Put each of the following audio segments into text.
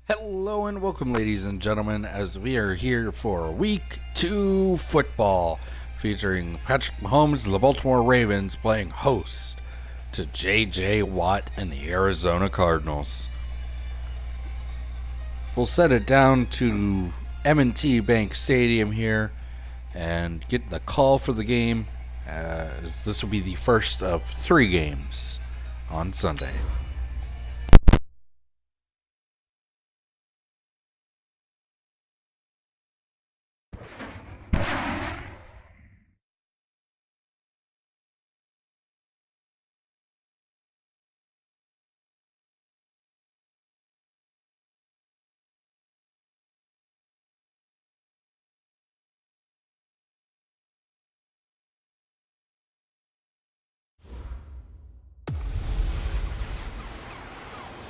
Hello and welcome, ladies and gentlemen, as we are here for Week 2 football, featuring Patrick Mahomes and the Baltimore Ravens playing host to J.J. Watt and the Arizona Cardinals. We'll set it down to M&T Bank Stadium here and get the call for the game, as this will be the first of 3 games on Sunday.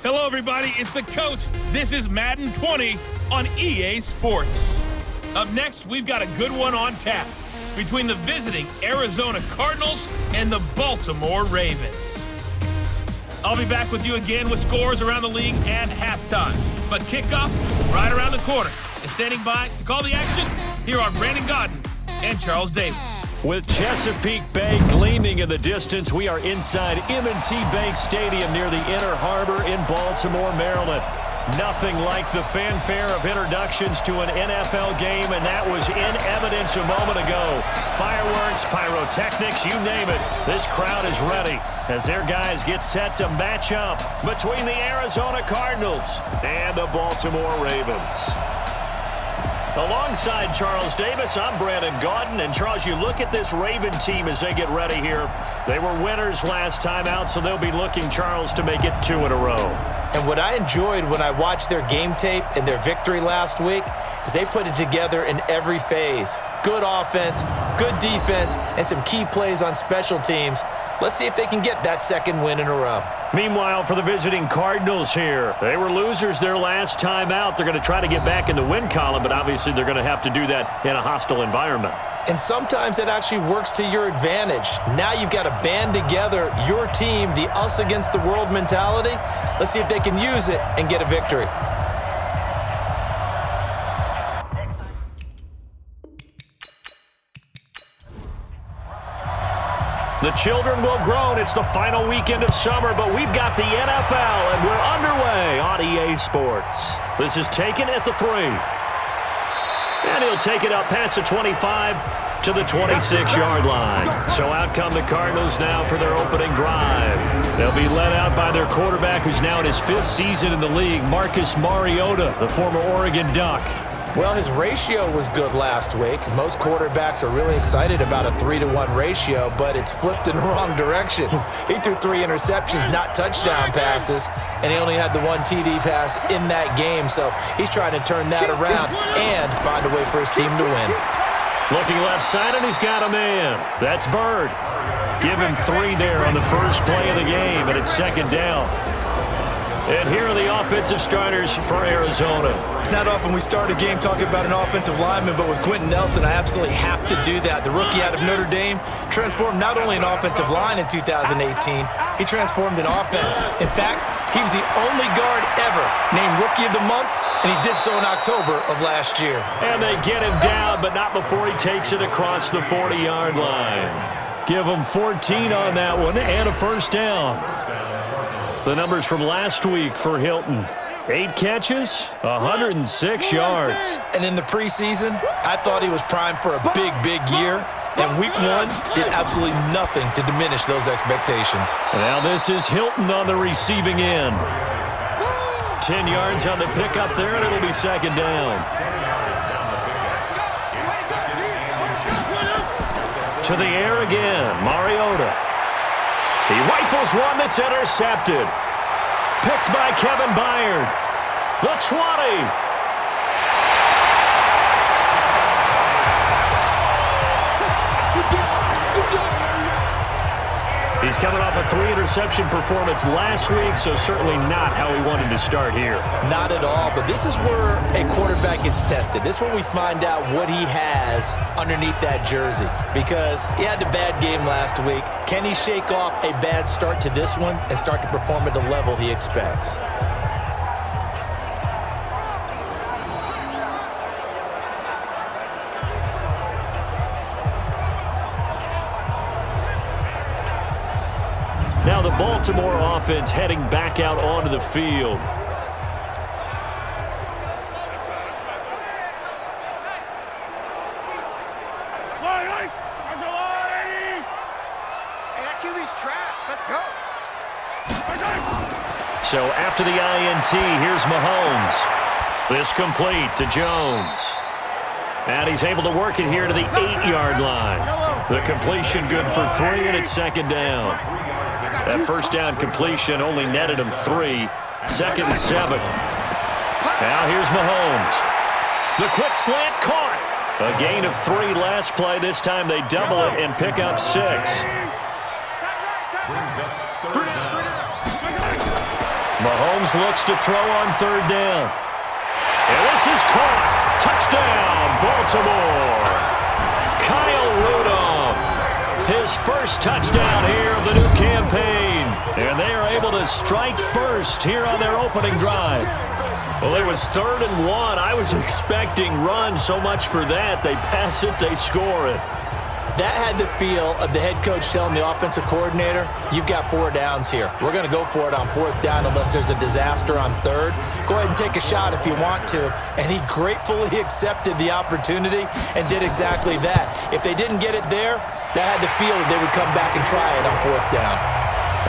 Hello, everybody. It's the coach. This is Madden 20 on EA Sports. Up next, we've got a good one on tap between the visiting Arizona Cardinals and the Baltimore Ravens. I'll be back with you again with scores around the league at halftime. But kickoff right around the corner. And standing by to call the action, here are Brandon Godden and Charles Davis. With Chesapeake Bay gleaming in the distance, we are inside M&T Bank Stadium near the Inner Harbor in Baltimore, Maryland. Nothing like the fanfare of introductions to an NFL game, and that was in evidence a moment ago. Fireworks, pyrotechnics, you name it. This crowd is ready as their guys get set to match up between the Arizona Cardinals and the Baltimore Ravens. Alongside Charles Davis, I'm Brandon Godden. And Charles, you look at this Raven team as they get ready here. They were winners last time out, so they'll be looking, Charles, to make it 2 in a row. And what I enjoyed when I watched their game tape and their victory last week is they put it together in every phase. Good offense, good defense, and some key plays on special teams. Let's see if they can get that second win in a row. Meanwhile, for the visiting Cardinals here, they were losers their last time out. They're going to try to get back in the win column, but obviously they're going to have to do that in a hostile environment. And sometimes it actually works to your advantage. Now you've got to band together your team, the us against the world mentality. Let's see if they can use it and get a victory. The children will groan. It's the final weekend of summer, but we've got the NFL, and we're underway on EA Sports. This is taken at the 3. And he'll take it up past the 25 to the 26-yard line. So out come the Cardinals now for their opening drive. They'll be led out by their quarterback, who's now in his 5th season in the league, Marcus Mariota, the former Oregon Duck. Well, his ratio was good last week. Most quarterbacks are really excited about a 3-to-1 ratio, but it's flipped in the wrong direction. He threw 3 interceptions, not touchdown passes, and he only had the 1 TD pass in that game. So he's trying to turn that around and find a way for his team to win. Looking left side, and he's got a man. That's Bird. Give him 3 there on the first play of the game, and it's second down. And here are the offensive starters for Arizona. It's not often we start a game talking about an offensive lineman, but with Quentin Nelson, I absolutely have to do that. The rookie out of Notre Dame transformed not only an offensive line in 2018, he transformed an offense. In fact, he was the only guard ever named Rookie of the Month, and he did so in October of last year. And they get him down, but not before he takes it across the 40-yard line. Give him 14 on that one and a first down. The numbers from last week for Hilton. 8 catches, 106 yards. And in the preseason, I thought he was primed for a big, big year. And week 1 did absolutely nothing to diminish those expectations. Now this is Hilton on the receiving end. 10 yards on the pickup there, and it'll be second down. To the air again, Mariota. He rifles one that's intercepted. Picked by Kevin Byard. The 20. He's coming off a 3-interception performance last week, so certainly not how he wanted to start here. Not at all, but this is where a quarterback gets tested. This is when we find out what he has underneath that jersey, because he had a bad game last week. Can he shake off a bad start to this one and start to perform at the level he expects? Baltimore offense heading back out onto the field. So after the INT, here's Mahomes. This complete to Jones. And he's able to work it here to the 8-yard line. The completion good for 3, and it's second down. That first down completion only netted him 3. Second and 7. Now here's Mahomes. The quick slant caught. A gain of 3 last play. This time they double it and pick up 6. Mahomes looks to throw on third down. And this is caught. Touchdown, Baltimore. Kyle Rudolph. His first touchdown here of the new campaign. And they are able to strike first here on their opening drive. Well, it was 3rd and 1. I was expecting run, so much for that. They pass it, they score it. That had the feel of the head coach telling the offensive coordinator, you've got 4 downs here. We're going to go for it on 4th down unless there's a disaster on 3rd. Go ahead and take a shot if you want to. And he gratefully accepted the opportunity and did exactly that. If they didn't get it there, that had the feel that they would come back and try it on 4th down.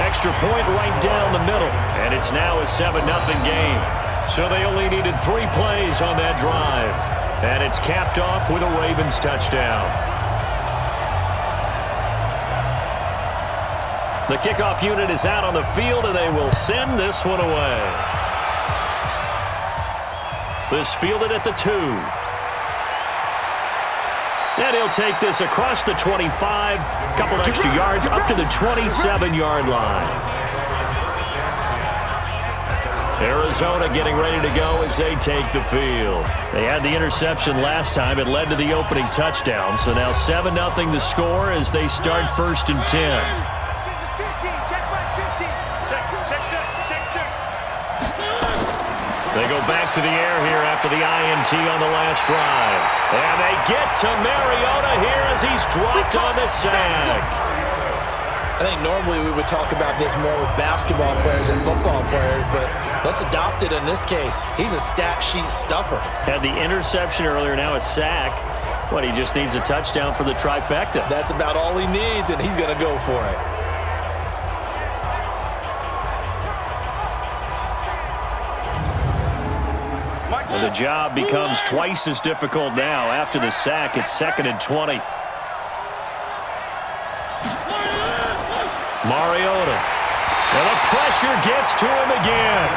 Extra point right down the middle. And it's now a 7-0 game. So they only needed 3 plays on that drive. And it's capped off with a Ravens touchdown. The kickoff unit is out on the field, and they will send this one away. This fielded at the 2. And he'll take this across the 25, couple extra yards up to the 27-yard line. Arizona getting ready to go as they take the field. They had the interception last time. It led to the opening touchdown. So now 7-0 the score as they start 1st and 10. They go back to the air here after the INT on the last drive. And they get to Mariota here as he's dropped on the sack. I think normally we would talk about this more with basketball players and football players, but let's adopt it in this case. He's a stat sheet stuffer. Had the interception earlier, now a sack. What, he just needs a touchdown for the trifecta. That's about all he needs, and he's going to go for it. And the job becomes twice as difficult now. After the sack, it's 2nd and 20. Mariota. And the pressure gets to him again.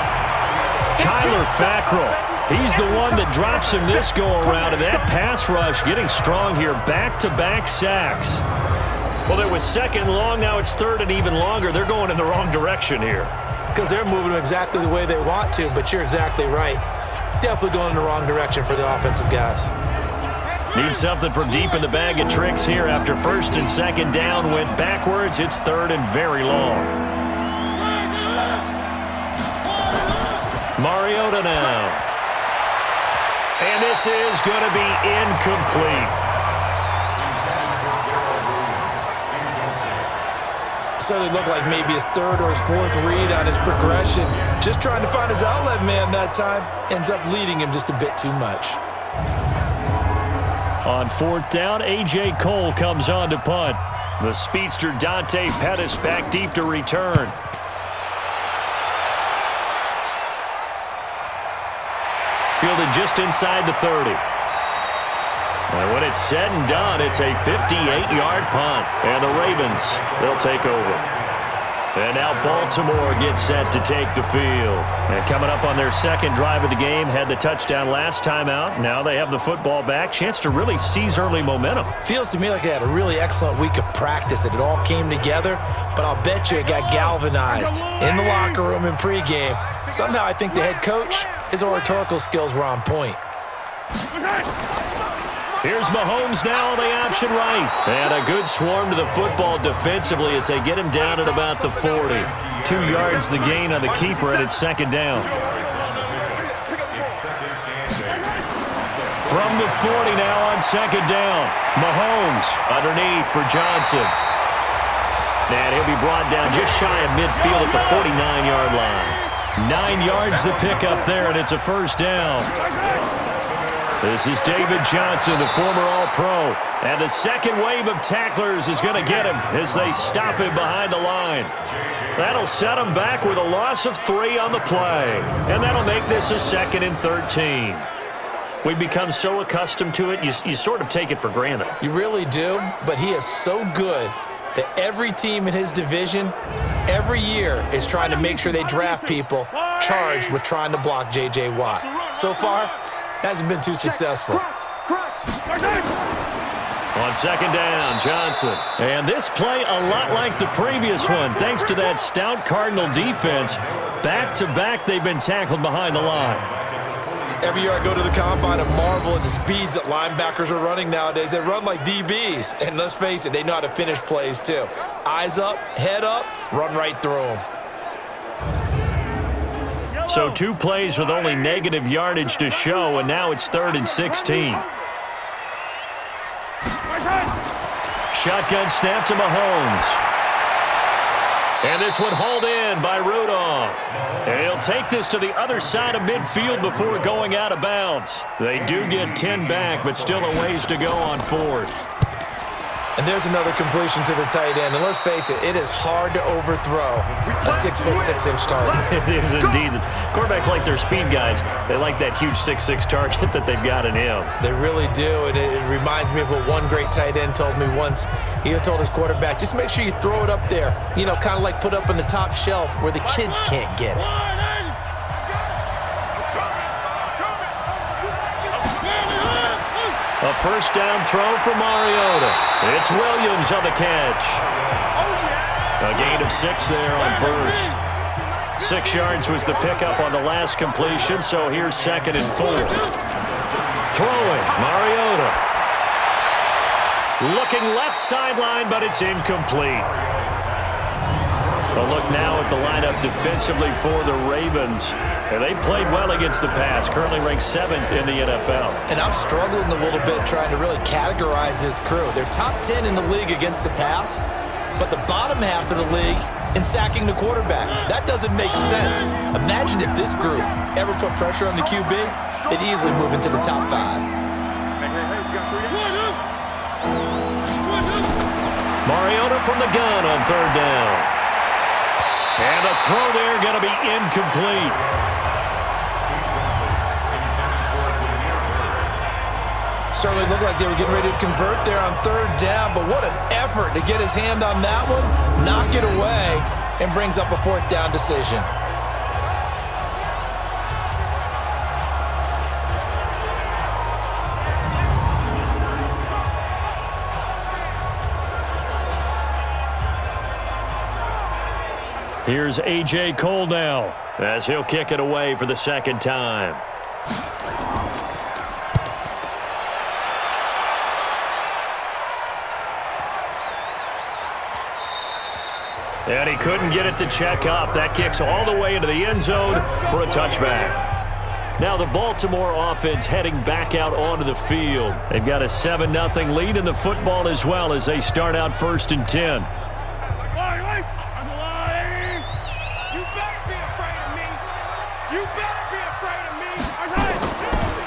Kyler Fackrell. He's the one that drops him this go-around. And that pass rush getting strong here. Back-to-back sacks. Well, it was 2nd and long. Now it's 3rd and even longer. They're going in the wrong direction here. Because they're moving exactly the way they want to, but you're exactly right. Definitely going in the wrong direction for the offensive guys. Need something from deep in the bag of tricks here after 1st and 2nd down. Went backwards. It's 3rd and very long. Mariota now. And this is going to be incomplete. So it looked like maybe his 3rd or his 4th read on his progression. Just trying to find his outlet man that time. Ends up leading him just a bit too much. On 4th down, A.J. Cole comes on to punt. The speedster Dante Pettis back deep to return. Fielded just inside the 30. And when it's said and done, it's a 58-yard punt. And the Ravens, they'll take over. And now Baltimore gets set to take the field. And coming up on their 2nd drive of the game, had the touchdown last time out. Now they have the football back. Chance to really seize early momentum. Feels to me like they had a really excellent week of practice, that it all came together. But I'll bet you it got galvanized in the locker room in pregame. Somehow I think the head coach, his oratorical skills were on point. Here's Mahomes now on the option right. And a good swarm to the football defensively as they get him down at about the 40. 2 yards the gain on the keeper, and it's 2nd down. From the 40 now on 2nd down. Mahomes underneath for Johnson. And he'll be brought down just shy of midfield at the 49-yard line. 9 yards to pick up there, and it's a first down. This is David Johnson, the former All-Pro. And the second wave of tacklers is going to get him as they stop him behind the line. That'll set him back with a loss of 3 on the play. And that'll make this a 2nd and 13. We've become so accustomed to it, you sort of take it for granted. You really do, but he is so good that every team in his division, every year, is trying to make sure they draft people charged with trying to block J.J. Watt. So far, hasn't been too successful. On second down, Johnson. And this play a lot like the previous one, thanks to that stout Cardinal defense. Back-to-back, they've been tackled behind the line. Every year I go to the combine and marvel at the speeds that linebackers are running nowadays. They run like DBs. And let's face it, they know how to finish plays too. Eyes up, head up, run right through them. So 2 plays with only negative yardage to show, and now it's 3rd and 16. Shotgun snap to Mahomes. And this one hauled in by Rudolph. And he'll take this to the other side of midfield before going out of bounds. They do get 10 back, but still a ways to go on 4th. And there's another completion to the tight end. And let's face it, it is hard to overthrow a 6'6" target. It is indeed. Quarterbacks like their speed guys. They like that huge 6'6" target that they've got in him. They really do, and it reminds me of what one great tight end told me once. He had told his quarterback, just make sure you throw it up there, you know, kind of like put up on the top shelf where the kids can't get it. A first down throw for Mariota. It's Williams on the catch. A gain of 6 there on first. 6 yards was the pickup on the last completion, so here's 2nd and 4. Throwing, Mariota. Looking left sideline, but it's incomplete. A look now at the lineup defensively for the Ravens. And they played well against the pass, currently ranked 7th in the NFL. And I'm struggling a little bit trying to really categorize this crew. They're top 10 in the league against the pass, but the bottom half of the league in sacking the quarterback. That doesn't make sense. Imagine if this group ever put pressure on the QB, they'd easily move into the top 5. Mariota from the gun on 3rd down. And the throw there going to be incomplete. Certainly looked like they were getting ready to convert there on 3rd down, but what an effort to get his hand on that one, knock it away, and brings up a 4th down decision. Here's A.J. Cole now as he'll kick it away for the 2nd time. And he couldn't get it to check up. That kicks all the way into the end zone for a touchback. Now the Baltimore offense heading back out onto the field. They've got a 7-0 lead in the football as well as they start out 1st and 10.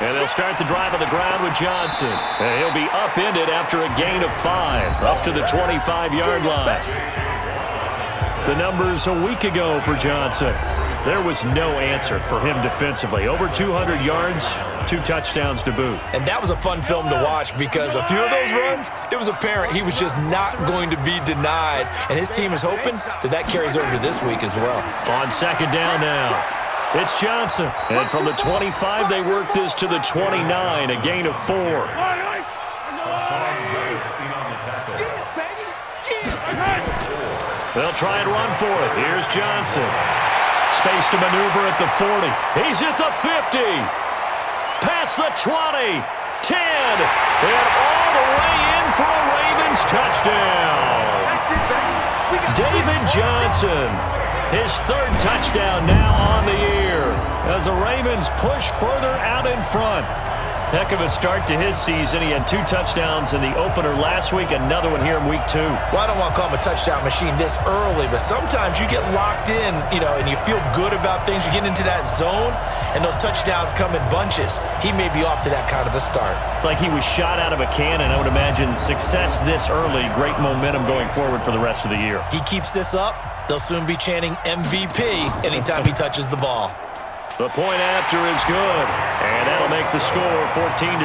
And they'll start the drive on the ground with Johnson. And he'll be upended after a gain of 5, up to the 25-yard line. The numbers a week ago for Johnson. There was no answer for him defensively. Over 200 yards, 2 touchdowns to boot. And that was a fun film to watch because a few of those runs, it was apparent he was just not going to be denied. And his team is hoping that carries over to this week as well. On 2nd down now. It's Johnson. And from the 25, they work this to the 29, a gain of 4. They'll try and run for it. Here's Johnson. Space to maneuver at the 40. He's at the 50. Past the 20. 10. And all the way in for a Ravens touchdown. David Johnson. His 3rd touchdown now on the year as the Ravens push further out in front. Heck of a start to his season. He had 2 touchdowns in the opener last week, another one here in week 2. Well, I don't want to call him a touchdown machine this early, but sometimes you get locked in, and you feel good about things. You get into that zone, and those touchdowns come in bunches. He may be off to that kind of a start. It's like he was shot out of a cannon. I would imagine success this early, great momentum going forward for the rest of the year. He keeps this up, they'll soon be chanting MVP anytime he touches the ball. The point after is good, and that'll make the score 14-0.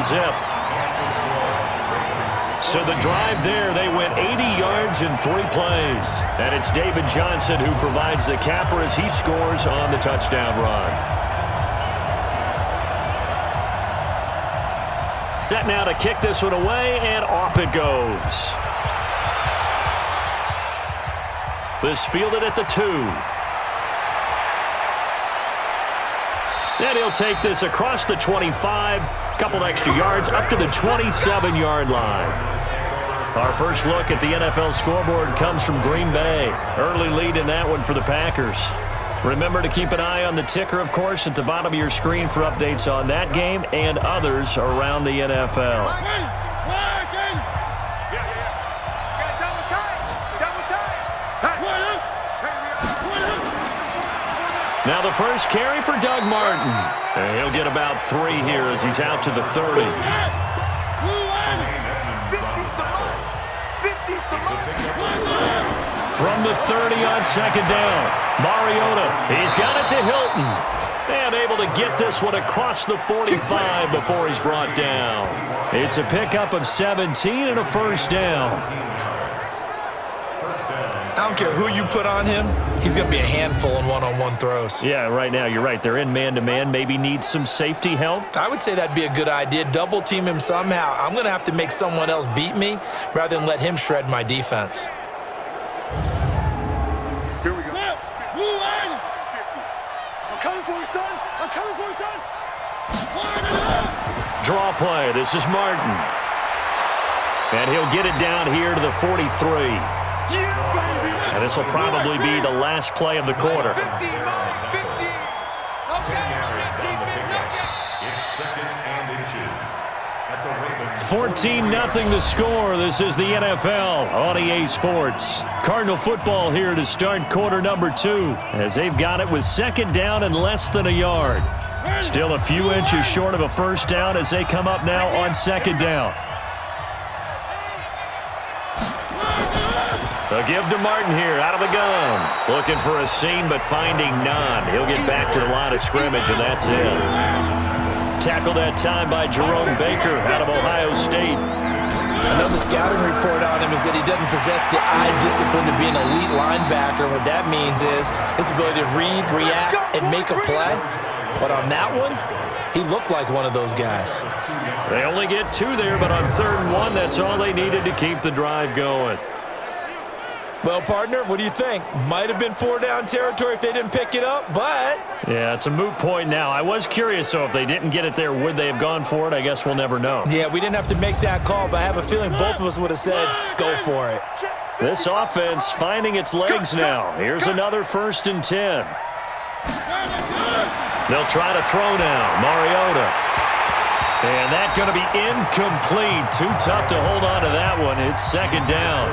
So the drive there, they went 80 yards in 3 plays. And it's David Johnson who provides the capper as he scores on the touchdown run. Set now to kick this one away, and off it goes. This fielded at the 2. And he'll take this across the 25, couple extra yards up to the 27-yard line. Our first look at the NFL scoreboard comes from Green Bay. Early lead in that one for the Packers. Remember to keep an eye on the ticker, of course, at the bottom of your screen for updates on that game and others around the NFL. Now the first carry for Doug Martin. And he'll get about 3 here as he's out to the 30. From the 30 on second down, Mariota, he's got it to Hilton. And able to get this one across the 45 before he's brought down. It's a pickup of 17 and a first down. I don't care who you put on him, he's going to be a handful in one-on-one throws. Yeah, right now, you're right. They're in man-to-man. Maybe needs some safety help. I would say that'd be a good idea. Double team him somehow. I'm going to have to make someone else beat me rather than let him shred my defense. Here we go. I'm coming for you, son. I'm coming for you, son. Draw play. This is Martin. And he'll get it down here to the 43. And this will probably be the last play of the quarter. 14-0 the score. This is the NFL on EA Sports. Cardinal football here to start quarter number 2 as they've got it with second down and less than a yard. Still a few inches short of a first down as they come up now on second down. A give to Martin here, out of the gun. Looking for a seam, but finding none. He'll get back to the line of scrimmage, and that's it. Tackled that time by Jerome Baker out of Ohio State. Another scouting report on him is that he doesn't possess the eye discipline to be an elite linebacker. What that means is his ability to read, react, and make a play. But on that one, he looked like one of those guys. They only get 2 there, but on 3rd and 1, that's all they needed to keep the drive going. Well, partner, what do you think? Might have been 4-down territory if they didn't pick it up, but... Yeah, it's a moot point now. I was curious, so if they didn't get it there, would they have gone for it? I guess we'll never know. Yeah, we didn't have to make that call, but I have a feeling both of us would have said, go for it. This offense finding its legs now. Here's another 1st and 10. They'll try to throw now. Mariota. And that's going to be incomplete. Too tough to hold on to that one. It's second down.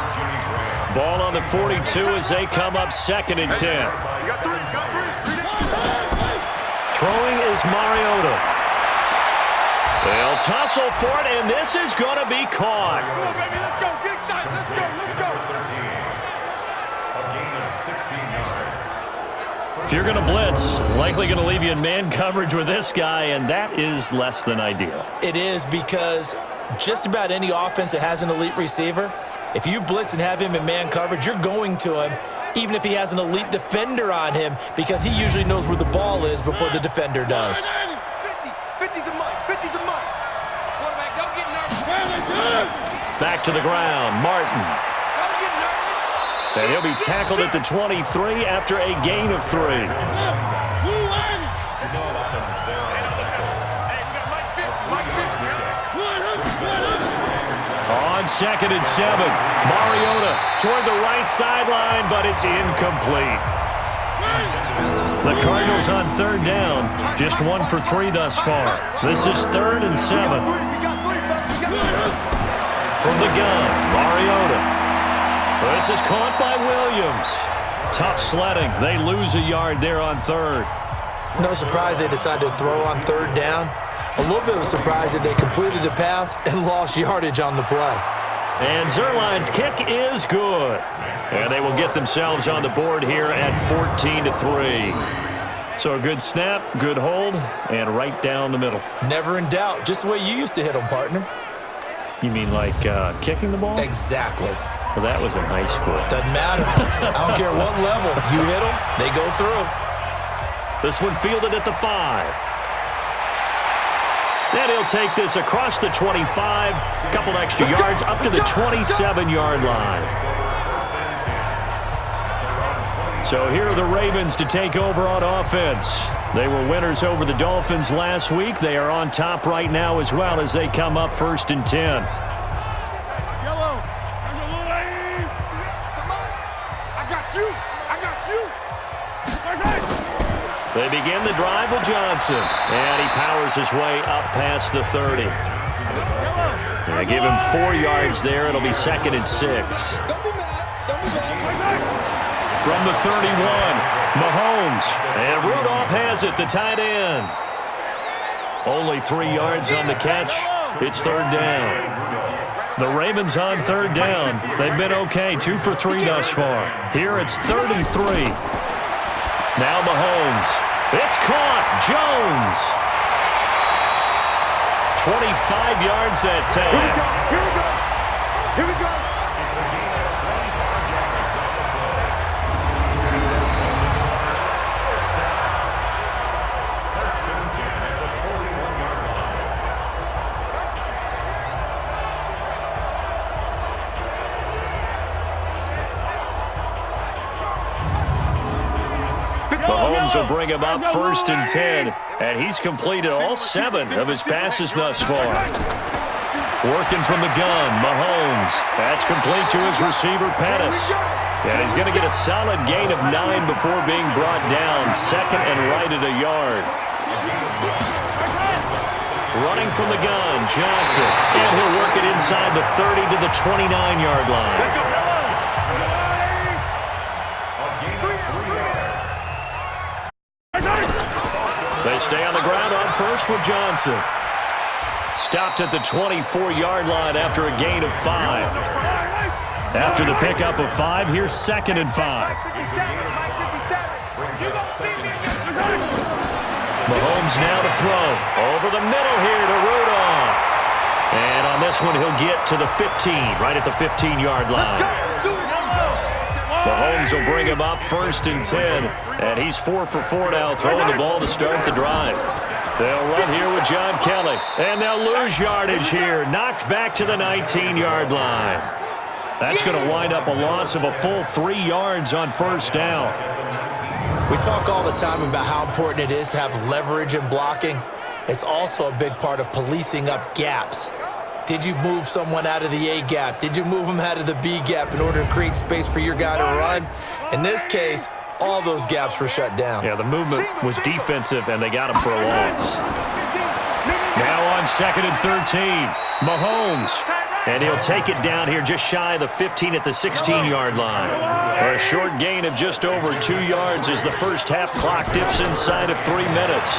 Ball on the 42 as they come up 2nd and 10. Throwing is Mariota. They'll tussle for it, and this is going to be caught. Come on, baby, let's go. Get excited. Let's go. If you're going to blitz, likely going to leave you in man coverage with this guy, and that is less than ideal. It is because just about any offense that has an elite receiver, if you blitz and have him in man coverage, you're going to him, even if he has an elite defender on him, because he usually knows where the ball is before the defender does. 50's a month. 50's a month. Quarterback, don't get nervous. Back to the ground, Martin. Don't get nervous. And he'll be tackled at the 23 after a gain of 3. On 2nd and 7, Mariota toward the right sideline, but it's incomplete. The Cardinals on third down, just 1 for 3 thus far. This is 3rd and 7. From the gun, Mariota. This is caught by Williams. Tough sledding. They lose a yard there on 3rd. No surprise they decided to throw on 3rd down. A little bit of a surprise that they completed the pass and lost yardage on the play. And Zerline's kick is good. And they will get themselves on the board here at 14-3. So a good snap, good hold, and right down the middle. Never in doubt. Just the way you used to hit them, partner. You mean like kicking the ball? Exactly. Well, that was in high school. Doesn't matter. I don't care what level. You hit them, they go through. This one fielded at the 5. Then he'll take this across the 25. A couple extra yards up to the 27-yard line. So here are the Ravens to take over on offense. They were winners over the Dolphins last week. They are on top right now as well as they come up 1st and 10. They begin the drive with Johnson, and he powers his way up past the 30. They give him 4 yards there. It'll be 2nd and 6. From the 31, Mahomes, and Rudolph has it, the tight end. Only 3 yards on the catch. It's 3rd down. The Ravens on 3rd down. They've been okay, 2 for 3 thus far. Here it's 3rd and 3. Now Mahomes. It's caught. Jones. 25 yards that time. Here we go. Mahomes will bring him up 1st and 10, and he's completed all 7 of his passes thus far. Working from the gun, Mahomes. That's complete to his receiver, Pettis. And he's going to get a solid gain of 9 before being brought down, 2nd and right at a yard. Running from the gun, Johnson. And he'll work it inside the 30 to the 29-yard line. They stay on the ground on 1st with Johnson. Stopped at the 24-yard line after a gain of 5. After the pickup of 5, here's 2nd and 5. Mahomes now to throw. Over the middle here to Rudolph. And on this one, he'll get to the 15, right at the 15-yard line. Mahomes will bring him up 1st and 10, and he's 4 for 4 now, throwing the ball to start the drive. They'll run here with John Kelly, and they'll lose yardage here, knocked back to the 19-yard line. That's going to wind up a loss of a full 3 yards on 1st down. We talk all the time about how important it is to have leverage in blocking. It's also a big part of policing up gaps. Did you move someone out of the A gap? Did you move them out of the B gap in order to create space for your guy to run? In this case, all those gaps were shut down. Yeah, the movement was defensive, and they got him for a loss. Now on 2nd and 13, Mahomes. And he'll take it down here just shy of the 15 at the 16-yard line. A short gain of just over 2 yards as the first half clock dips inside of 3 minutes.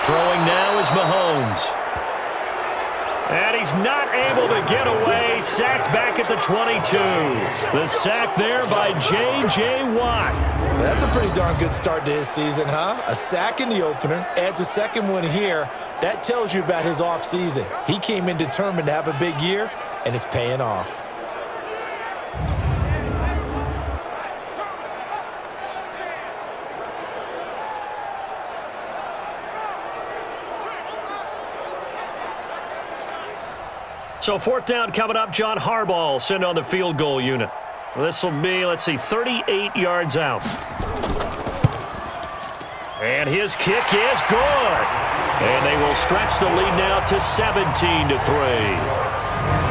Throwing now is Mahomes. And he's not able to get away. Sacked back at the 22. The sack there by J.J. Watt. That's a pretty darn good start to his season, huh? A sack in the opener, adds a second one here. That tells you about his offseason. He came in determined to have a big year, and it's paying off. So 4th down coming up. John Harbaugh will send on the field goal unit. This will be, 38 yards out. And his kick is good. And they will stretch the lead now to 17-3.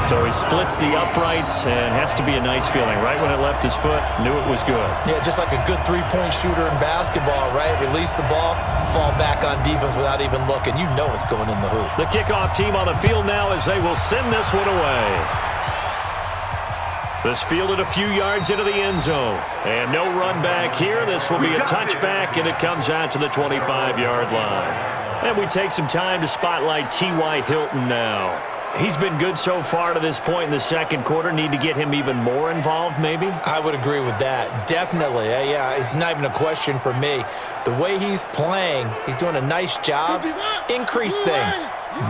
So he splits the uprights and has to be a nice feeling. Right when it left his foot, knew it was good. Yeah, just like a good three-point shooter in basketball, right? Release the ball, fall back on defense without even looking. You know it's going in the hoop. The kickoff team on the field now as they will send this one away. This fielded a few yards into the end zone. And no run back here. This will be a touchback, and it comes out to the 25-yard line. And we take some time to spotlight T.Y. Hilton now. He's been good so far to this point in the second quarter. Need to get him even more involved, maybe? I would agree with that. Definitely. Yeah, it's not even a question for me. The way he's playing, he's doing a nice job. Increase things.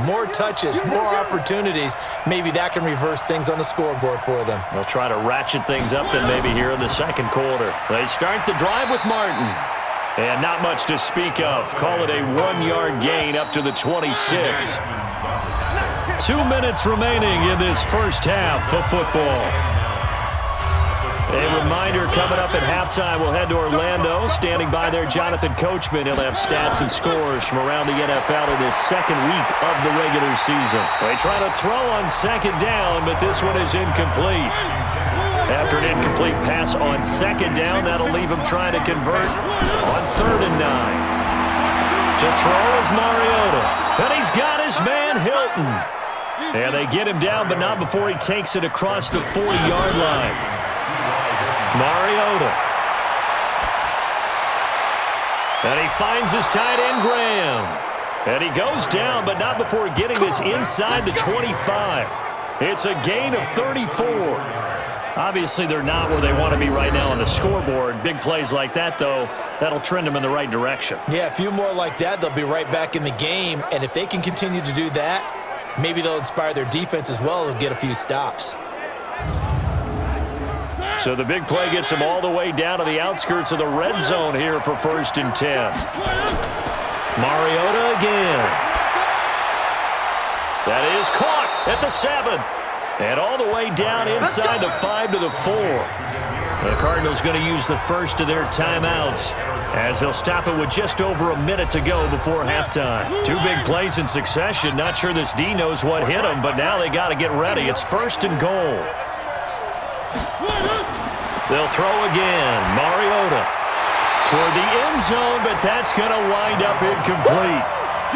More touches, more opportunities. Maybe that can reverse things on the scoreboard for them. They'll try to ratchet things up then maybe here in the second quarter. They start the drive with Martin. And not much to speak of. Call it a 1-yard gain up to the 26. 2 minutes remaining in this first half of football. A reminder coming up at halftime, we'll head to Orlando. Standing by there, Jonathan Coachman. He'll have stats and scores from around the NFL in this second week of the regular season. They try to throw on second down, but this one is incomplete. After an incomplete pass on second down, that'll leave him trying to convert on 3rd and 9. To throw is Mariota. And he's got his man, Hilton. And they get him down, but not before he takes it across the 40-yard line. Mariota. And he finds his tight end, Graham. And he goes down, but not before getting this inside the 25. It's a gain of 34. Obviously, they're not where they want to be right now on the scoreboard. Big plays like that, though, that'll trend them in the right direction. Yeah, a few more like that, they'll be right back in the game. And if they can continue to do that, maybe they'll inspire their defense as well and get a few stops. So the big play gets them all the way down to the outskirts of the red zone here for 1st and 10. Mariota again. That is caught at the 7. And all the way down inside the 5 to the 4. The Cardinals going to use the first of their timeouts as they'll stop it with just over a minute to go before halftime. 2 big plays in succession. Not sure this D knows what hit them, but now they got to get ready. It's 1st and goal. They'll throw again. Mariota toward the end zone, but that's going to wind up incomplete.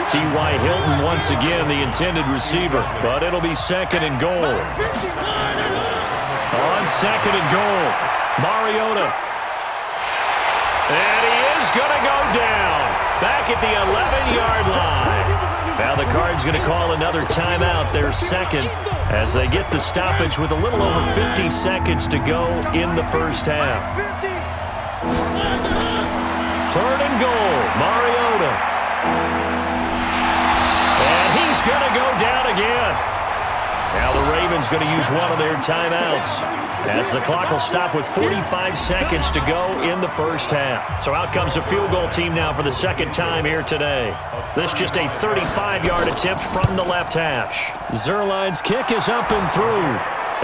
T.Y. Hilton once again the intended receiver, but it'll be 2nd and goal. On 2nd and goal, Mariota. And he is going to go down back at the 11-yard line. Now the Cards going to call another timeout, their second, as they get the stoppage with a little over 50 seconds to go in the first half. 3rd and goal, Mariota. And he's going to go down again. Now the Ravens going to use one of their timeouts as the clock will stop with 45 seconds to go in the first half. So out comes a field goal team now for the second time here today. This just a 35-yard attempt from the left hash. Zerline's kick is up and through.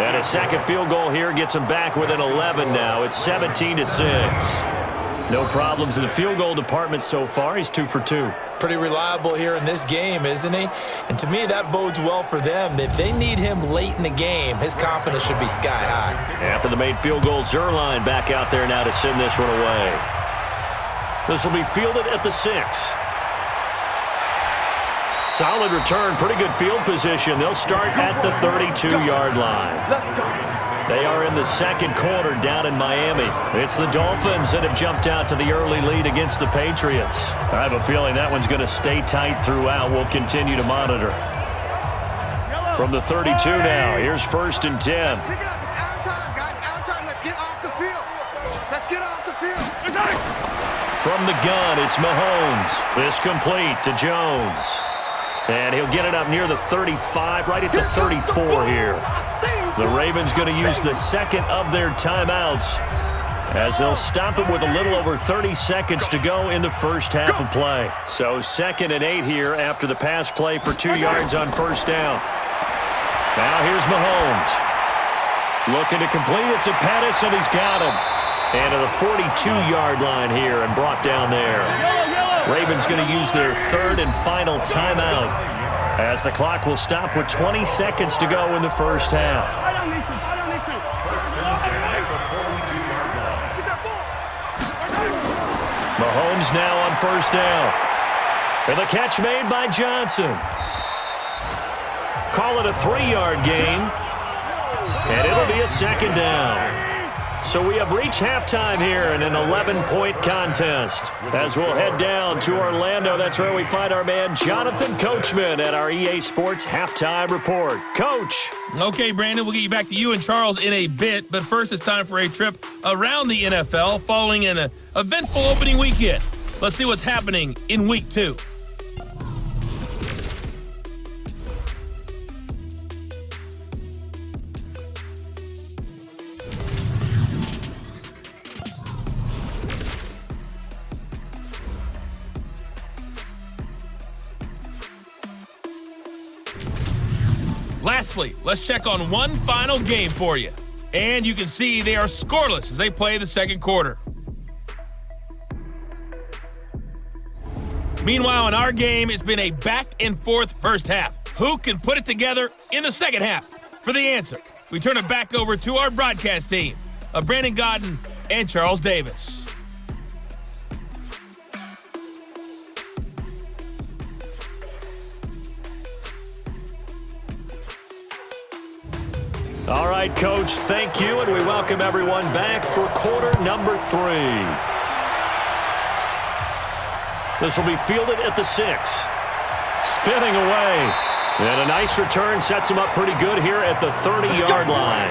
And a second field goal here gets them back within 11 now. It's 17-6. No problems in the field goal department so far. He's 2 for 2. Pretty reliable here in this game, isn't he? And to me, that bodes well for them. If they need him late in the game, his confidence should be sky high. After the made field goal, Zerline back out there now to send this one away. This will be fielded at the 6. Solid return, pretty good field position. They'll start at the 32-yard line. They are in the second quarter down in Miami. It's the Dolphins that have jumped out to the early lead against the Patriots. I have a feeling that one's going to stay tight throughout. We'll continue to monitor. From the 32 now, here's 1st and 10. Pick it up. It's our time, guys. Our time. Let's get off the field. Let's get off the field. From the gun, it's Mahomes. This complete to Jones. And he'll get it up near the 35, right at the 34 here. The Ravens going to use the second of their timeouts as they'll stop it with a little over 30 seconds to go in the first half of play. So 2nd and 8 here after the pass play for 2 yards on first down. Now here's Mahomes. Looking to complete it to Pettis, and he's got him. And to the 42-yard line here and brought down there. Ravens going to use their 3rd and final timeout As the clock will stop with 20 seconds to go in the first half. Mahomes now on first down. And the catch made by Johnson. Call it a 3-yard gain. And it'll be a second down. So we have reached halftime here in an 11-point contest. As we'll head down to Orlando, that's where we find our man Jonathan Coachman at our EA Sports Halftime Report. Coach. Okay, Brandon, we'll get you back to you and Charles in a bit, but first it's time for a trip around the NFL following an eventful opening weekend. Let's see what's happening in Week 2. Lastly, let's check on one final game for you. And you can see they are scoreless as they play the second quarter. Meanwhile, in our game, it's been a back-and-forth first half. Who can put it together in the second half? For the answer, we turn it back over to our broadcast team of Brandon Godden and Charles Davis. All right, Coach, thank you, and we welcome everyone back for quarter number 3. This will be fielded at the 6. Spinning away. And a nice return sets him up pretty good here at the 30-yard line.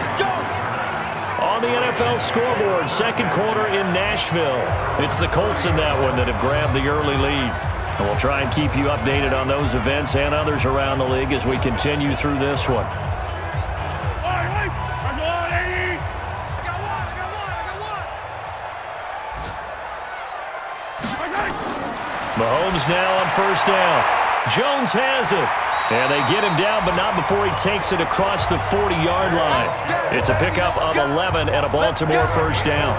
On the NFL scoreboard, second quarter in Nashville. It's the Colts in that one that have grabbed the early lead. And we'll try and keep you updated on those events and others around the league as we continue through this one. Mahomes now on first down. Jones has it. And they get him down, but not before he takes it across the 40-yard line. It's a pickup of 11 and a Baltimore first down.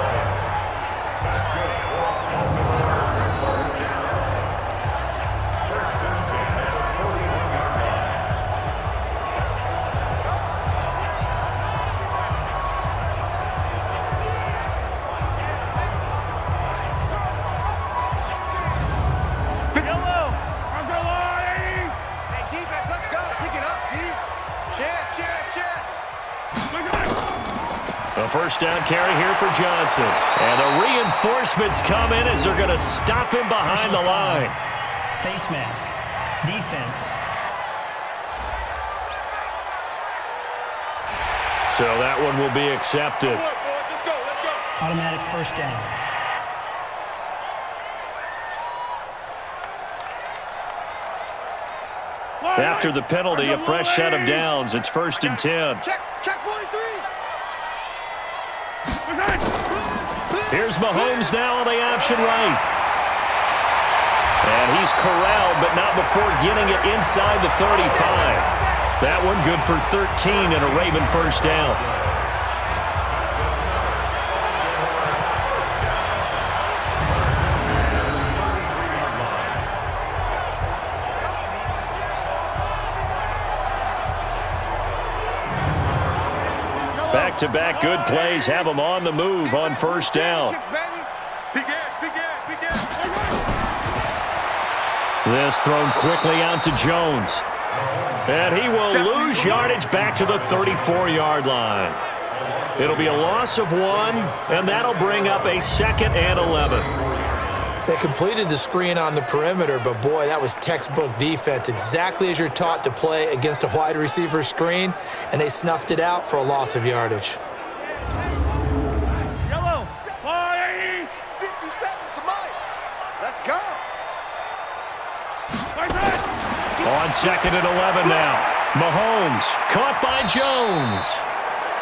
A first down carry here for Johnson. And the reinforcements come in as they're going to stop him behind the line. Face mask. Defense. So that one will be accepted. Let's go. Automatic first down. After the penalty, a fresh set of downs. It's 1st and 10. Check 43. Here's Mahomes now on the option right. And he's corralled, but not before getting it inside the 35. That one good for 13 and a Raven first down. Back-to-back good plays have him on the move on first down. This thrown quickly out to Jones. And he will lose yardage back to the 34-yard line. It'll be a loss of 1, and that'll bring up a 2nd and 11. They completed the screen on the perimeter, but boy, that was textbook defense, exactly as you're taught to play against a wide receiver screen, and they snuffed it out for a loss of yardage. Yellow. 57 to Mike. Let's go. On 2nd and 11 now. Mahomes caught by Jones.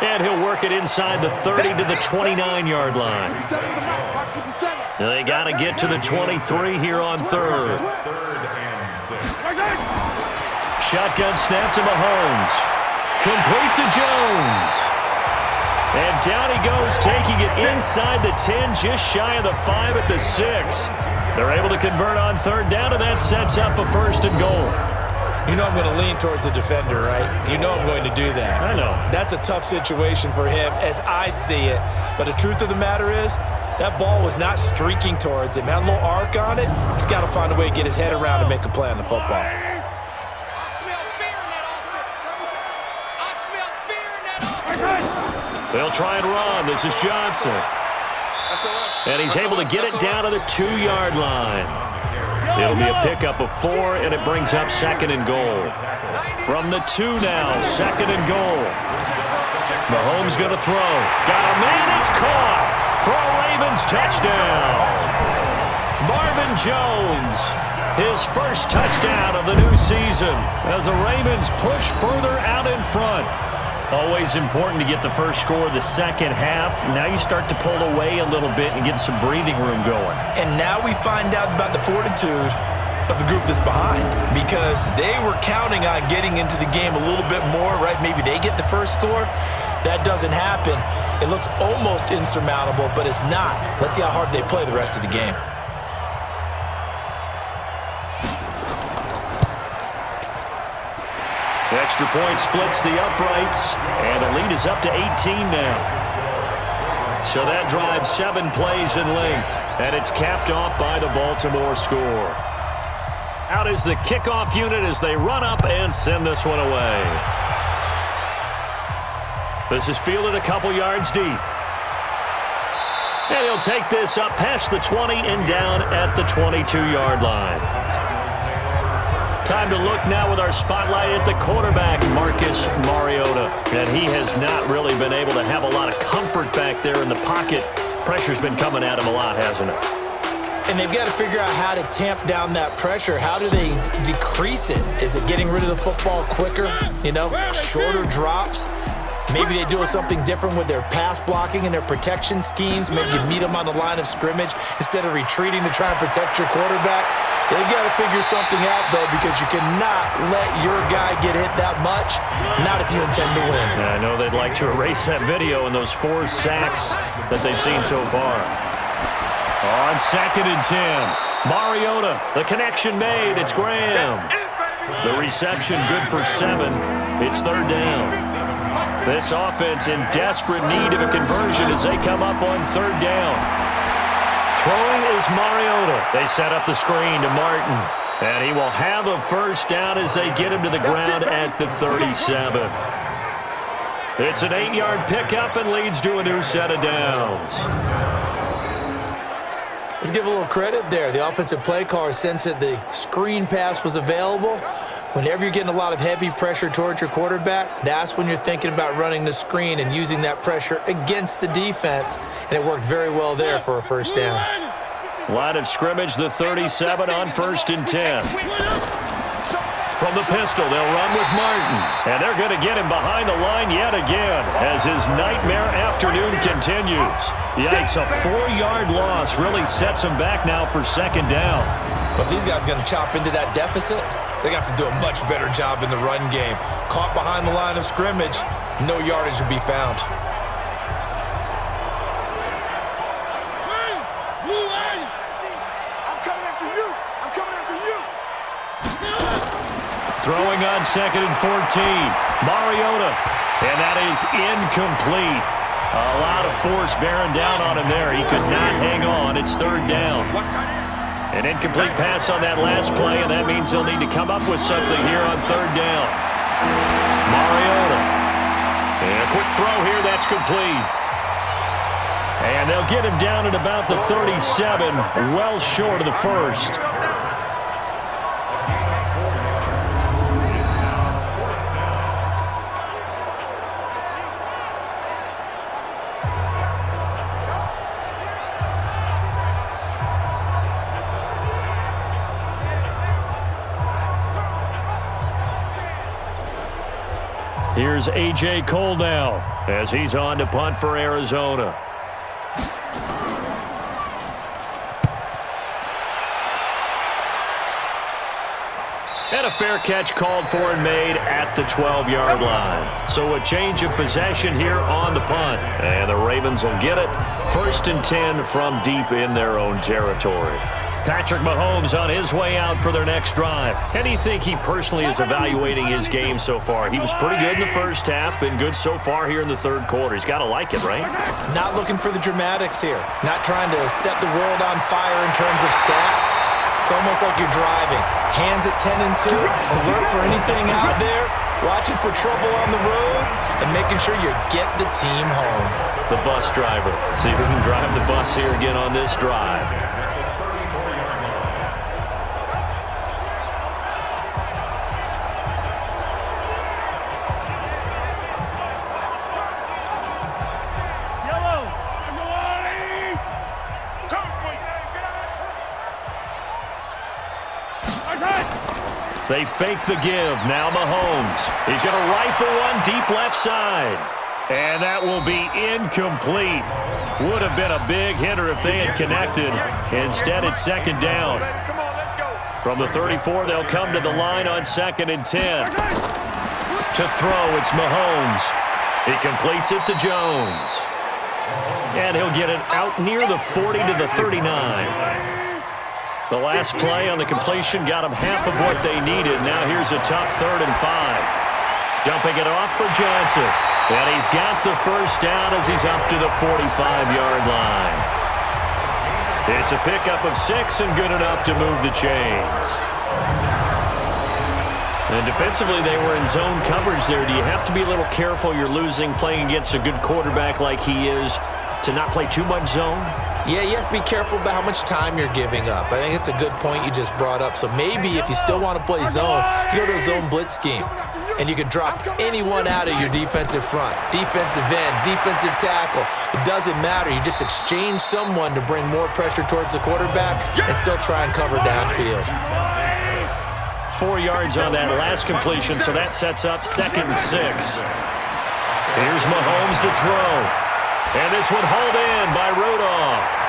And he'll work it inside the 30 to the 29-yard line. 57 to Mike. 57. They got to get to the 23 here on 3rd. Shotgun snap to Mahomes. Complete to Jones. And down he goes, taking it inside the 10, just shy of the 5 at the 6. They're able to convert on 3rd down, and that sets up a 1st and goal. You know I'm going to lean towards the defender, right? You know I'm going to do that. I know. That's a tough situation for him as I see it. But the truth of the matter is, that ball was not streaking towards him. Had a little arc on it. He's got to find a way to get his head around and make a play on the football. They'll try and run. This is Johnson. And he's able to get it down to the 2-yard line. It'll be a pickup of 4, and it brings up 2nd and goal. From the 2 now, 2nd and goal. Mahomes going to throw. Got a man, it's caught for a Ravens touchdown. Marvin Jones, his first touchdown of the new season as the Ravens push further out in front. Always important to get the first score of the second half. Now you start to pull away a little bit and get some breathing room going. And now we find out about the fortitude of the group that's behind, because they were counting on getting into the game a little bit more, right? Maybe they get the first score. That doesn't happen. It looks almost insurmountable, but it's not. Let's see how hard they play the rest of the game. The extra point splits the uprights, and the lead is up to 18 now. So that drives 7 plays in length, and it's capped off by the Baltimore score. Out is the kickoff unit as they run up and send this one away. This is fielded a couple yards deep. And he'll take this up past the 20 and down at the 22-yard line. Time to look now with our spotlight at the quarterback, Marcus Mariota. And he has not really been able to have a lot of comfort back there in the pocket. Pressure's been coming at him a lot, hasn't it? And they've got to figure out how to tamp down that pressure. How do they decrease it? Is it getting rid of the football quicker? You know, shorter drops? Maybe they do something different with their pass blocking and their protection schemes. Maybe you meet them on the line of scrimmage instead of retreating to try and protect your quarterback. They've got to figure something out, though, because you cannot let your guy get hit that much, not if you intend to win. Yeah, I know they'd like to erase that video and those 4 sacks that they've seen so far. On 2nd and 10, Mariota, the connection made. It's Graham. The reception good for 7. It's 3rd down. This offense in desperate need of a conversion as they come up on 3rd down. Throwing is Mariota. They set up the screen to Martin. And he will have a first down as they get him to the ground at the 37. It's an 8-yard pickup and leads to a new set of downs. Let's give a little credit there. The offensive play caller sensed that the screen pass was available. Whenever you're getting a lot of heavy pressure towards your quarterback, that's when you're thinking about running the screen and using that pressure against the defense. And it worked very well there for a first down. Line of scrimmage, the 37 on 1st and 10. From the pistol, they'll run with Martin. And they're going to get him behind the line yet again as his nightmare afternoon continues. Yikes, a 4-yard loss really sets him back now for 2nd down. But these guys are going to chop into that deficit. They got to do a much better job in the run game. Caught behind the line of scrimmage, no yardage to be found. I'm coming after you. I'm coming after you. Throwing on 2nd and 14. Mariota. And that is incomplete. A lot of force bearing down on him there. He could not hang on. It's 3rd down. An incomplete pass on that last play, and that means they'll need to come up with something here on 3rd down. Mariota. And a quick throw here, that's complete. And they'll get him down at about the 37, well short of the first. Here's A.J. Cole now as he's on to punt for Arizona. And a fair catch called for and made at the 12-yard line. So a change of possession here on the punt. And the Ravens will get it. 1st and 10 from deep in their own territory. Patrick Mahomes on his way out for their next drive. How do you think he personally is evaluating his game so far? He was pretty good in the first half, been good so far here in the third quarter. He's got to like it, right? Not looking for the dramatics here. Not trying to set the world on fire in terms of stats. It's almost like you're driving. Hands at 10 and 2, alert for anything out there, watching for trouble on the road, and making sure you get the team home. The bus driver. See who can drive the bus here again on this drive. They fake the give. Now Mahomes. He's going to rifle one deep left side. And that will be incomplete. Would have been a big hitter if they had connected. Instead, it's second down. From the 34, they'll come to the line on 2nd and 10. To throw, it's Mahomes. He completes it to Jones. And he'll get it out near the 40 to the 39. The last play on the completion got them half of what they needed. Now here's a tough 3rd and 5. Dumping it off for Johnson. And he's got the first down as he's up to the 45-yard line. It's a pickup of 6 and good enough to move the chains. And defensively, they were in zone coverage there. Do you have to be a little careful? You're losing playing against a good quarterback like he is to not play too much zone? Yeah, you have to be careful about how much time you're giving up. I think it's a good point you just brought up. So maybe if you still want to play zone, you go to a zone blitz scheme. And you can drop anyone out of your defensive front. Defensive end, defensive tackle. It doesn't matter. You just exchange someone to bring more pressure towards the quarterback and still try and cover downfield. 4 yards on that last completion, so that sets up 2nd and 6. Here's Mahomes to throw. And this one hauled in by Rudolph.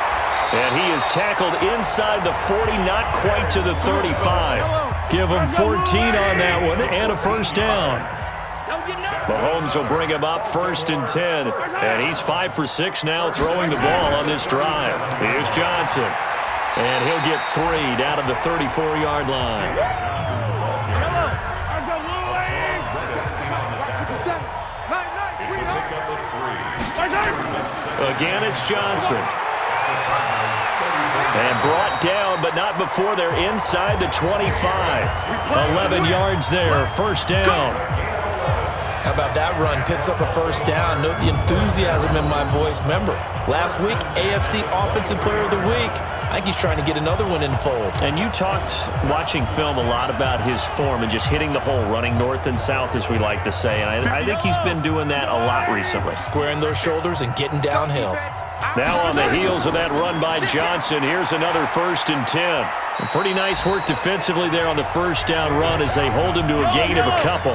And he is tackled inside the 40, not quite to the 35. Give him 14 on that one and a first down. Mahomes will bring him up 1st and 10. And he's 5 for 6 now throwing the ball on this drive. Here's Johnson. And he'll get 3 down to the 34-yard line. Again, it's Johnson. And brought down, but not before they're inside the 25. 11 yards there, first down. How about that run? Picks up a first down. Note the enthusiasm in my voice. Remember, last week, AFC Offensive Player of the Week. I think he's trying to get another one in the fold. And you talked, watching film, a lot about his form and just hitting the hole, running north and south, as we like to say. And I think he's been doing that a lot recently. Squaring those shoulders and getting downhill. Now on the heels of that run by Johnson, here's another 1st and 10. Pretty nice work defensively there on the first down run as they hold him to a gain of a couple.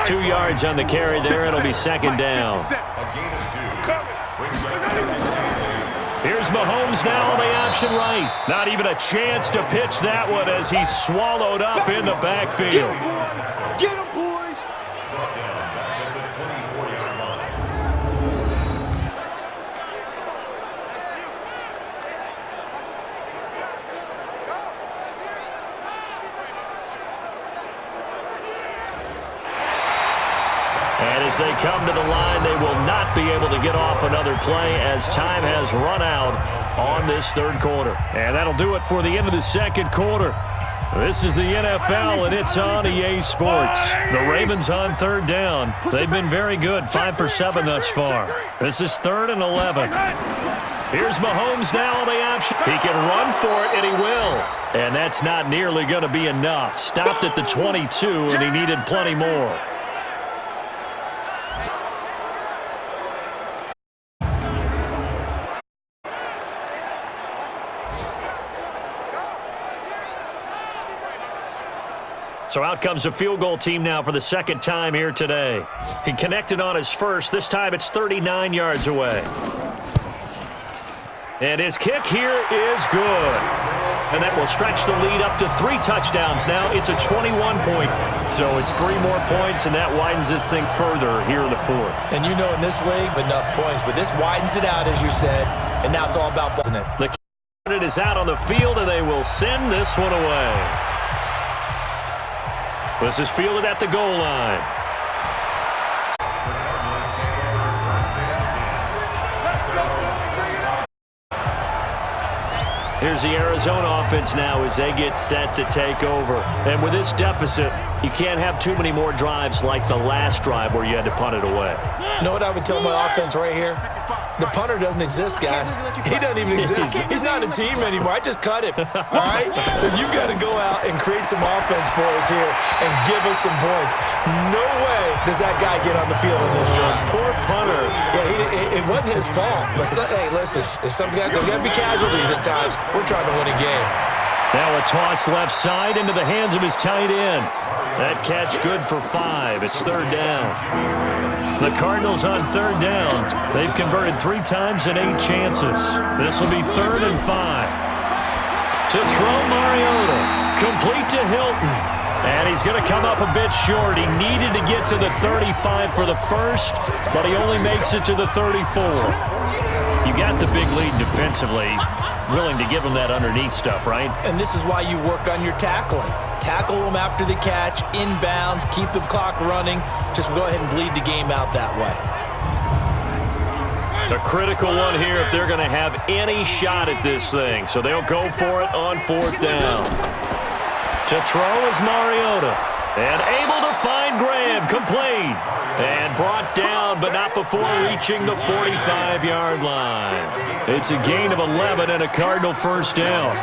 2 yards on the carry there. It'll be second down. Here's Mahomes now on the option right. Not even a chance to pitch that one as he's swallowed up in the backfield. Get him, boys! And as they come to the line, they will not be able to get off another play as time has run out on this third quarter. And that'll do it for the end of the second quarter. This is the NFL, and it's on EA Sports. The Ravens on third down. They've been very good, 5 for 7 thus far. This is 3rd and 11. Here's Mahomes now on the option. He can run for it, and he will. And that's not nearly going to be enough. Stopped at the 22, and he needed plenty more. So out comes a field goal team now for the second time here today. He connected on his first. This time it's 39 yards away. And his kick here is good. And that will stretch the lead up to 3 touchdowns now. It's a 21-point. So it's 3 more points, and that widens this thing further here in the fourth. And you know in this league, enough points. But this widens it out, as you said. And now it's all about buzzing it. The is out on the field, and they will send this one away. This is fielded at the goal line. Here's the Arizona offense now as they get set to take over. And with this deficit, you can't have too many more drives like the last drive where you had to punt it away. You know what I would tell my offense right here? The punter doesn't exist, guys. He doesn't even exist. He's not a team anymore. I just cut him, all right? So you got to go out and create some offense for us here and give us some points. No way does that guy get on the field in this drive. Poor punter. Yeah, it wasn't his fault. But, hey, listen, there's got to be casualties at times. We're trying to win a game. Now a toss left side into the hands of his tight end. That catch good for 5. It's third down. The Cardinals on third down. They've converted 3 times in 8 chances. This will be 3rd and 5. To throw Mariota. Complete to Hilton. And he's going to come up a bit short. He needed to get to the 35 for the first, but he only makes it to the 34. You got the big lead defensively. Willing to give him that underneath stuff, right? And this is why you work on your tackling. Tackle them after the catch, inbounds, keep the clock running. Just go ahead and bleed the game out that way. A critical one here if they're going to have any shot at this thing. So they'll go for it on 4th down. To throw is Mariota. And able to find Graham, complete. And brought down, but not before reaching the 45-yard line. It's a gain of 11 and a Cardinal first down.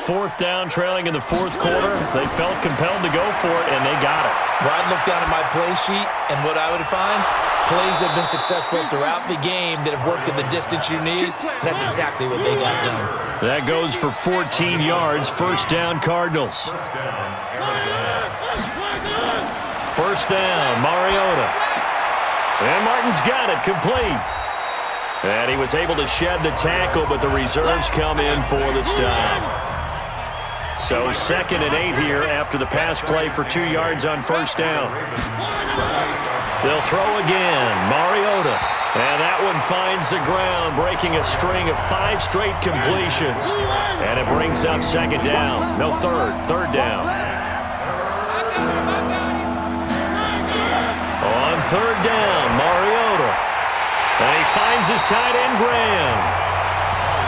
4th down, trailing in the 4th quarter. They felt compelled to go for it, and they got it. Well, I'd look down at my play sheet, and what I would find, plays have been successful throughout the game that have worked at the distance you need, and that's exactly what they got done. That goes for 14 yards, first down Cardinals. First down, Mariota. And Martin's got it, complete. And he was able to shed the tackle, but the reserves come in for the stop. So 2nd and 8 here after the pass play for 2 yards on first down. They'll throw again, Mariota. And that one finds the ground, breaking a string of 5 straight completions. And it brings up 2nd down. No, third down. On 3rd down, Mariota. And he finds his tight end, Graham.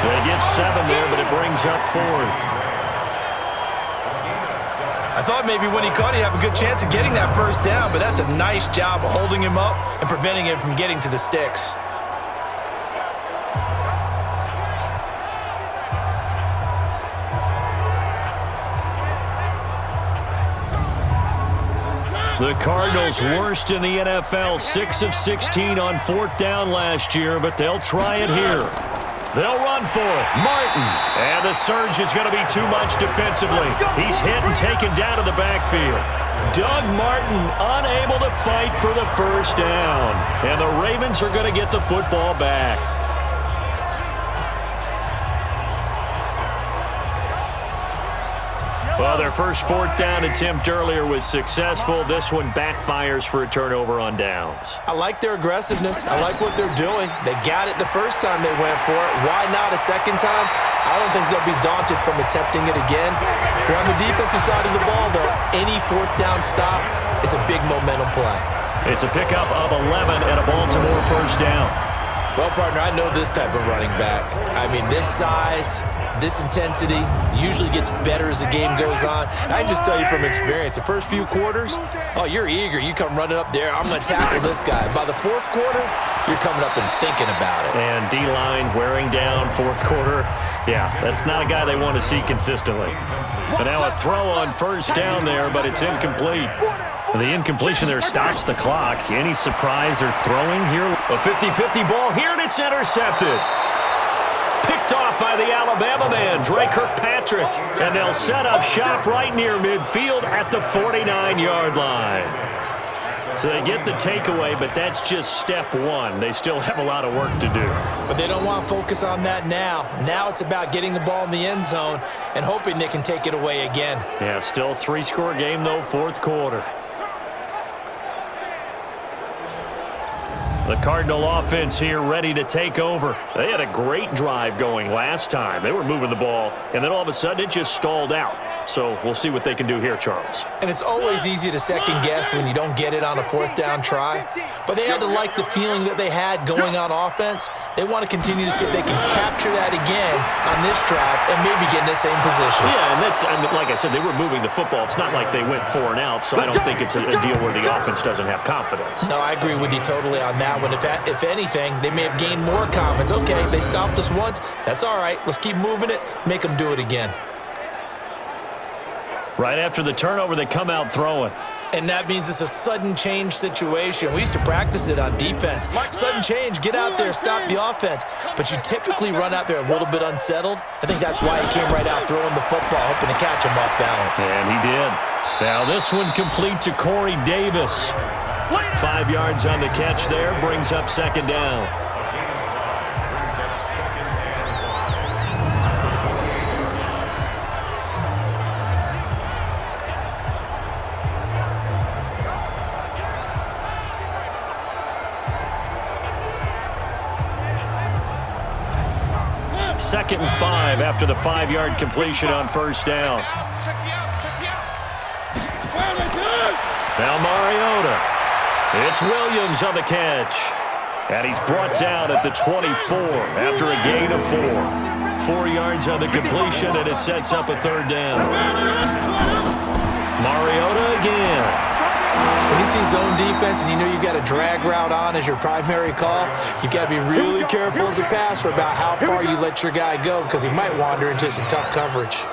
They get 7 there, but it brings up 4th. I thought maybe when he caught it, he'd have a good chance of getting that first down, but that's a nice job of holding him up and preventing him from getting to the sticks. The Cardinals worst in the NFL, 6 of 16 on 4th down last year, but they'll try it here. They'll run for it. Martin. And the surge is going to be too much defensively. He's hit and taken down to the backfield. Doug Martin unable to fight for the first down. And the Ravens are going to get the football back. Well, their first 4th down attempt earlier was successful. This one backfires for a turnover on downs. I like their aggressiveness. I like what they're doing. They got it the first time they went for it. Why not a second time? I don't think they'll be daunted from attempting it again. If you're on the defensive side of the ball, though, any 4th down stop is a big momentum play. It's a pickup of 11 and a Baltimore first down. Well, partner, I know this type of running back. I mean, this size, this intensity usually gets better as the game goes on. And I just tell you from experience, the first few quarters, oh, you're eager. You come running up there, I'm going to tackle this guy. By the 4th quarter, you're coming up and thinking about it. And D-line wearing down 4th quarter. Yeah, that's not a guy they want to see consistently. But now a throw on first down there, but it's incomplete. The incompletion there stops the clock. Any surprise they're throwing here? A 50-50 ball here, and it's intercepted. Picked off by the Alabama man, Dre Kirkpatrick. And they'll set up shop right near midfield at the 49-yard line. So they get the takeaway, but that's just step 1. They still have a lot of work to do. But they don't want to focus on that now. Now it's about getting the ball in the end zone and hoping they can take it away again. Yeah, still a 3-score game, though, 4th quarter. The Cardinal offense here ready to take over. They had a great drive going last time. They were moving the ball, and then all of a sudden it just stalled out. So we'll see what they can do here, Charles. And it's always easy to second guess when you don't get it on a fourth down try. But they had to like the feeling that they had going on offense. They want to continue to see if they can capture that again on this drive and maybe get in the same position. Yeah, and that's, like I said, they were moving the football. It's not like they went 4 and out, so I don't think it's a deal where the offense doesn't have confidence. No, I agree with you totally on that one. If anything, they may have gained more confidence. Okay, they stopped us once. That's all right. Let's keep moving it. Make them do it again. Right after the turnover, they come out throwing. And that means it's a sudden change situation. We used to practice it on defense. Sudden change, get out there, stop the offense. But you typically run out there a little bit unsettled. I think that's why he came right out throwing the football, hoping to catch him off balance. And he did. Now this one complete to Corey Davis. 5 yards on the catch there, brings up second down. Second and 5 after the 5-yard completion on first down. Now Mariota. It's Williams on the catch. And he's brought down at the 24 after a gain of 4. 4 yards on the completion, and it sets up a third down. Mariota again. When you see zone defense and you know you've got a drag route on as your primary call, you've got to be really careful as a passer about how far you let your guy go because he might wander into some tough coverage.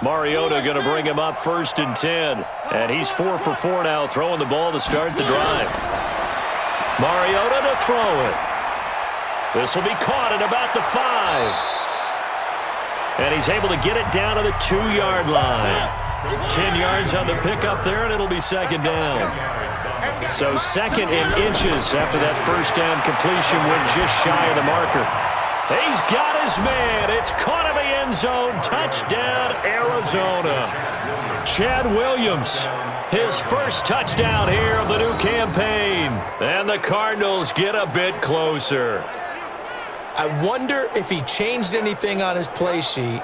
Mariota going to bring him up 1st and 10. And he's 4 for 4 now, throwing the ball to start the drive. Mariota to throw it. This will be caught at about the 5. And he's able to get it down to the 2-yard line. 10 yards on the pickup there, and it'll be second down. So second and inches after that first down completion went just shy of the marker. He's got his man. It's caught in the end zone. Touchdown, Arizona. Chad Williams, his first touchdown here of the new campaign. And the Cardinals get a bit closer. I wonder if he changed anything on his play sheet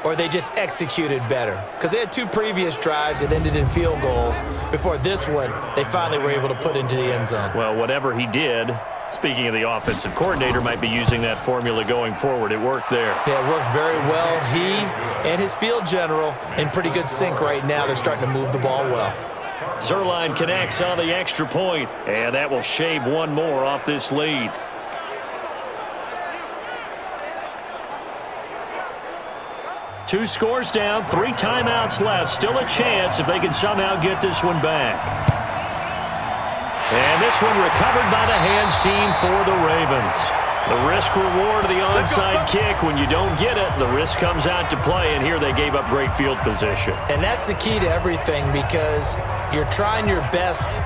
or they just executed better. Because they had 2 previous drives that ended in field goals. Before this one, they finally were able to put into the end zone. Well, whatever he did, speaking of the offensive coordinator, might be using that formula going forward. It worked there. Yeah, it worked very well. He and his field general in pretty good sync right now. They're starting to move the ball well. Zerline connects on the extra point, and that will shave one more off this lead. Two scores down, 3 timeouts left. Still a chance if they can somehow get this one back. And this one recovered by the hands team for the Ravens. The risk-reward of the onside kick, when you don't get it, the risk comes out to play, and here they gave up great field position. And that's the key to everything because you're trying your best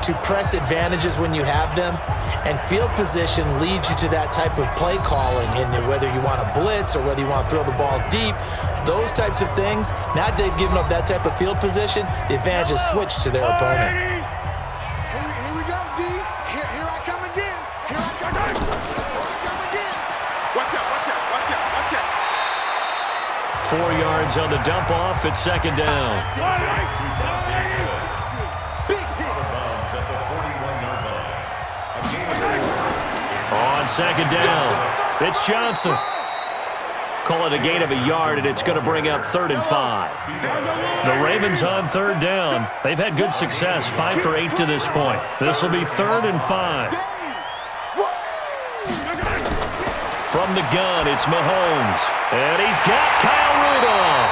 to press advantages when you have them, and field position leads you to that type of play calling, and whether you want to blitz or whether you want to throw the ball deep, those types of things. Now that they've given up that type of field position, the advantage is switched to their opponent. Here we go, D. Here I come again. Here I come again. Watch out, watch out, watch out, watch out. 4 yards on the dump off. It's second down. On second down, it's Johnson. Call it a gain of a yard, and it's going to bring up 3rd and 5. The Ravens on 3rd down. They've had good success, 5 for 8 to this point. This will be 3rd and 5. From the gun, it's Mahomes. And he's got Kyle Rudolph.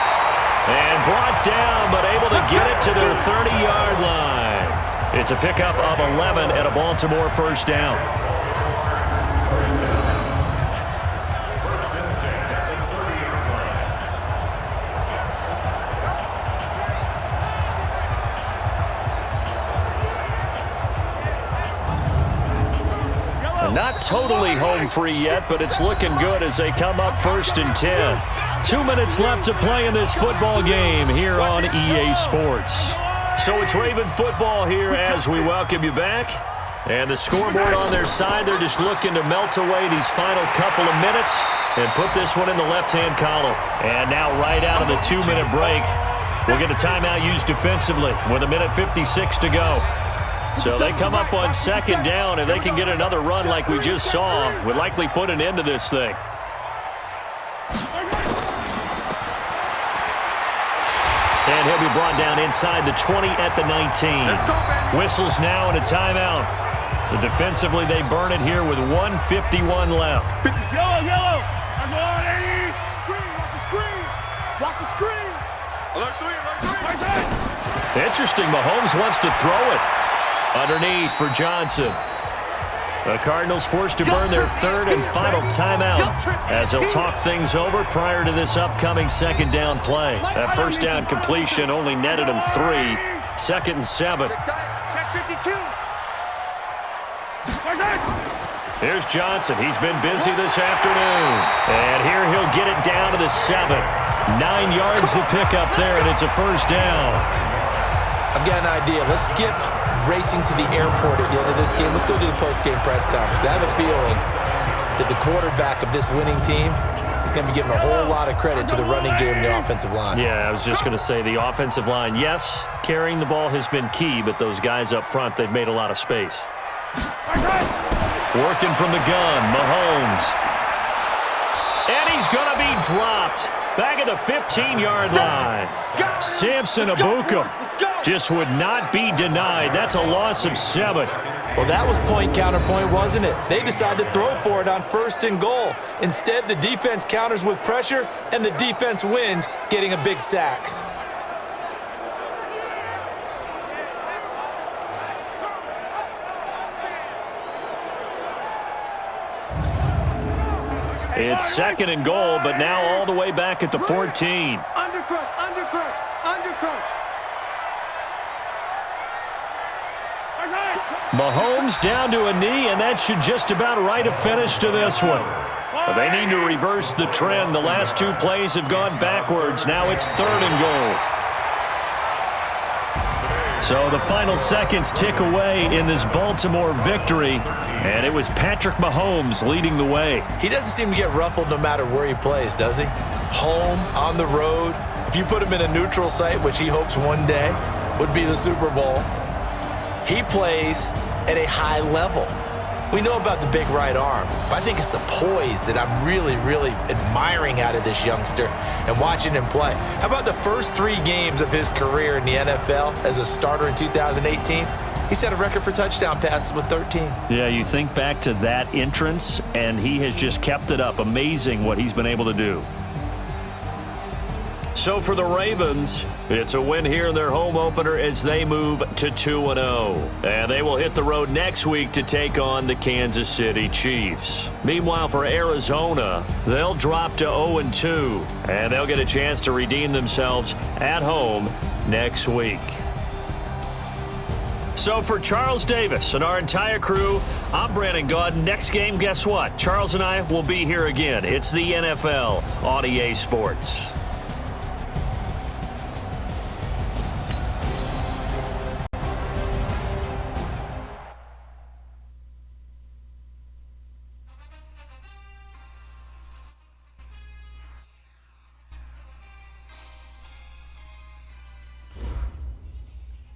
And brought down, but able to get it to their 30-yard line. It's a pickup of 11 and a Baltimore first down. Not totally home free yet, but it's looking good as they come up 1st and 10. 2 minutes left to play in this football game here on EA Sports. So it's Raven football here as we welcome you back. And the scoreboard on their side, they're just looking to melt away these final couple of minutes and put this one in the left-hand column. And now right out of the 2-minute break, we'll get a timeout used defensively with 1:56 to go. So they come up on 2nd down, and they can get another run like we just saw. Would likely put an end to this thing. And he'll be brought down inside the 20 at the 19. Whistles now and a timeout. So defensively, they burn it here with 1:51 left. Yellow. Come on, Eddie. Screen. Watch the screen. Watch the screen. Alert 3. Interesting. Mahomes wants to throw it. Underneath for Johnson. The Cardinals forced to burn their 3rd and final timeout as they'll talk things over prior to this upcoming 2nd down play. That 1st down completion only netted them 3. 2nd and 7. Check 52. Here's Johnson. He's been busy this afternoon. And here he'll get it down to the 7. 9 yards to pick up there, and it's a 1st down. I've got an idea. Let's skip racing to the airport at the end of this game. Let's go to the post-game press conference. I have a feeling that the quarterback of this winning team is going to be giving a whole lot of credit to the running game and the offensive line. Yeah, I was just going to say the offensive line, yes, carrying the ball has been key, but those guys up front, they've made a lot of space. Working from the gun, Mahomes. And he's going to be dropped back at the 15-yard line. Samson Abukum just would not be denied. That's a loss of 7. Well, that was point counterpoint, wasn't it? They decided to throw for it on 1st and goal. Instead, the defense counters with pressure, and the defense wins, getting a big sack. It's 2nd and goal, but now all the way back at the 14. Undercrush. Mahomes down to a knee, and that should just about write a finish to this one. But they need to reverse the trend. The last 2 plays have gone backwards. Now it's 3rd and goal. So the final seconds tick away in this Baltimore victory, and it was Patrick Mahomes leading the way. He doesn't seem to get ruffled no matter where he plays, does he? Home, on the road. If you put him in a neutral site, which he hopes one day would be the Super Bowl, he plays at a high level. We know about the big right arm, but I think it's the poise that I'm really, really admiring out of this youngster and watching him play. How about the first 3 games of his career in the NFL as a starter in 2018? He set a record for touchdown passes with 13. Yeah, you think back to that entrance, and he has just kept it up. Amazing what he's been able to do. So for the Ravens, it's a win here in their home opener as they move to 2-0. And they will hit the road next week to take on the Kansas City Chiefs. Meanwhile, for Arizona, they'll drop to 0-2. And they'll get a chance to redeem themselves at home next week. So for Charles Davis and our entire crew, I'm Brandon Gaudin. Next game, guess what? Charles and I will be here again. It's the NFL on EA Sports.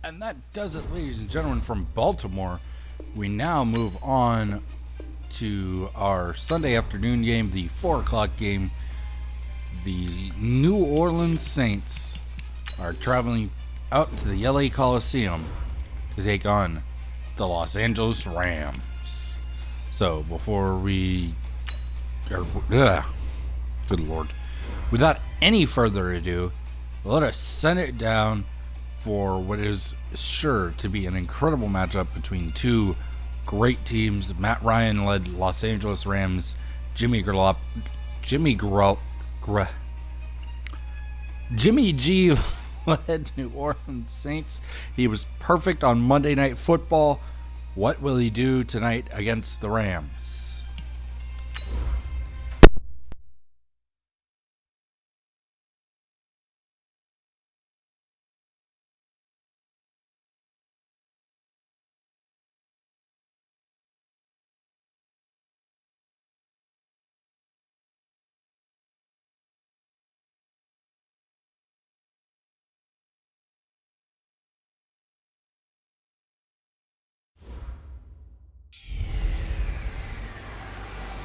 And that does it, ladies and gentlemen, from Baltimore. We now move on to our Sunday afternoon game, the 4 o'clock game. The New Orleans Saints are traveling out to the LA Coliseum to take on the Los Angeles Rams. So before we... good Lord. Without any further ado, let us send it down for what is sure to be an incredible matchup between 2 great teams. Matt Ryan led Los Angeles Rams, Jimmy G led New Orleans Saints. He was perfect on Monday Night Football. What will he do tonight against the Rams?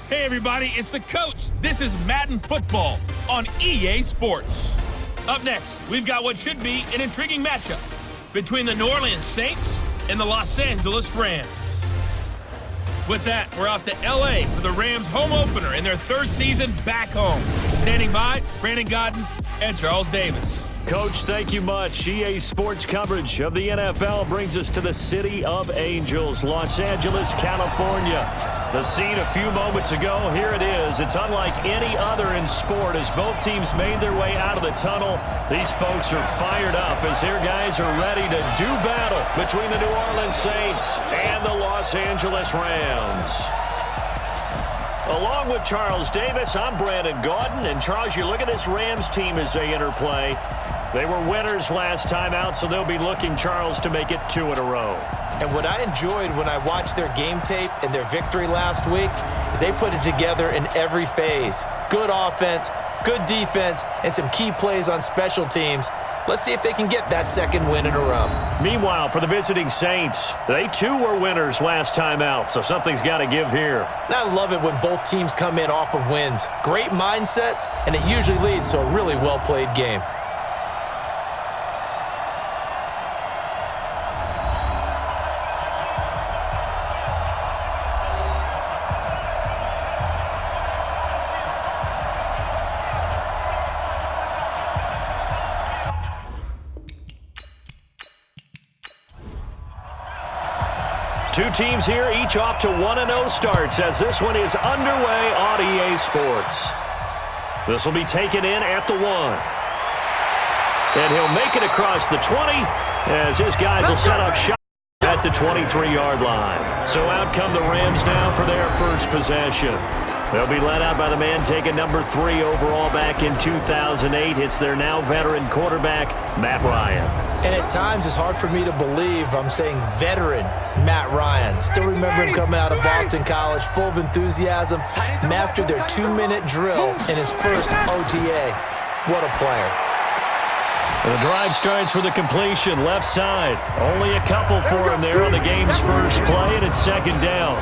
Hey everybody, it's the coach. This is Madden Football on EA Sports. Up next, we've got what should be an intriguing matchup between the New Orleans Saints and the Los Angeles Rams. With that, we're off to LA for the Rams home opener in their third season back home. Standing by, Brandon Godden and Charles Davis. Coach, thank you much. EA Sports coverage of the NFL brings us to the City of Angels, Los Angeles, California. The scene a few moments ago, here it is. It's unlike any other in sport as both teams made their way out of the tunnel. These folks are fired up as their guys are ready to do battle between the New Orleans Saints and the Los Angeles Rams. Along with Charles Davis, I'm Brandon Gaudin. And Charles, you look at this Rams team as they interplay. They were winners last time out, so they'll be looking, Charles, to make it 2 in a row. And what I enjoyed when I watched their game tape and their victory last week is they put it together in every phase. Good offense, good defense, and some key plays on special teams. Let's see if they can get that second win in a row. Meanwhile, for the visiting Saints, they too were winners last time out, so something's got to give here. And I love it when both teams come in off of wins. Great mindsets, and it usually leads to a really well-played game. Two teams here, each off to 1-0 starts as this one is underway on EA Sports. This will be taken in at the 1. And he'll make it across the 20 as his guys will set up shop at the 23-yard line. So out come the Rams now for their first possession. They'll be led out by the man taking number 3 overall back in 2008. It's their now veteran quarterback, Matt Ryan. And at times, it's hard for me to believe I'm saying veteran Matt Ryan. Still remember him coming out of Boston College, full of enthusiasm, mastered their 2-minute drill in his first OTA. What a player. The drive starts with a completion, left side. Only a couple for him there on the game's first play, and it's second down.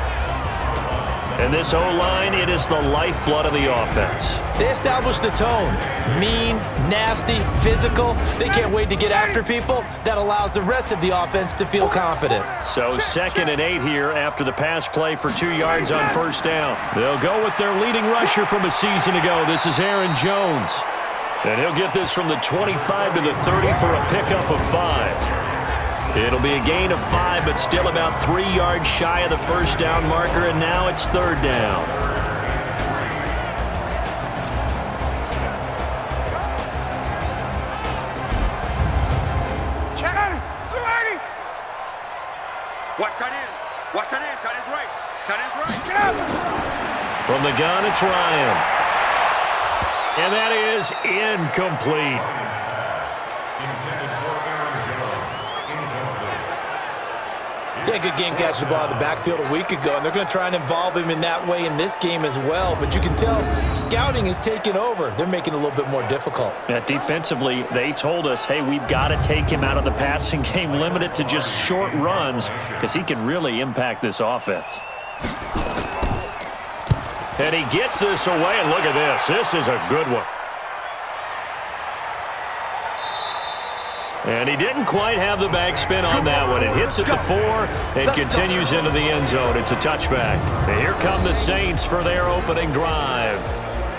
And this O-line, it is the lifeblood of the offense. They established the tone. Mean, nasty, physical. They can't wait to get after people. That allows the rest of the offense to feel confident. So 2nd and 8 here after the pass play for 2 yards on first down. They'll go with their leading rusher from a season ago. This is Aaron Jones. And he'll get this from the 25 to the 30 for a pickup of 5. It'll be a gain of 5, but still about 3 yards shy of the first down marker, and now it's 3rd down. Check. Ready. Watch tight end. Watch tight end. Tight end's right. Tight end's right. Get out. From the gun, it's Ryan. And that is incomplete. Yeah, good game catching the ball in the backfield a week ago, and they're going to try and involve him in that way in this game as well. But you can tell scouting has taken over. They're making it a little bit more difficult. Defensively, they told us, hey, we've got to take him out of the passing game, limit it to just short runs, because he can really impact this offense. And he gets this away, and look at this. This is a good one. And he didn't quite have the backspin on that one. It hits at the 4 and continues into the end zone. It's a touchback. And here come the Saints for their opening drive.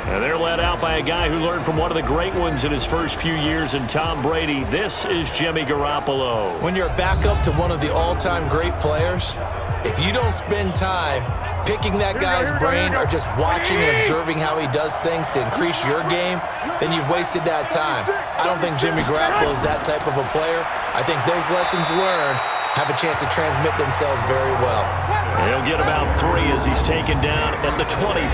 And they're led out by a guy who learned from one of the great ones in his first few years in Tom Brady. This is Jimmy Garoppolo. When you're a backup to one of the all-time great players, if you don't spend time picking that guy's brain or just watching and observing how he does things to increase your game, then you've wasted that time. I don't think Jimmy Garoppolo is that type of a player. I think those lessons learned have a chance to transmit themselves very well. He'll get about 3 as he's taken down at the 23.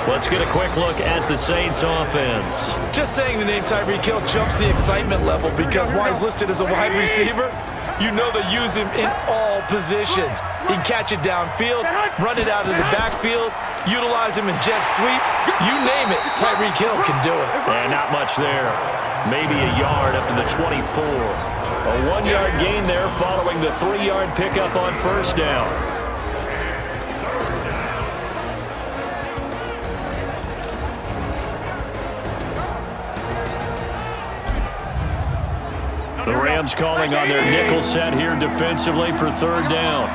Let's get a quick look at the Saints offense. Just saying the name Tyreek Hill jumps the excitement level because while he's listed as a wide receiver, you know they use him in all positions. He can catch it downfield, run it out of the backfield, utilize him in jet sweeps. You name it, Tyreek Hill can do it. And not much there. Maybe a yard up to the 24. A 1-yard gain there following the 3-yard pickup on first down. The Rams calling on their nickel set here defensively for third down.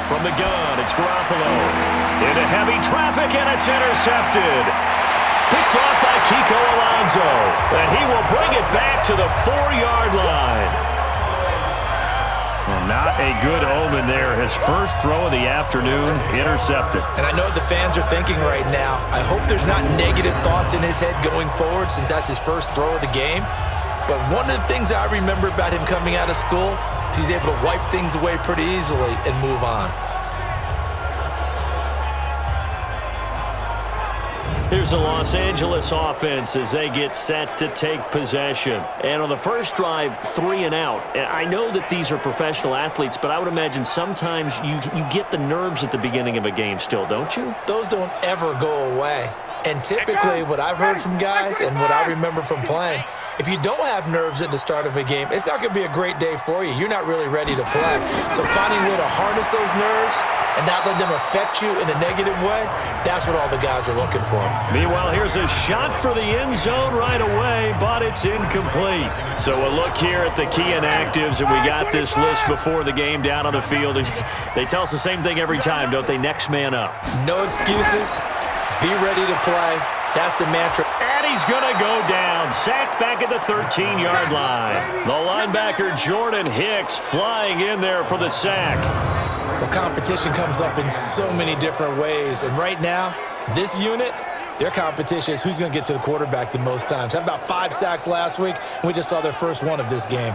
From the gun, it's Garoppolo. Into heavy traffic, and it's intercepted. Picked off by Kiko Alonso. And he will bring it back to the 4-yard line. Well, not a good omen there. His first throw of the afternoon, intercepted. And I know the fans are thinking right now, I hope there's not negative thoughts in his head going forward since that's his first throw of the game. But one of the things I remember about him coming out of school is he's able to wipe things away pretty easily and move on. Here's the Los Angeles offense as they get set to take possession. And on the first drive, 3 and out. And I know that these are professional athletes, but I would imagine sometimes you get the nerves at the beginning of a game still, don't you? Those don't ever go away. And typically what I've heard from guys and what I remember from playing, if you don't have nerves at the start of a game, it's not going to be a great day for you. You're not really ready to play. So finding a way to harness those nerves and not let them affect you in a negative way, that's what all the guys are looking for. Meanwhile, here's a shot for the end zone right away, but it's incomplete. So we'll look here at the key inactives, and we got this list before the game down on the field. They tell us the same thing every time, don't they? Next man up. No excuses. Be ready to play. That's the mantra. And he's going to go down. Sacked back at the 13-yard line. The linebacker, Jordan Hicks, flying in there for the sack. Well, competition comes up in so many different ways. And right now, this unit, their competition is who's going to get to the quarterback the most times. Had about 5 sacks last week, and we just saw their first one of this game.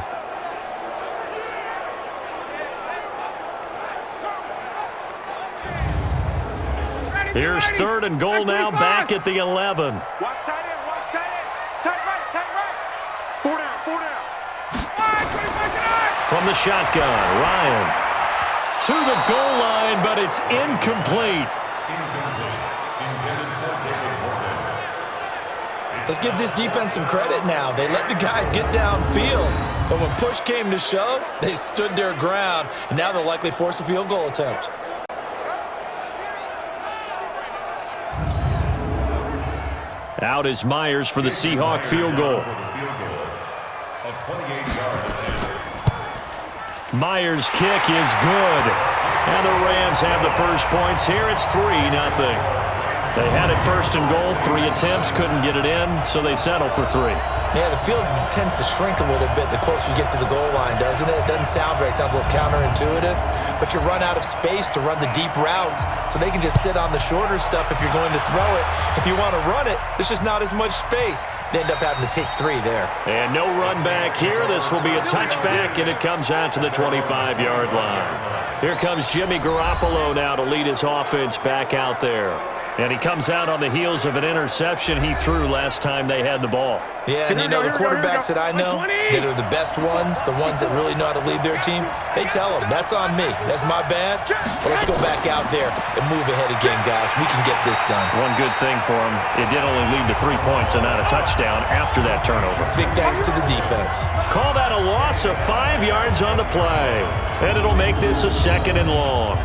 Here's third and goal now, back at the 11. Watch tight end, watch tight end. Tight right, tight right. 4 down, 4 down. From the shotgun, Ryan to the goal line, but it's incomplete. Let's give this defense some credit now. They let the guys get downfield, but when push came to shove, they stood their ground, and now they'll likely force a field goal attempt. Out is Myers for the Seahawk field goal. Myers' kick is good. And the Rams have the first points here. It's 3-0. They had it first and goal, 3 attempts, couldn't get it in, so they settle for 3. Yeah, the field tends to shrink a little bit the closer you get to the goal line, doesn't it? It doesn't sound right. It sounds a little counterintuitive. But you run out of space to run the deep routes, so they can just sit on the shorter stuff if you're going to throw it. If you want to run it, there's just not as much space. They end up having to take 3 there. And no run back here. This will be a touchback, and it comes out to the 25-yard line. Here comes Jimmy Garoppolo now to lead his offense back out there. And he comes out on the heels of an interception he threw last time they had the ball. Yeah, and you know, the quarterbacks that I know that are the best ones, the ones that really know how to lead their team, they tell them, that's on me. That's my bad. But let's go back out there and move ahead again, guys. We can get this done. One good thing for him, it did only lead to 3 points and not a touchdown after that turnover. Big thanks to the defense. Call that a loss of 5 yards on the play. And it'll make this a 2nd and long.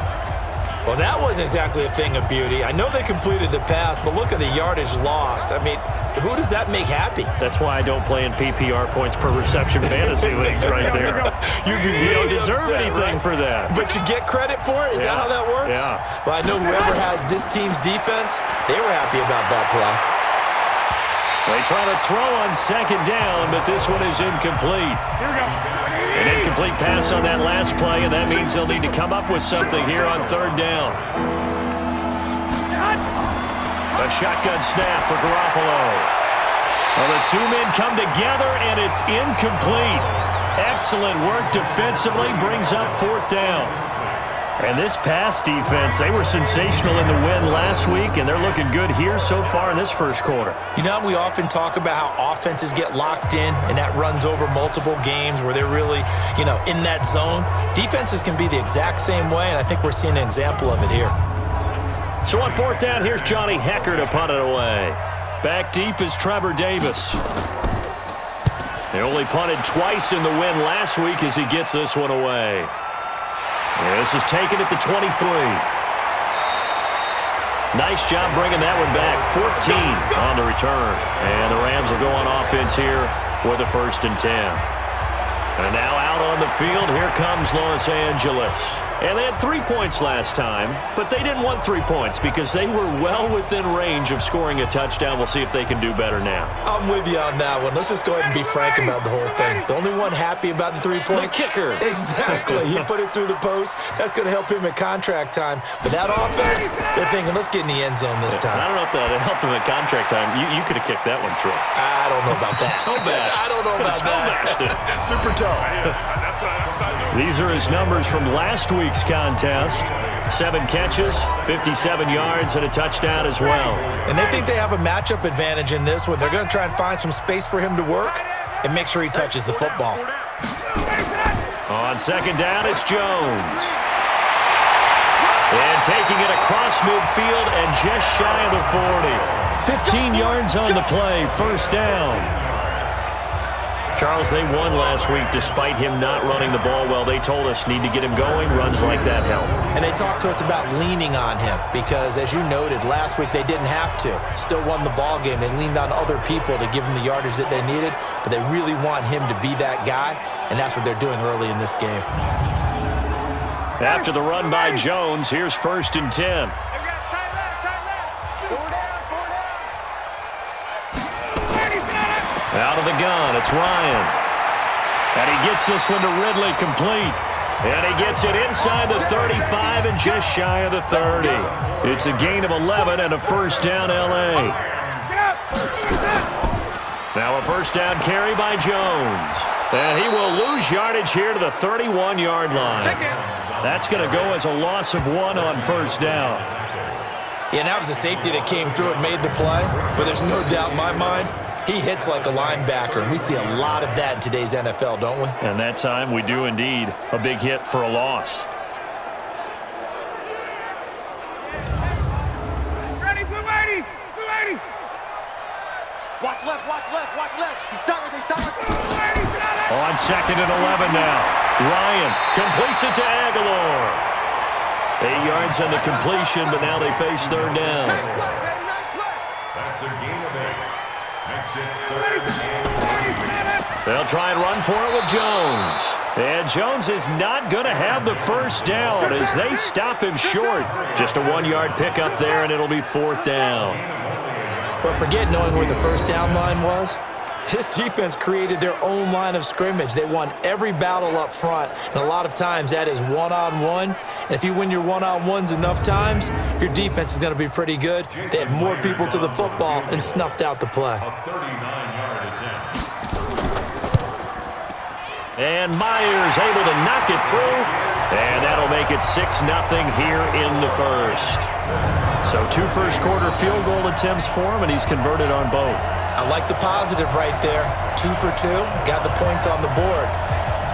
Well, that wasn't exactly a thing of beauty. I know they completed the pass, but look at the yardage lost. I mean, who does that make happy? That's why I don't play in PPR points per reception fantasy leagues right there. You'd be You really don't deserve upset, anything right? for that. But you get credit for it? Is that how that works? Yeah. Well, I know whoever has this team's defense, they were happy about that play. They try to throw on 2nd down, but this one is incomplete. Here we go. An incomplete pass on that last play, and that means they'll need to come up with something here on 3rd down. A shotgun snap for Garoppolo. Well, the two men come together, and it's incomplete. Excellent work defensively, brings up fourth down. And this pass defense, they were sensational in the win last week, and they're looking good here so far in this first quarter. You know, we often talk about how offenses get locked in, and that runs over multiple games where they're really, in that zone. Defenses can be the exact same way, and I think we're seeing an example of it here. So on fourth down, here's Johnny Hecker to punt it away. Back deep is Trevor Davis. They only punted twice in the win last week as he gets this one away. This is taken at the 23. Nice job bringing that one back. 14 on the return. And the Rams will go on offense here with a 1st and 10. And now out on the field, here comes Los Angeles. And they had 3 points last time, but they didn't want 3 points because they were well within range of scoring a touchdown. We'll see if they can do better now. I'm with you on that one. Let's just go ahead and be frank about the whole thing. The only one happy about the 3-point? The kicker. Exactly. He put it through the post. That's going to help him at contract time. But that offense, they're thinking, let's get in the end zone this time. I don't know if that helped him at contract time. You could have kicked that one through. I don't know about that. Toe bash. I don't know about that. Super toe. These are his numbers from last week's contest. 7 catches, 57 yards, and a touchdown as well. And they think they have a matchup advantage in this one. They're going to try and find some space for him to work and make sure he touches the football. On second down, it's Jones. And taking it across midfield and just shy of the 40. 15 yards on the play, 1st down. Charles, they won last week despite him not running the ball well. They told us need to get him going. Runs like that help. And they talked to us about leaning on him because, as you noted, last week they didn't have to. Still won the ball game. They leaned on other people to give him the yardage that they needed, but they really want him to be that guy, and that's what they're doing early in this game. After the run by Jones, here's 1st and 10. Out of the gun, it's Ryan. And he gets this one to Ridley complete. And he gets it inside the 35 and just shy of the 30. It's a gain of 11 and a 1st down L.A. Now a 1st down carry by Jones. And he will lose yardage here to the 31-yard line. That's going to go as a loss of 1 on 1st down. Yeah, and that was a safety that came through and made the play. But there's no doubt in my mind, he hits like a linebacker, and we see a lot of that in today's NFL, don't we? And that time we do indeed. A big hit for a loss. Ready, blue 80, blue 80. Watch left, watch left, watch left. He's tired, he's tired. On 2nd and 11 now. Ryan completes it to Aguilar. 8 yards on the completion, but now they face 3rd down. That's a gain of 8. They'll try and run for it with Jones. And Jones is not going to have the 1st down as they stop him short. Just a 1-yard pickup there, and it'll be 4th down. But forget knowing where the 1st down line was. This defense created their own line of scrimmage. They won every battle up front, and a lot of times that is one-on-one. And if you win your one-on-ones enough times, your defense is going to be pretty good. They had more people to the football and snuffed out the play. And Myers able to knock it through, and that'll make it 6-0 here in the 1st. So 2 first-quarter field goal attempts for him, and he's converted on both. I like the positive right there. 2 for 2, got the points on the board.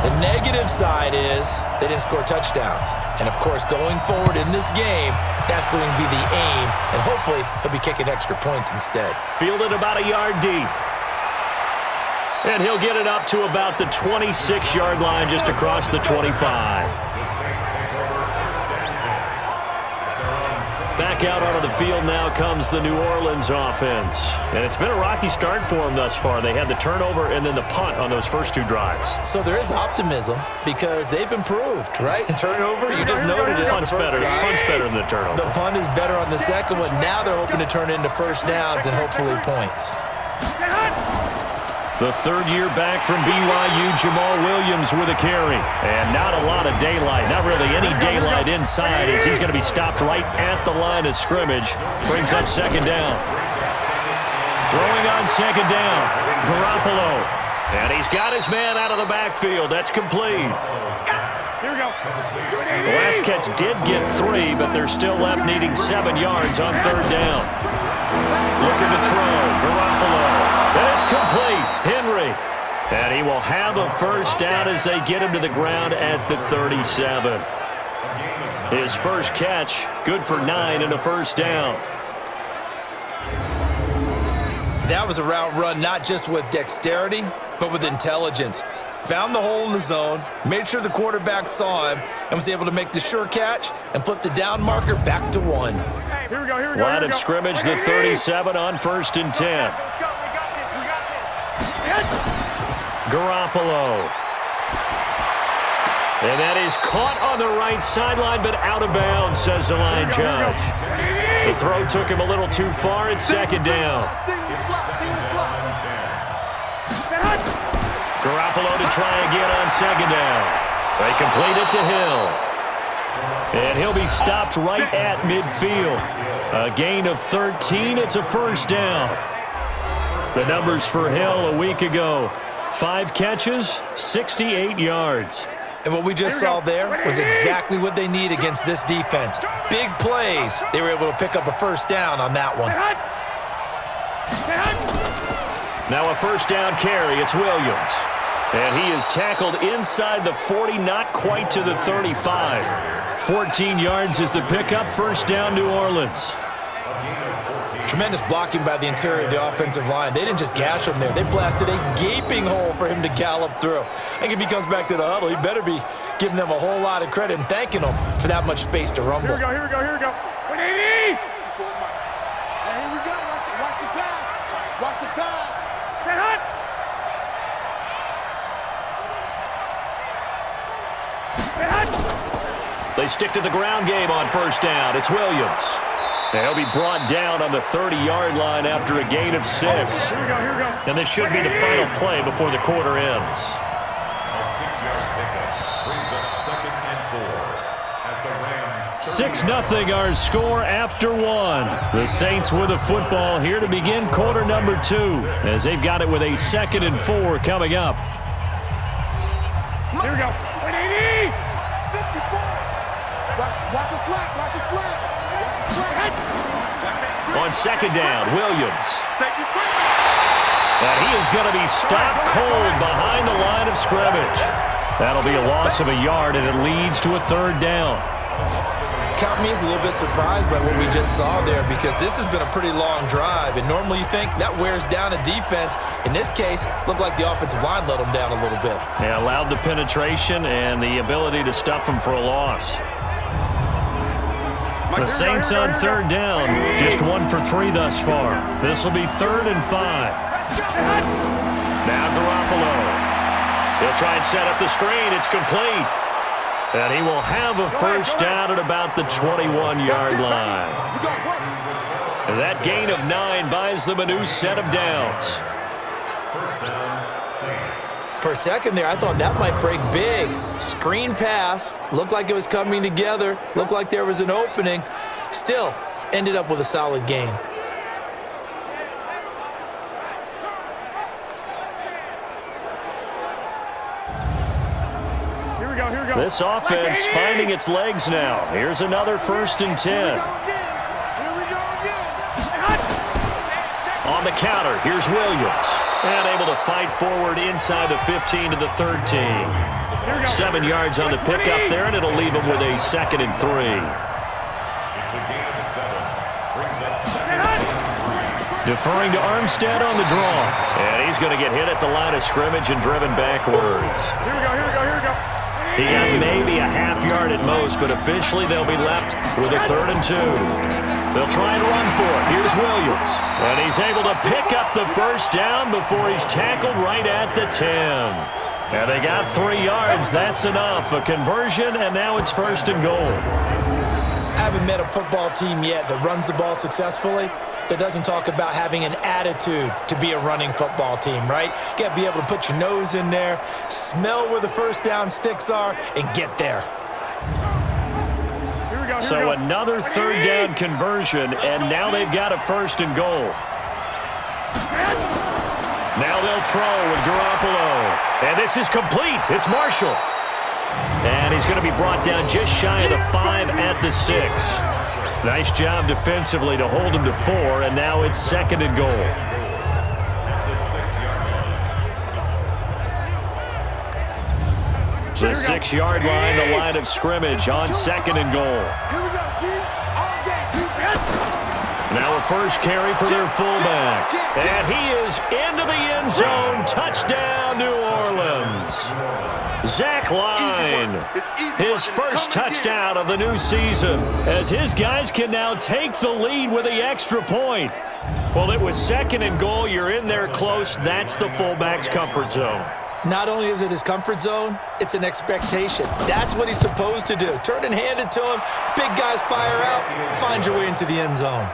The negative side is they didn't score touchdowns. And, of course, going forward in this game, that's going to be the aim, and hopefully he'll be kicking extra points instead. Fielded about a yard deep. And he'll get it up to about the 26-yard line just across the 25. Back out onto the field now comes the New Orleans offense. And it's been a rocky start for them thus far. They had the turnover and then the punt on those first 2 drives. So there is optimism because they've improved, right? Turnover, you just noted it. Punt's better than the turnover. The punt is better on the second one. Now they're hoping to turn it into 1st downs and hopefully points. The 3rd year back from BYU, Jamal Williams with a carry. And not a lot of daylight, not really any daylight inside as he's going to be stopped right at the line of scrimmage. Brings up 2nd down. Throwing on second down. Garoppolo. And he's got his man out of the backfield. That's complete. Here we go. The last catch did get 3, but they're still left needing 7 yards on third down. Looking to throw. Garoppolo. And it's complete. Henry. And he will have a first down as they get him to the ground at the 37. His first catch, good for 9 and a first down. That was a route run not just with dexterity, but with intelligence. Found the hole in the zone, made sure the quarterback saw him, and was able to make the sure catch and flip the down marker back to 1. Here we go, here we go. Line of scrimmage, the 37 on 1st and 10. Let's go, we got this. Garoppolo. And that is caught on the right sideline, but out of bounds, says the line judge. The throw took him a little too far. It's second down. Garoppolo to try again on second down. They complete it to Hill. And he'll be stopped right at midfield. A gain of 13. It's a first down. The numbers for Hill a week ago. 5 catches, 68 yards. And what we just saw there was exactly what they need against this defense. Big plays. They were able to pick up a first down on that one. Now a first down carry. It's Williams. And he is tackled inside the 40, not quite to the 35. 14 yards is the pickup. First down, New Orleans. Tremendous blocking by the interior of the offensive line. They didn't just gash him there. They blasted a gaping hole for him to gallop through. I think if he comes back to the huddle, he better be giving them a whole lot of credit and thanking them for that much space to rumble. Here we go, here we go, here we go. 180! And here we go. Watch the pass. Watch the pass. Get hot. Get hot. They stick to the ground game on first down. It's Williams. And he'll be brought down on the 30-yard line after a gain of 6. Here we go, here we go. And this should be the final play before the quarter ends. A 6-yard pickup brings up 2nd and 4 at the Rams. 6-0 our score after 1. The Saints with the football here to begin quarter number 2 as they've got it with a 2nd and 4 coming up. Here we go. 180! 54! Watch a slap, watch a slap. On second down, Williams. And he is going to be stopped cold behind the line of scrimmage. That'll be a loss of a yard, and it leads to a third down. Count me as a little bit surprised by what we just saw there because this has been a pretty long drive, and normally you think that wears down a defense. In this case, looked like the offensive line let them down a little bit. Yeah, allowed the penetration and the ability to stuff them for a loss. The Saints on third down, just 1 for 3 thus far. This will be 3rd and 5. Now Garoppolo. He'll try and set up the screen. It's complete. And he will have a first down at about the 21-yard line. That gain of 9 buys them a new set of downs. First down, Saints. For a second there, I thought that might break big. Screen pass. Looked like it was coming together. Looked like there was an opening. Still, ended up with a solid gain. Here we go, here we go. This offense finding its legs now. Here's another 1st and 10. Here we go again. On the counter, here's Williams. And able to fight forward inside the 15 to the 13. 7 yards on the pickup there, and it'll leave him with a 2nd and 3. It's a gain of 7. Brings up 2nd. Deferring to Armstead on the draw. And he's going to get hit at the line of scrimmage and driven backwards. Here we go, here we go, here we go. He got maybe a half yard at most, but officially they'll be left with a 3rd and 2. They'll try and run for it. Here's Williams. And he's able to pick up the first down before he's tackled right at the 10. And they got 3 yards. That's enough. A conversion, and now it's 1st and goal. I haven't met a football team yet that runs the ball successfully that doesn't talk about having an attitude to be a running football team, right? You got to be able to put your nose in there, smell where the first down sticks are, and get there. So another 3rd down conversion, and now they've got a 1st and goal. Now they'll throw with Garoppolo. And this is complete. It's Marshall. And he's going to be brought down just shy of the 5 at the 6. Nice job defensively to hold him to 4, and now it's 2nd and goal. The 6-yard line, the line of scrimmage on 2nd and goal. Now a first carry for their fullback. And he is into the end zone. Touchdown, New Orleans. Zach Line, his first touchdown of the new season, as his guys can now take the lead with the extra point. Well, it was 2nd and goal. You're in there close. That's the fullback's comfort zone. Not only is it his comfort zone, it's an expectation. That's what he's supposed to do. Turn and hand it to him. Big guys fire out. Find your way into the end zone.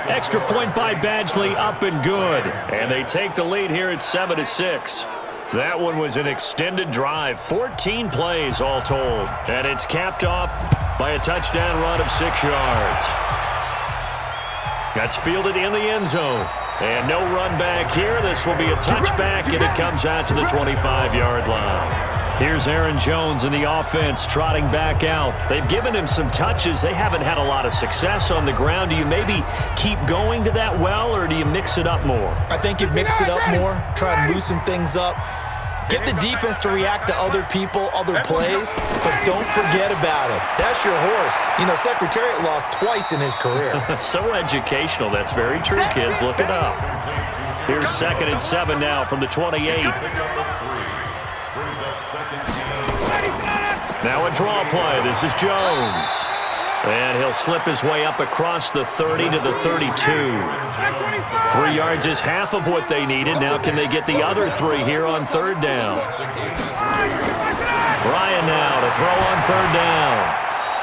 Extra point by Badgley, up and good. And they take the lead here at 7-6. That one was an extended drive, 14 plays all told. And it's capped off by a touchdown run of 6 yards. That's fielded in the end zone. And no run back here. This will be a touchback, and it comes out to the 25-yard line. Here's Aaron Jones in the offense trotting back out. They've given him some touches. They haven't had a lot of success on the ground. Do you maybe keep going to that well, or do you mix it up more? I think you mix it up more, try and loosen things up. Get the defense to react to other people, other plays, but don't forget about it. That's your horse. You know, Secretariat lost twice in his career. So educational. That's very true, kids. Look it up. Here's 2nd and 7 now from the 28. Now a draw play. This is Jones. And he'll slip his way up across the 30 to the 32. 3 yards is half of what they needed. Now can they get the other 3 here on 3rd down? Ryan now to throw on 3rd down.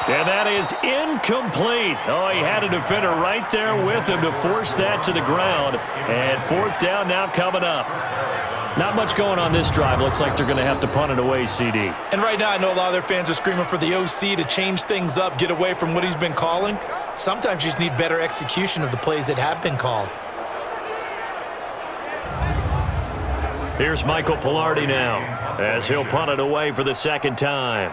And that is incomplete. Oh, he had a defender right there with him to force that to the ground. And 4th down now coming up. Not much going on this drive. Looks like they're going to have to punt it away, CD. And right now I know a lot of their fans are screaming for the OC to change things up, get away from what he's been calling. Sometimes you just need better execution of the plays that have been called. Here's Michael Pilardi now, as he'll punt it away for the 2nd time.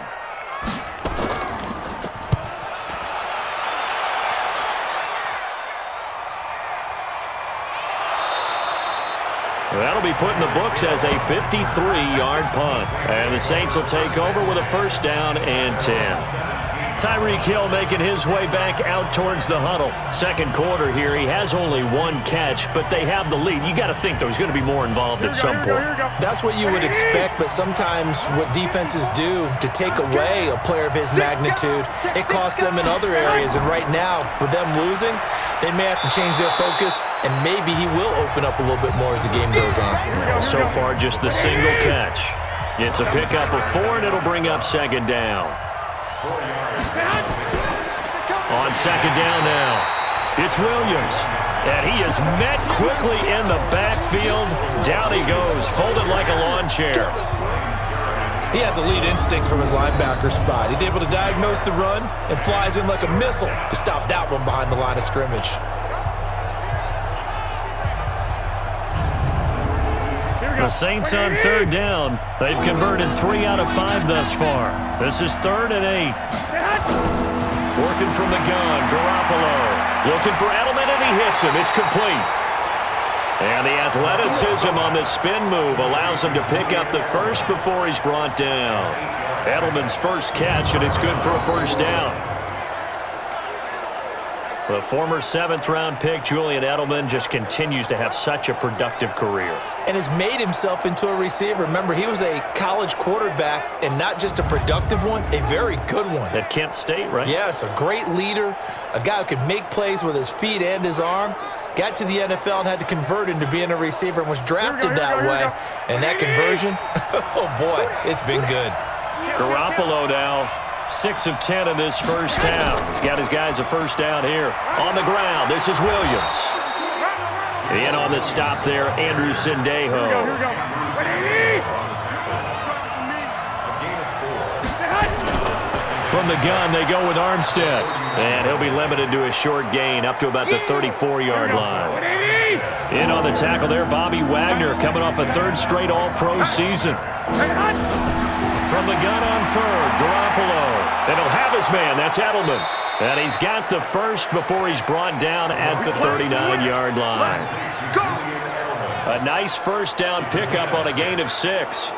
That'll be put in the books as a 53-yard punt. And the Saints will take over with a 1st down and 10. Tyreek Hill making his way back out towards the huddle. 2nd quarter here. He has only 1 catch, but they have the lead. You got to think there's going to be more involved at some point. That's what you would expect, but sometimes what defenses do to take away a player of his magnitude, it costs them in other areas. And right now, with them losing, they may have to change their focus, and maybe he will open up a little bit more as the game goes on. So far, just the single catch. It's a pickup of 4, and it'll bring up 2nd down. On 2nd down now, it's Williams. And he is met quickly in the backfield. Down he goes, folded like a lawn chair. He has elite instincts from his linebacker spot. He's able to diagnose the run and flies in like a missile to stop that one behind the line of scrimmage. The Saints on 3rd down. They've converted 3 out of 5 thus far. This is 3rd and 8. Working from the gun, Garoppolo. Looking for Edelman, and he hits him. It's complete. And the athleticism on the spin move allows him to pick up the first before he's brought down. Edelman's first catch, and it's good for a 1st down. The former 7th-round pick, Julian Edelman, just continues to have such a productive career. And has made himself into a receiver. Remember, he was a college quarterback, and not just a productive one, a very good one. At Kent State, right? Yes, a great leader, a guy who could make plays with his feet and his arm. Got to the NFL and had to convert into being a receiver and was drafted that way. And that conversion, oh boy, it's been good. Garoppolo now. 6 of 10 in this 1st half. He's got his guys a 1st down here. On the ground, this is Williams. In on the stop there, Andrew Sendejo. From the gun, they go with Armstead. And he'll be limited to a short gain up to about the 34-yard line. In on the tackle there, Bobby Wagner, coming off a third straight All-Pro season. From the gun on third, Garoppolo. And he'll have his man. That's Edelman. And he's got the first before he's brought down at the 39-yard line. A nice first down pickup on a gain of 6.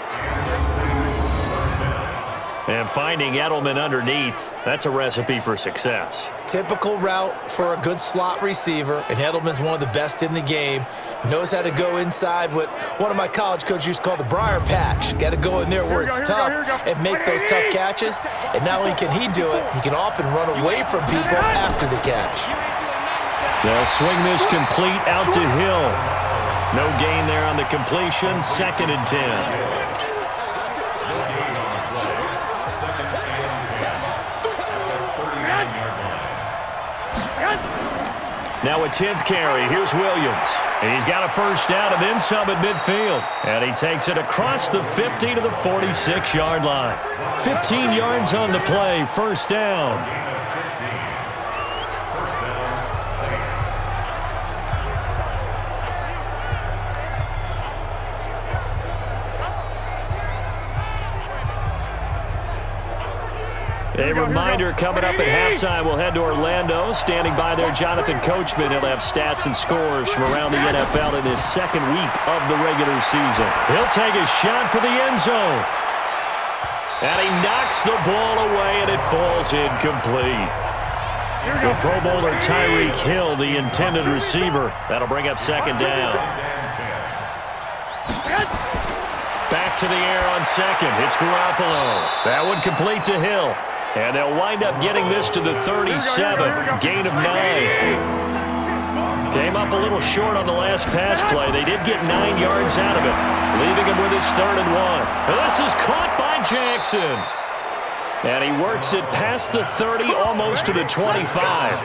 And finding Edelman underneath, that's a recipe for success. Typical route for a good slot receiver, and Edelman's one of the best in the game. Knows how to go inside what one of my college coaches used to call the briar patch. Got to go in there where it's tough and make those tough catches. And not only can he do it, he can often run away from people after the catch. They'll swing this complete out to Hill. No gain there on the completion, 2nd and 10. Now a 10th carry. Here's Williams. And he's got a first down and then some at midfield. And he takes it across the 50 to the 46-yard line. 15 yards on the play. First down. A reminder coming up at halftime, we'll head to Orlando. Standing by there, Jonathan Coachman. He'll have stats and scores from around the NFL in his second week of the regular season. He'll take a shot for the end zone. And he knocks the ball away, and it falls incomplete. The Pro Bowler Tyreek Hill, the intended receiver. That'll bring up 2nd down. Back to the air on 2nd. It's Garoppolo. That one complete to Hill. And they'll wind up getting this to the 37. Gain of 9. Came up a little short on the last pass play. They did get 9 yards out of it, leaving him with his 3rd and 1. This is caught by Jackson. And he works it past the 30, almost to the 25.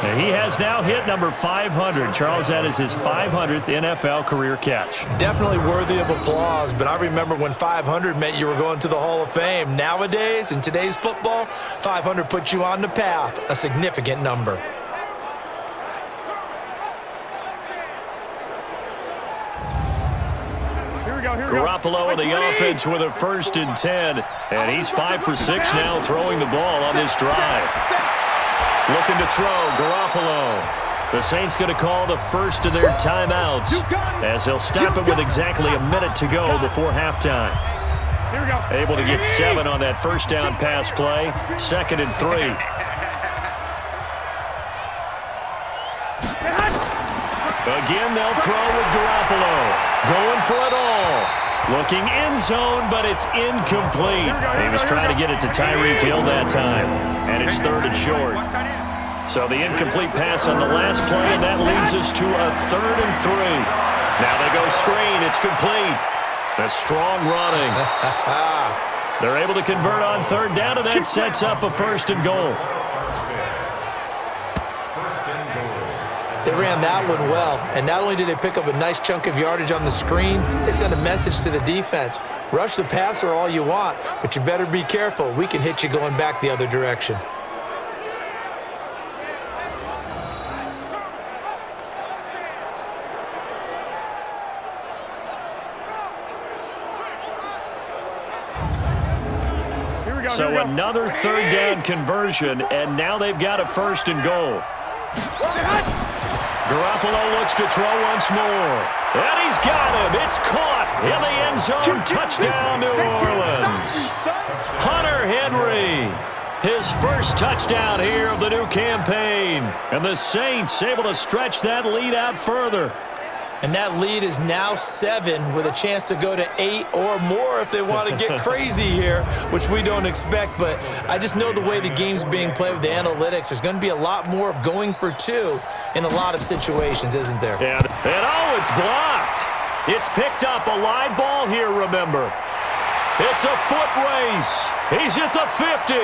And he has now hit number 500. Charles, that is his 500th NFL career catch. Definitely worthy of applause, but I remember when 500 meant you were going to the Hall of Fame. Nowadays, in today's football, 500 puts you on the path, a significant number. Garoppolo in the offense with a 1st and 10. And he's 5 for 6 now throwing the ball on this drive. Looking to throw, Garoppolo. The Saints going to call the first of their timeouts as they'll stop it with exactly a minute to go before halftime. Able to get 7 on that first down pass play. 2nd and 3. Again, they'll throw with Garoppolo. Going for it all. Looking end zone, but it's incomplete. He was trying to get it to Tyreek Hill that time. And it's 3rd and short. So the incomplete pass on the last play, and that leads us to a 3rd and 3. Now they go screen. It's complete. The strong running. They're able to convert on 3rd down, and that sets up a 1st and goal. They ran that one well, and not only did they pick up a nice chunk of yardage on the screen, they sent a message to the defense. Rush the passer all you want, but you better be careful. We can hit you going back the other direction. So another 3rd down conversion, and now they've got a 1st and goal. Garoppolo looks to throw once more. And he's got him. It's caught in the end zone. Touchdown, New Orleans. Hunter Henry, his first touchdown here of the new campaign. And the Saints able to stretch that lead out further. And that lead is now 7 with a chance to go to 8 or more if they want to get crazy here, which we don't expect. But I just know the way the game's being played with the analytics, there's going to be a lot more of going for 2 in a lot of situations, isn't there? And it's blocked. It's picked up. A live ball here, remember. It's a foot race. He's at the 50.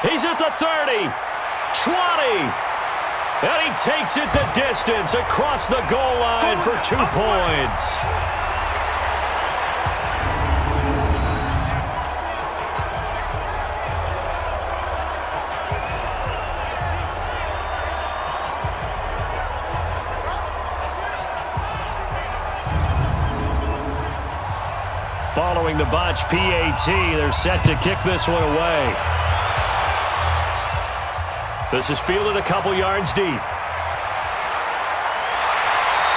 He's at the 30. 20. And he takes it the distance across the goal line for 2 points. Following the botch PAT, they're set to kick this one away. This is fielded a couple yards deep.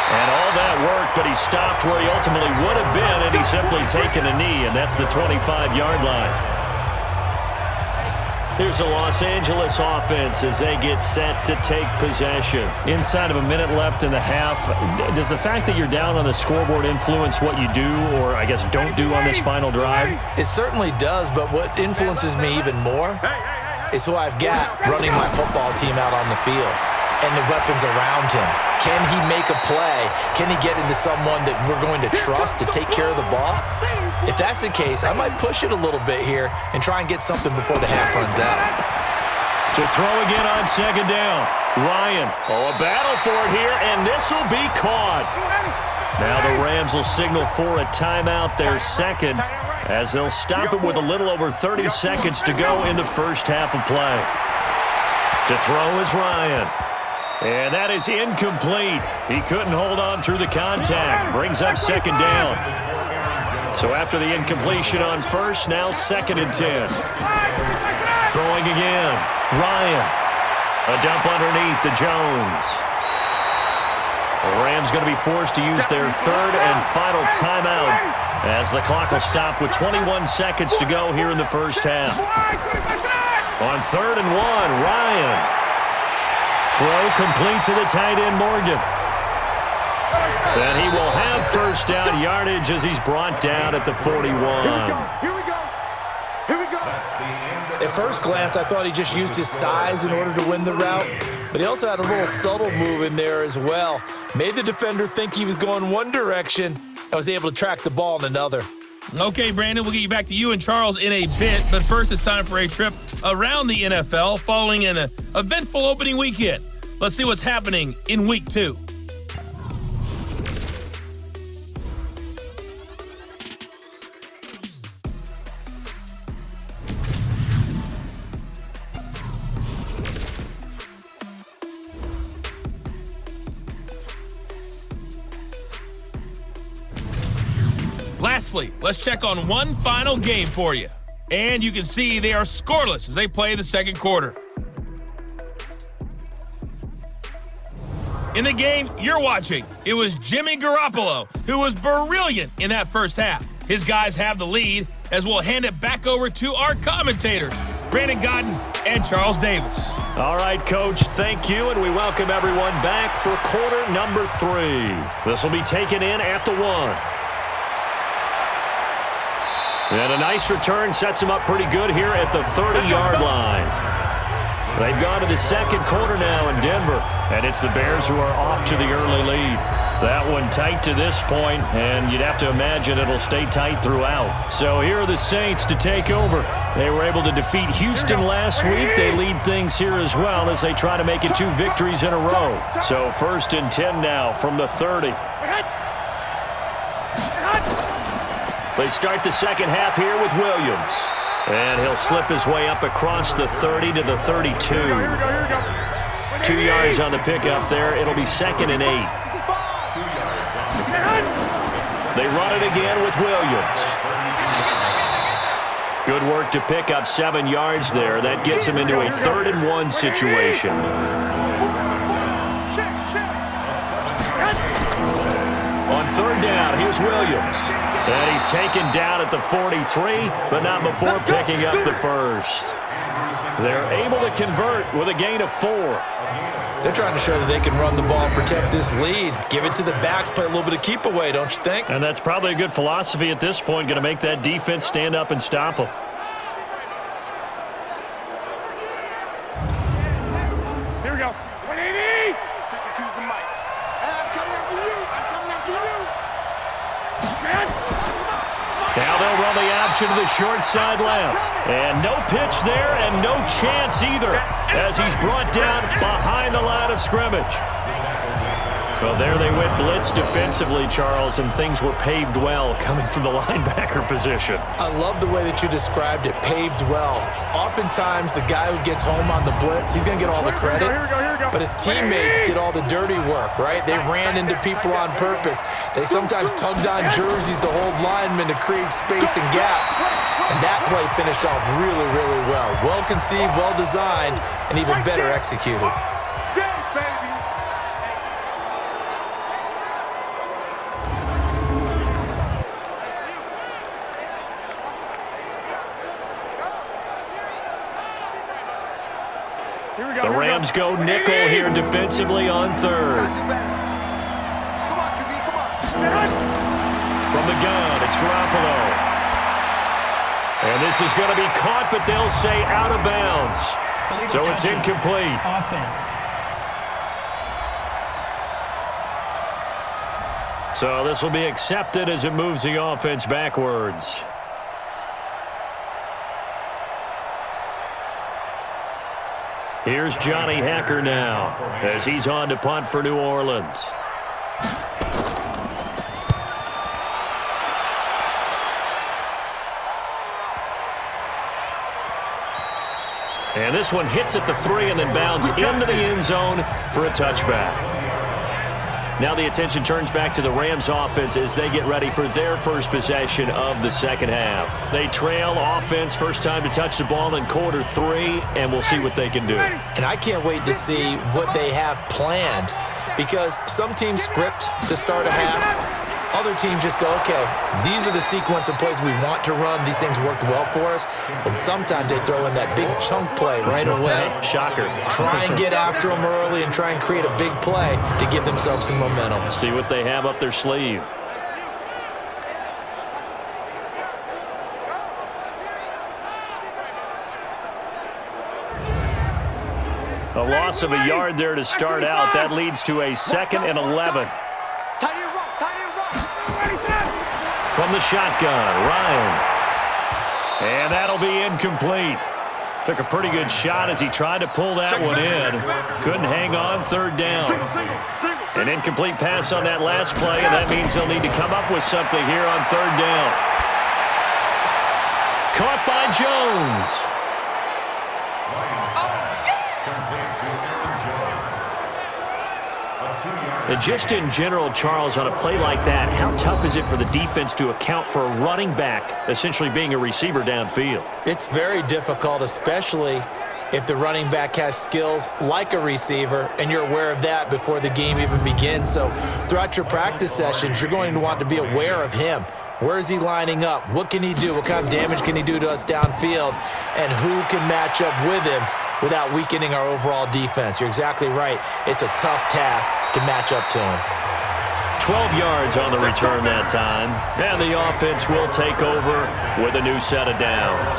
And all that work, but he stopped where he ultimately would have been, and he's simply taken a knee, and that's the 25-yard line. Here's the Los Angeles offense as they get set to take possession. Inside of a minute left in the half, does the fact that you're down on the scoreboard influence what you do, or I guess don't do on this final drive? It certainly does, but what influences me even more is who I've got running my football team out on the field and the weapons around him. Can he make a play? Can he get into someone that we're going to trust to take care of the ball? If that's the case, I might push it a little bit here and try and get something before the half runs out. To throw again on second down. Ryan, a battle for it here, and this will be caught. Now the Rams will signal for a timeout, their second, as they'll stop it with a little over 30 seconds to go in the first half of play. To throw is Ryan. And that is incomplete. He couldn't hold on through the contact. Brings up second down. So after the incompletion on first, now 2nd and 10. Throwing again. Ryan. A dump underneath to Jones. The Rams going to be forced to use their 3rd and final timeout as the clock will stop with 21 seconds to go here in the first half. On 3rd and 1, Ryan. Throw complete to the tight end, Morgan. And he will have first down yardage as he's brought down at the 41. Here we go. At first glance, I thought he just used his size in order to win the route, but he also had a little subtle move in there as well. Made the defender think he was going one direction and was able to track the ball in another. Okay, Brandon, we'll get you back to you and Charles in a bit, but first it's time for a trip around the NFL following an eventful opening weekend. Let's see what's happening in Week 2. Lastly, let's check on one final game for you. And you can see they are scoreless as they play the second quarter. In the game you're watching, it was Jimmy Garoppolo who was brilliant in that first half. His guys have the lead as we'll hand it back over to our commentators, Brandon Godden and Charles Davis. All right, Coach, thank you, and we welcome everyone back for quarter number 3. This will be taken in at the 1. And a nice return sets him up pretty good here at the 30-yard line. They've gone to the second quarter now in Denver, and it's the Bears who are off to the early lead. That one tight to this point, and you'd have to imagine it'll stay tight throughout. So here are the Saints to take over. They were able to defeat Houston last week. They lead things here as well as they try to make it 2 victories in a row. So 1st and 10 now from the 30. They start the second half here with Williams. And he'll slip his way up across the 30 to the 32. 2 yards on the pickup there. It'll be 2nd and 8. They run it again with Williams. Good work to pick up 7 yards there. That gets him into a 3rd and 1 situation. On 3rd down, here's Williams. And he's taken down at the 43, but not before picking up the first. They're able to convert with a gain of 4. They're trying to show that they can run the ball, protect this lead, give it to the backs, play a little bit of keep away, don't you think? And that's probably a good philosophy at this point, going to make that defense stand up and stop them. Here we go. 180. Choose the mic. I'm coming after you. I'm coming after you. Now they'll run the option to the short side left. And no pitch there and no chance either as he's brought down behind the line of scrimmage. Well, there they went blitz defensively, Charles, and things were paved well coming from the linebacker position. I love the way that you described it, paved well. Oftentimes, the guy who gets home on the blitz, he's going to get all the credit. but his teammates did all the dirty work, right? They ran into people on purpose. They sometimes tugged on jerseys to hold linemen to create space and gaps. And that play finished off really, really well. Well conceived, well designed, and even better executed. The Rams go nickel here defensively on third. From the gun, it's Garoppolo. And this is going to be caught, but they'll say out of bounds. So it's incomplete. Offense. So this will be accepted as it moves the offense backwards. Here's Johnny Hacker now as he's on to punt for New Orleans. And this one hits at the 3 and then bounds into the end zone for a touchback. Now the attention turns back to the Rams offense as they get ready for their first possession of the second half. They trail offense, first time to touch the ball in quarter 3, and we'll see what they can do. And I can't wait to see what they have planned, because some teams script to start a half. Other teams just go, okay, these are the sequence of plays we want to run. These things worked well for us. And sometimes they throw in that big chunk play right away. Shocker. Try and get after them early and try and create a big play to give themselves some momentum. See what they have up their sleeve. A loss of a yard there to start out. That leads to a 2nd and 11. From the shotgun, Ryan. And that'll be incomplete. Took a pretty good shot as he tried to pull that one in. Couldn't hang on, third down. An incomplete pass on that last play, and that means they'll need to come up with something here on third down. Caught by Jones. And just in general, Charles, on a play like that, how tough is it for the defense to account for a running back essentially being a receiver downfield? It's very difficult, especially if the running back has skills like a receiver, and you're aware of that before the game even begins. So throughout your practice sessions, you're going to want to be aware of him. Where is he lining up? What can he do? What kind of damage can he do to us downfield? And who can match up with him without weakening our overall defense? You're exactly right. It's a tough task to match up to him. 12 yards on the return that time. And the offense will take over with a new set of downs.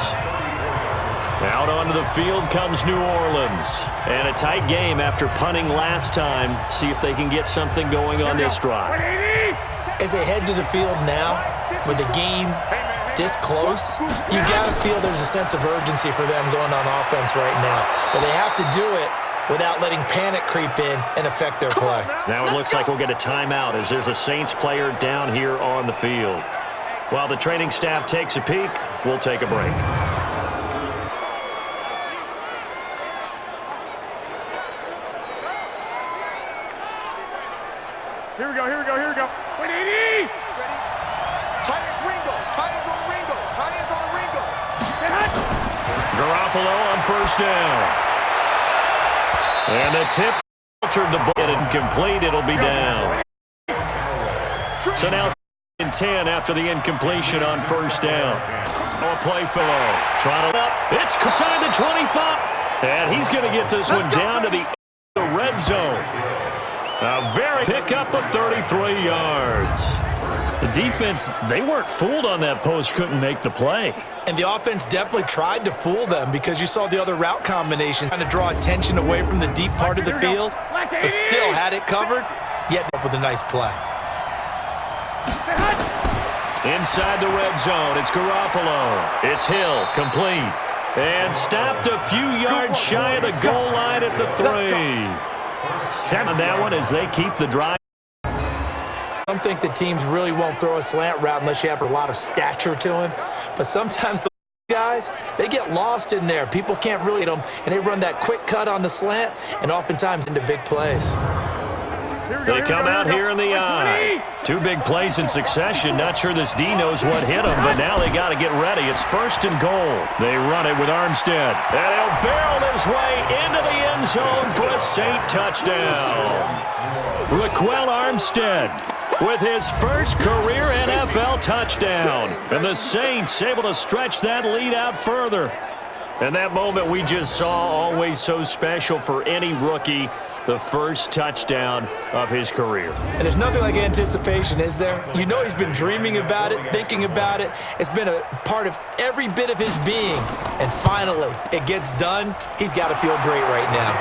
Out onto the field comes New Orleans. And a tight game after punting last time. See if they can get something going on this drive. As they head to the field now, with the game this close, you got to feel there's a sense of urgency for them going on offense right now. But they have to do it without letting panic creep in and affect their play. Now it looks like we'll get a timeout as there's a Saints player down here on the field. While the training staff takes a peek, we'll take a break. Here we go. Wait, 80! Tight ends Ringo. Tight ends on Ringo. Tight ends on Ringo. Garoppolo on first down. And the tip altered the ball. Incomplete, it'll be down. So now in 10 after the incompletion on first down. A play fellow. Trying to up. It's inside the 25. And he's going to get this one down to the red zone. A very pickup of 33 yards. The defense, they weren't fooled on that post, couldn't make the play. And the offense definitely tried to fool them because you saw the other route combination trying to draw attention away from the deep part of the field, but still had it covered, yet up with a nice play. Inside the red zone, it's Garoppolo. It's Hill, complete. And stopped a few yards shy of the goal line at the 3. 7 that one as they keep the drive. I don't think the teams really won't throw a slant route unless you have a lot of stature to him. But sometimes the guys, they get lost in there. People can't really hit them, and they run that quick cut on the slant and oftentimes into big plays. They come out here in the eye. 2 big plays in succession. Not sure this D knows what hit him, but now they got to get ready. It's 1st and goal. They run it with Armstead. And he'll barrel his way into the end zone for a Saint touchdown. Raquel Armstead with his first career NFL touchdown. And the Saints able to stretch that lead out further. And that moment we just saw, always so special for any rookie. The first touchdown of his career. And there's nothing like anticipation, is there? You know he's been dreaming about it, thinking about it. It's been a part of every bit of his being. And finally, it gets done. He's got to feel great right now.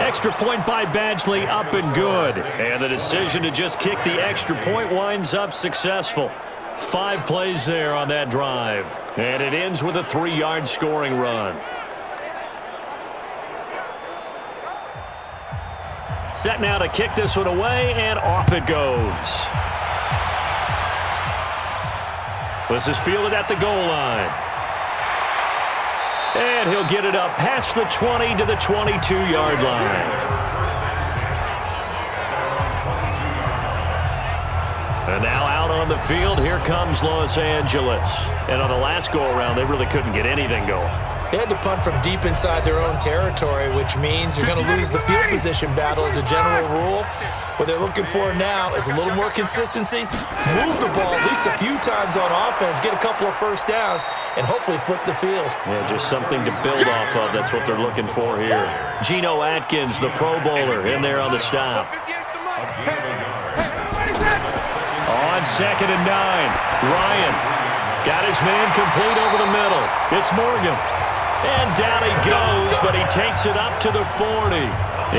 Extra point by Badgley, up and good. And the decision to just kick the extra point winds up successful. 5 plays there on that drive. And it ends with a 3-yard scoring run. Set now to kick this one away, and off it goes. This is fielded at the goal line. And he'll get it up past the 20 to the 22-yard line. And now out on the field, here comes Los Angeles. And on the last go-around, they really couldn't get anything going. They had to punt from deep inside their own territory, which means you're going to lose the field position battle as a general rule. What they're looking for now is a little more consistency, move the ball at least a few times on offense, get a couple of first downs, and hopefully flip the field. Yeah, just something to build off of. That's what they're looking for here. Geno Atkins, the Pro Bowler, in there on the stop. On 2nd and 9, Ryan got his man complete over the middle. It's Morgan. And down he goes, but he takes it up to the 40.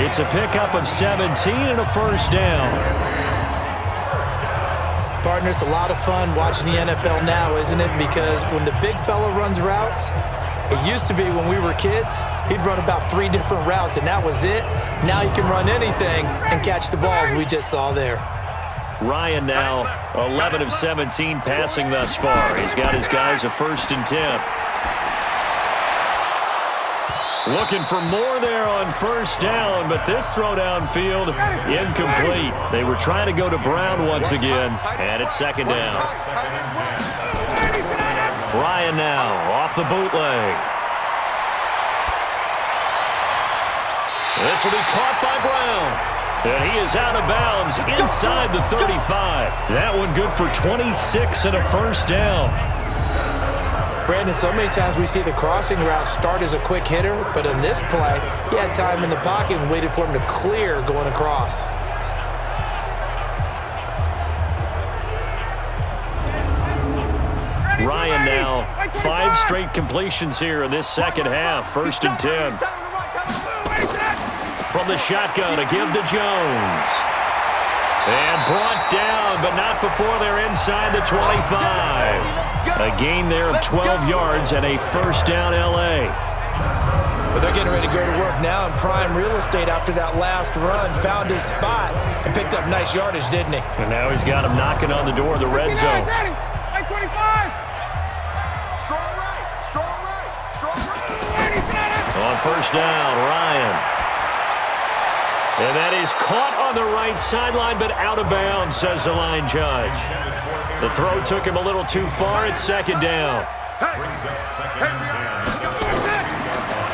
It's a pickup of 17 and a first down. Partner, it's a lot of fun watching the NFL now, isn't it? Because when the big fella runs routes, it used to be when we were kids, he'd run about 3 different routes, and that was it. Now he can run anything and catch the balls we just saw there. Ryan now 11 of 17 passing thus far. He's got his guys a 1st and 10. Looking for more there on 1st down, but this throw downfield incomplete. They were trying to go to Brown once again, and it's 2nd down. Ryan now off the bootleg. This will be caught by Brown. And he is out of bounds inside the 35. That one good for 26 and a first down. Brandon, so many times we see the crossing route start as a quick hitter, but in this play, he had time in the pocket and waited for him to clear going across. Ryan now 5 straight completions here in this second half. 1st and 10. From the shotgun, a give to Jones. And brought down, but not before they're inside the 25. A gain there of 12 yards and a first down L.A. But they're getting ready to go to work now in prime real estate after that last run. Found his spot and picked up nice yardage, didn't he? And now he's got him knocking on the door of the red zone. On 1st down, Ryan. And that is caught on the right sideline, but out of bounds, says the line judge. The throw took him a little too far. It's 2nd down.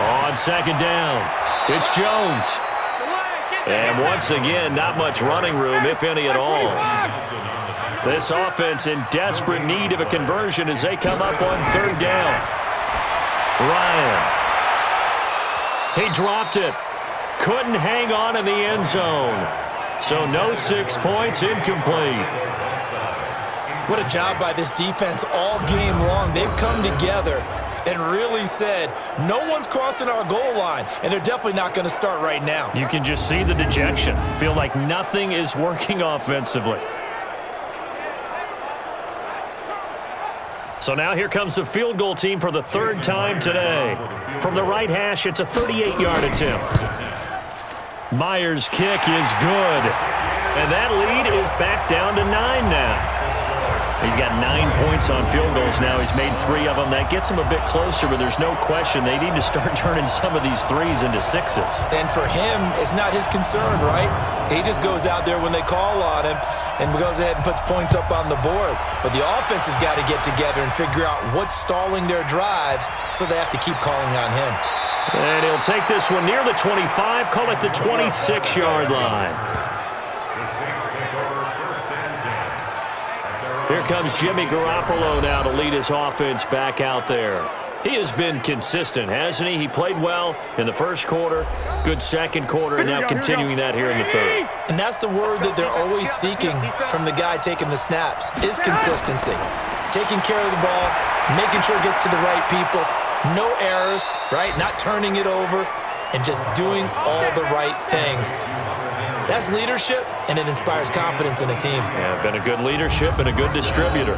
On 2nd down, it's Jones. And once again, not much running room, if any at all. This offense in desperate need of a conversion as they come up on 3rd down. Ryan. He dropped it. Couldn't hang on in the end zone. So no 6 points, incomplete. What a job by this defense all game long. They've come together and really said, no one's crossing our goal line, and they're definitely not going to start right now. You can just see the dejection. Feel like nothing is working offensively. So now here comes the field goal team for the 3rd time today. From the right hash, it's a 38-yard attempt. Myers' kick is good. And that lead is back down to 9 now. He's got 9 points on field goals now. He's made 3 of them. That gets him a bit closer, but there's no question they need to start turning some of these threes into sixes. And for him, it's not his concern, right? He just goes out there when they call on him and goes ahead and puts points up on the board. But the offense has got to get together and figure out what's stalling their drives, so they have to keep calling on him. And he'll take this one near the 25, call it the 26-yard line. The Saints take over 1st and 10. At their Here comes Jimmy Garoppolo now to lead his offense back out there. He has been consistent, hasn't he? He played well in the first quarter, good second quarter, and now continuing that here in the third. And that's the word that they're always seeking from the guy taking the snaps, is consistency. Taking care of the ball, making sure it gets to the right people, no errors, right? Not turning it over, and just doing all the right things. That's leadership, and it inspires confidence in a team. Yeah, been a good leadership and a good distributor.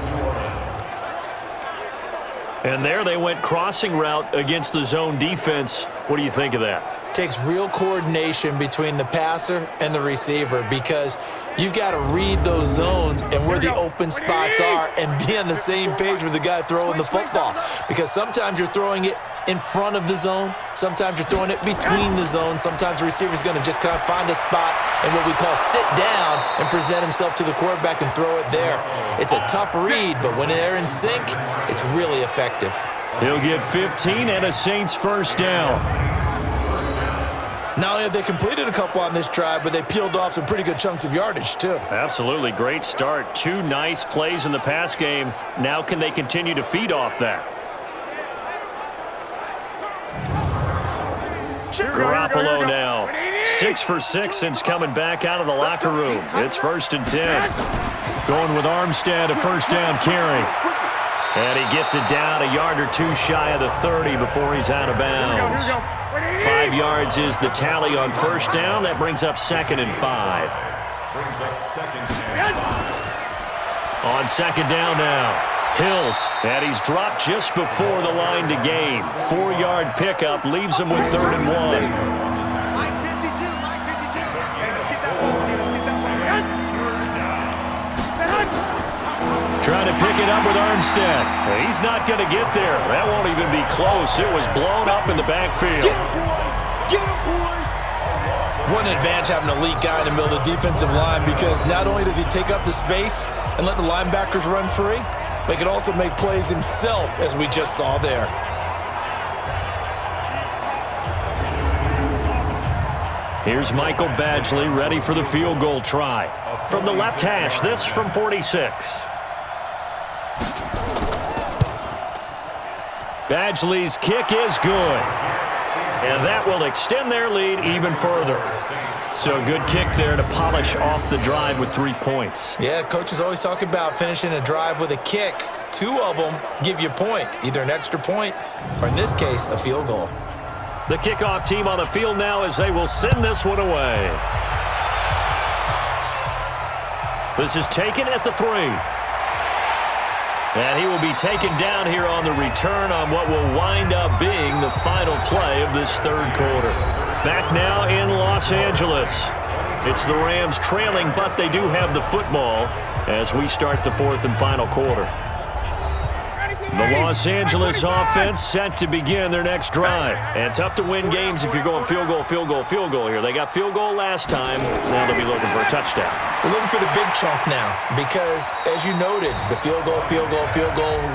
And there they went crossing route against the zone defense. What do you think of that? Takes real coordination between the passer and the receiver, because you've got to read those zones and where the open spots are and be on the same page with the guy throwing the football. Because sometimes you're throwing it in front of the zone. Sometimes you're throwing it between the zones. Sometimes the receiver's going to just kind of find a spot and what we call sit down and present himself to the quarterback and throw it there. It's a tough read, but when they're in sync, it's really effective. He'll get 15 and a Saints first down. Not only have they completed a couple on this drive, but they peeled off some pretty good chunks of yardage, too. Absolutely. Great start. 2 nice plays in the pass game. Now can they continue to feed off that? Garoppolo now. 6 for 6 since coming back out of the locker room. It's 1st and 10. Going with Armstead, a first down carry. And he gets it down a yard or 2 shy of the 30 before he's out of bounds. 5 yards is the tally on first down. That brings up 2nd and 5. brings up 2nd and 5. On 2nd down now. Hills, and he's dropped just before the line to gain. 4-yard pickup leaves him with 3rd and 1. Mike 52, Mike 52. Hey, let's get that ball. Let's get that ball. Yes. Trying to pick it up with Armstead. He's not going to get there. That won't even be close. It was blown up in the backfield. Get him, boys. Get him, boys. What an advantage having an elite guy in the middle of the defensive line, because not only does he take up the space and let the linebackers run free, but he can also make plays himself, as we just saw there. Here's Michael Badgley ready for the field goal try. From the left hash, this from 46. Badgley's kick is good. And that will extend their lead even further. So good kick there to polish off the drive with 3 points. Yeah, coaches always talk about finishing a drive with a kick. 2 of them give you points, either an extra point or, in this case, a field goal. The kickoff team on the field now as they will send this one away. This is taken at the 3. And he will be taken down here on the return on what will wind up being the final play of this 3rd quarter. Back now in Los Angeles. It's the Rams trailing, but they do have the football as we start the 4th and final quarter. The Los Angeles offense set to begin their next drive. And tough to win games if you're going field goal, field goal, field goal here. They got field goal last time. Now they'll be looking for a touchdown. We're looking for the big chunk now because, as you noted, the field goal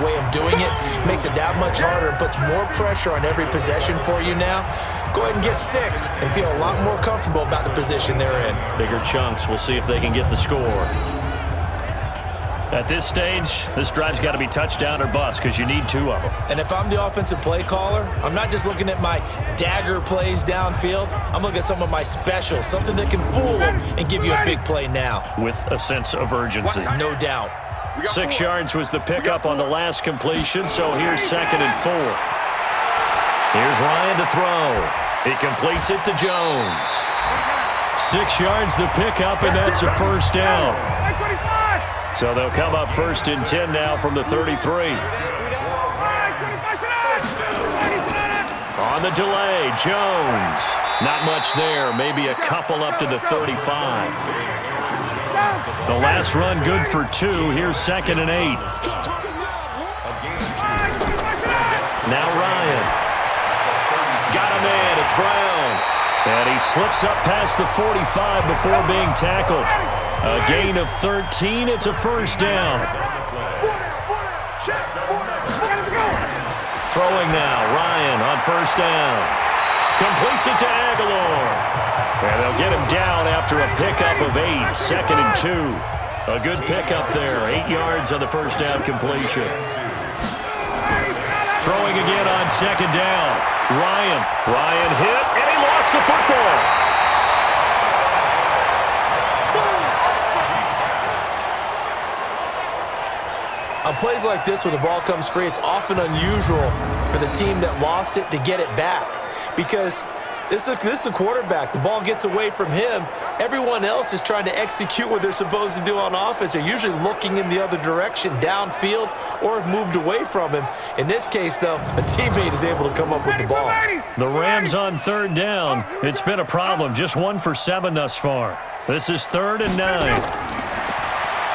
way of doing it makes it that much harder and puts more pressure on every possession for you now. Go ahead and get 6 and feel a lot more comfortable about the position they're in. Bigger chunks. We'll see if they can get the score. At this stage, this drive's got to be touchdown or bust because you need 2 of them. And if I'm the offensive play caller, I'm not just looking at my dagger plays downfield. I'm looking at some of my specials, something that can fool them and give you a big play now. With a sense of urgency. No doubt. 6 yards was the pickup on the last completion, so here's 2nd and 4. Here's Ryan to throw. He completes it to Jones. 6 yards the pickup, and that's a first down. So they'll come up 1st and 10 now from the 33. On the delay, Jones. Not much there, maybe a couple up to the 35. The last run good for 2. Here's 2nd and 8. Now Ryan. Got him in. It's Brown. And he slips up past the 45 before being tackled. A gain of 13. It's a first down. Throwing now. Ryan on first down. Completes it to Aguilar. And they'll get him down after a pickup of 8. 2nd and 2. A good pickup there. 8 yards on the first down completion. Throwing again on 2nd down. Ryan hit, and he lost the football. On plays like this where the ball comes free, it's often unusual for the team that lost it to get it back because this is the quarterback. The ball gets away from him. Everyone else is trying to execute what they're supposed to do on offense. They're usually looking in the other direction, downfield, or have moved away from him. In this case, though, a teammate is able to come up with the ball. The Rams on 3rd down. It's been a problem. Just 1 for 7 thus far. This is 3rd and 9.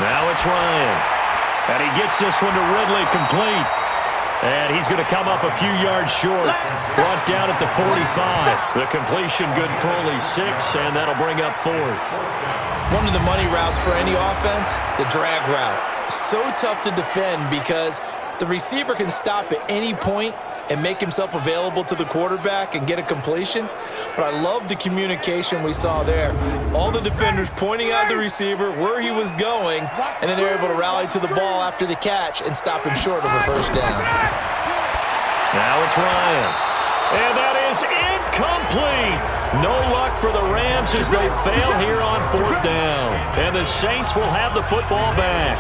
Now it's Ryan. And he gets this one to Ridley complete. And he's going to come up a few yards short. Brought down at the 45. The completion good for only 6, and that'll bring up 4th. One of the money routes for any offense, the drag route. So tough to defend because the receiver can stop at any point and make himself available to the quarterback and get a completion. But I love the communication we saw there. All the defenders pointing out the receiver, where he was going, and then they're able to rally to the ball after the catch and stop him short of a first down. Now it's Ryan. And that is incomplete. No luck for the Rams as they fail here on 4th down. And the Saints will have the football back.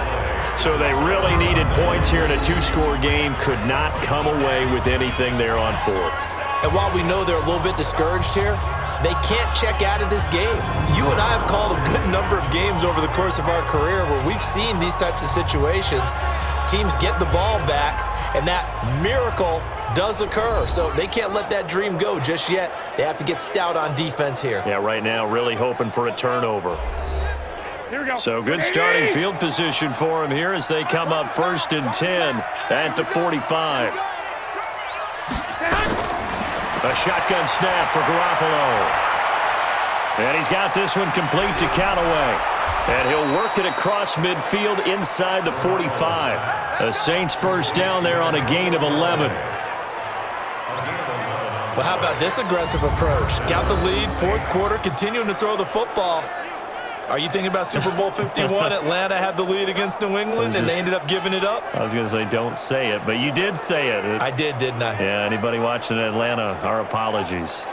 So they really needed points here in a 2-score game. Could not come away with anything there on 4th. And while we know they're a little bit discouraged here, they can't check out of this game. You and I have called a good number of games over the course of our career where we've seen these types of situations. Teams get the ball back, and that miracle does occur. So they can't let that dream go just yet. They have to get stout on defense here. Yeah, right now really hoping for a turnover. So good starting field position for him here as they come up 1st and 10 at the 45. A shotgun snap for Garoppolo. And he's got this one complete to Callaway. And he'll work it across midfield inside the 45. The Saints first down there on a gain of 11. Well, how about this aggressive approach? Got the lead, 4th quarter, continuing to throw the football. Are you thinking about Super Bowl 51? Atlanta had the lead against New England, and they ended up giving it up? I was going to say don't say it, but you did say it. I did, didn't I? Yeah, anybody watching Atlanta, our apologies.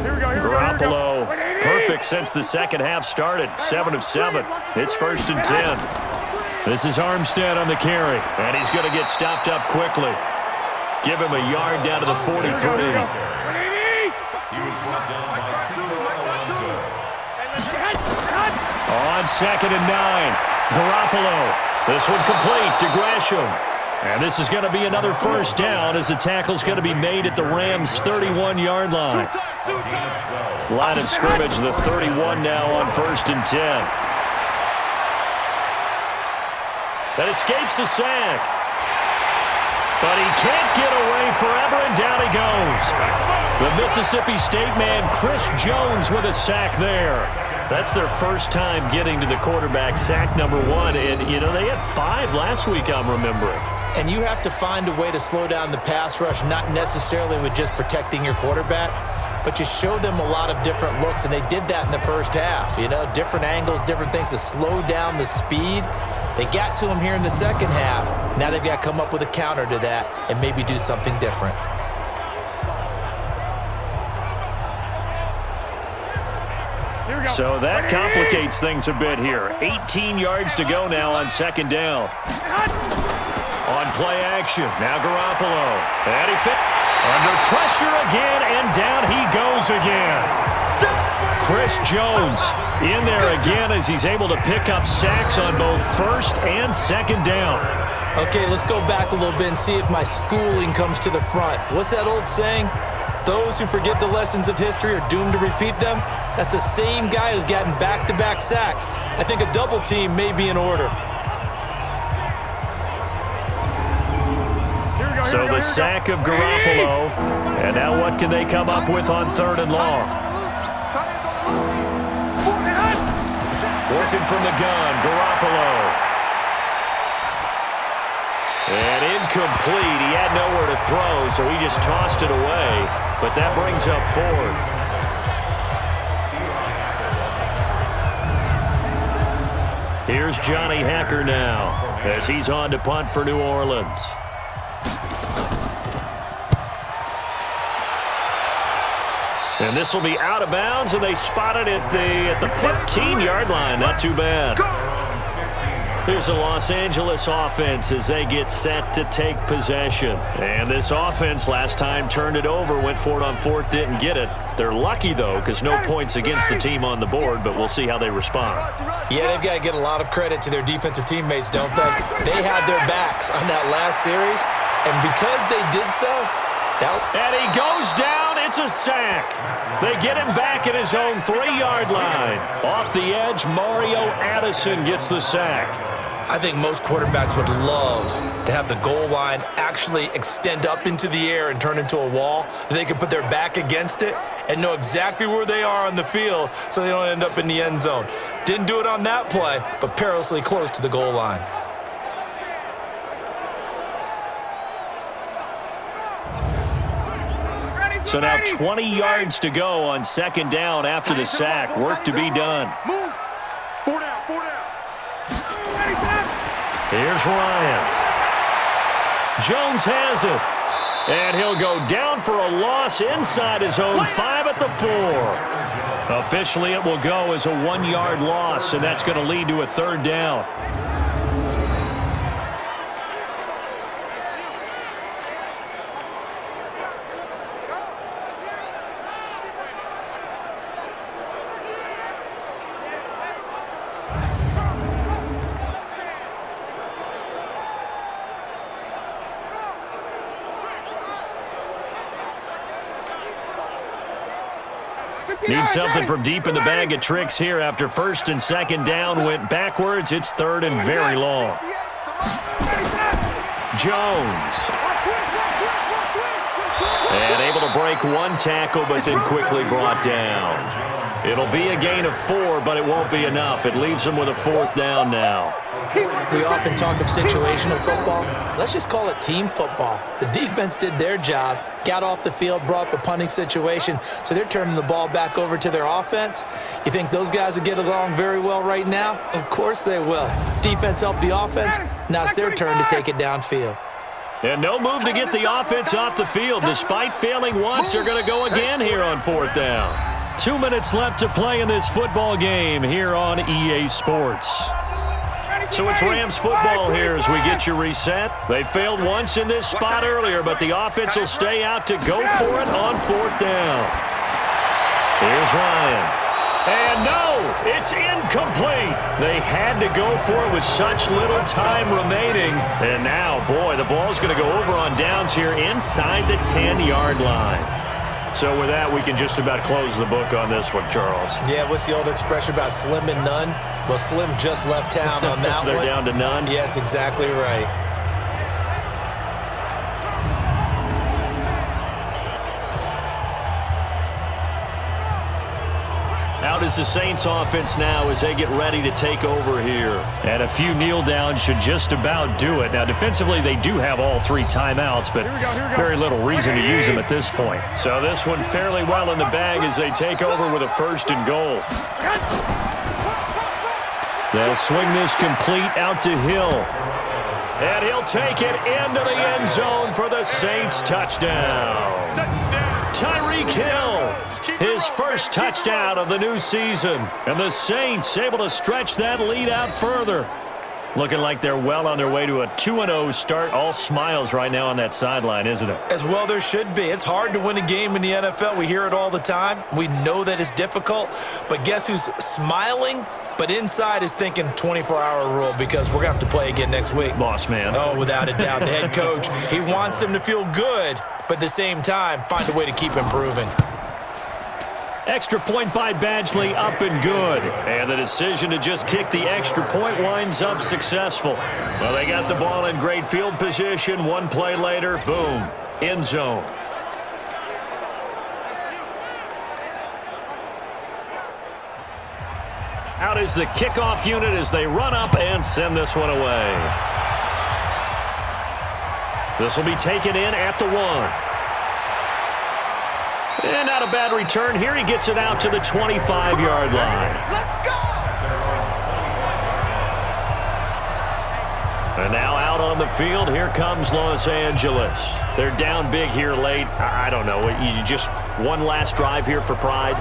Garoppolo, perfect since the second half started. 7 of 7. It's 1st and 10. This is Armstead on the carry, and he's going to get stopped up quickly. Give him a yard down to the 43. On 2nd and 9, Garoppolo. This one complete to Gresham. And this is going to be another first down as the tackle's going to be made at the Rams' 31-yard line. Line of scrimmage, the 31 now on 1st and 10. That escapes the sack. But he can't get away forever, and down he goes. The Mississippi State man, Chris Jones, with a sack there. That's their first time getting to the quarterback, sack number 1. And, you know, they had 5 last week, I'm remembering. And you have to find a way to slow down the pass rush, not necessarily with just protecting your quarterback, but you show them a lot of different looks, and they did that in the first half. You know, different angles, different things to slow down the speed. They got to him here in the second half. Now they've got to come up with a counter to that and maybe do something different. So that complicates things a bit here. 18 yards to go now on 2nd down. On play action, now Garoppolo. And he fit under pressure again, and down he goes again. Chris Jones in there again as he's able to pick up sacks on both 1st and 2nd down. Okay, let's go back a little bit and see if my schooling comes to the front. What's that old saying? Those who forget the lessons of history are doomed to repeat them. That's the same guy who's gotten back-to-back sacks. I think a double team may be in order. So the sack of Garoppolo. And now what can they come up with on 3rd and long? Working from the gun, Garoppolo. And incomplete. He had nowhere to throw, so he just tossed it away. But that brings up 4th. Here's Johnny Hacker now as he's on to punt for New Orleans. And this will be out of bounds, and they spot it at the 15-yard line. Not too bad. Here's the Los Angeles offense as they get set to take possession. And this offense last time turned it over, went for it on 4th, didn't get it. They're lucky, though, because no points against the team on the board, but we'll see how they respond. Yeah, they've got to get a lot of credit to their defensive teammates, don't they? They had their backs on that last series, and because they did so, and he goes down. It's a sack. They get him back at his own 3-yard line. Off the edge, Mario Addison gets the sack. I think most quarterbacks would love to have the goal line actually extend up into the air and turn into a wall. They can put their back against it and know exactly where they are on the field so they don't end up in the end zone. Didn't do it on that play, but perilously close to the goal line. So now 20 yards to go on 2nd down after the sack. Work to be done. Move. 4 down, 4 down. Here's Ryan. Jones has it. And he'll go down for a loss inside his own 5 at the 4. Officially, it will go as a 1-yard loss, and that's going to lead to a 3rd down. Need something from deep in the bag of tricks here after 1st and 2nd down went backwards. It's 3rd and very long. Jones. And able to break 1 tackle, but then quickly brought down. It'll be a gain of 4, but it won't be enough. It leaves them with a 4th down now. We often talk of situational football. Let's just call it team football. The defense did their job, got off the field, brought the punting situation, so they're turning the ball back over to their offense. You think those guys will get along very well right now? Of course they will. Defense helped the offense. Now it's their turn to take it downfield. And no move to get the offense off the field. Despite failing once, they're going to go again here on 4th down. 2 minutes left to play in this football game here on EA Sports. So it's Rams football here as we get you reset. They failed once in this spot earlier, but the offense will stay out to go for it on 4th down. Here's Ryan. And no, it's incomplete. They had to go for it with such little time remaining. And now, boy, the ball's going to go over on downs here inside the 10-yard line. So with that, we can just about close the book on this one, Charles. Yeah, what's the old expression about slim and none? Well, Slim just left town on that They're one. down to none? Yes, exactly right. Out is the Saints offense now as they get ready to take over here. And a few kneel downs should just about do it. Now, defensively, they do have all 3 timeouts, but very little reason to use them at this point. So this one fairly well in the bag as they take over with a 1st and goal. They'll swing this complete out to Hill. And he'll take it into the end zone for the Saints touchdown. Tyreek Hill, his first touchdown of the new season. And the Saints able to stretch that lead out further. Looking like they're well on their way to a 2-0 start. All smiles right now on that sideline, isn't it? As well there should be. It's hard to win a game in the NFL. We hear it all the time. We know that it's difficult. But guess who's smiling But inside is thinking 24-hour rule because we're going to have to play again next week. Boss man. Oh, without a doubt. The head coach, he wants them to feel good, but at the same time, find a way to keep improving. Extra point by Badgley, up and good. And the decision to just kick the extra point winds up successful. Well, they got the ball in great field position. One play later, boom, end zone. Out is the kickoff unit as they run up and send this one away. This will be taken in at the 1. And not a bad return here. He gets it out to the 25-yard line. Let's go! And now out on the field, here comes Los Angeles. They're down big here late. I don't know. You just one last drive here for pride?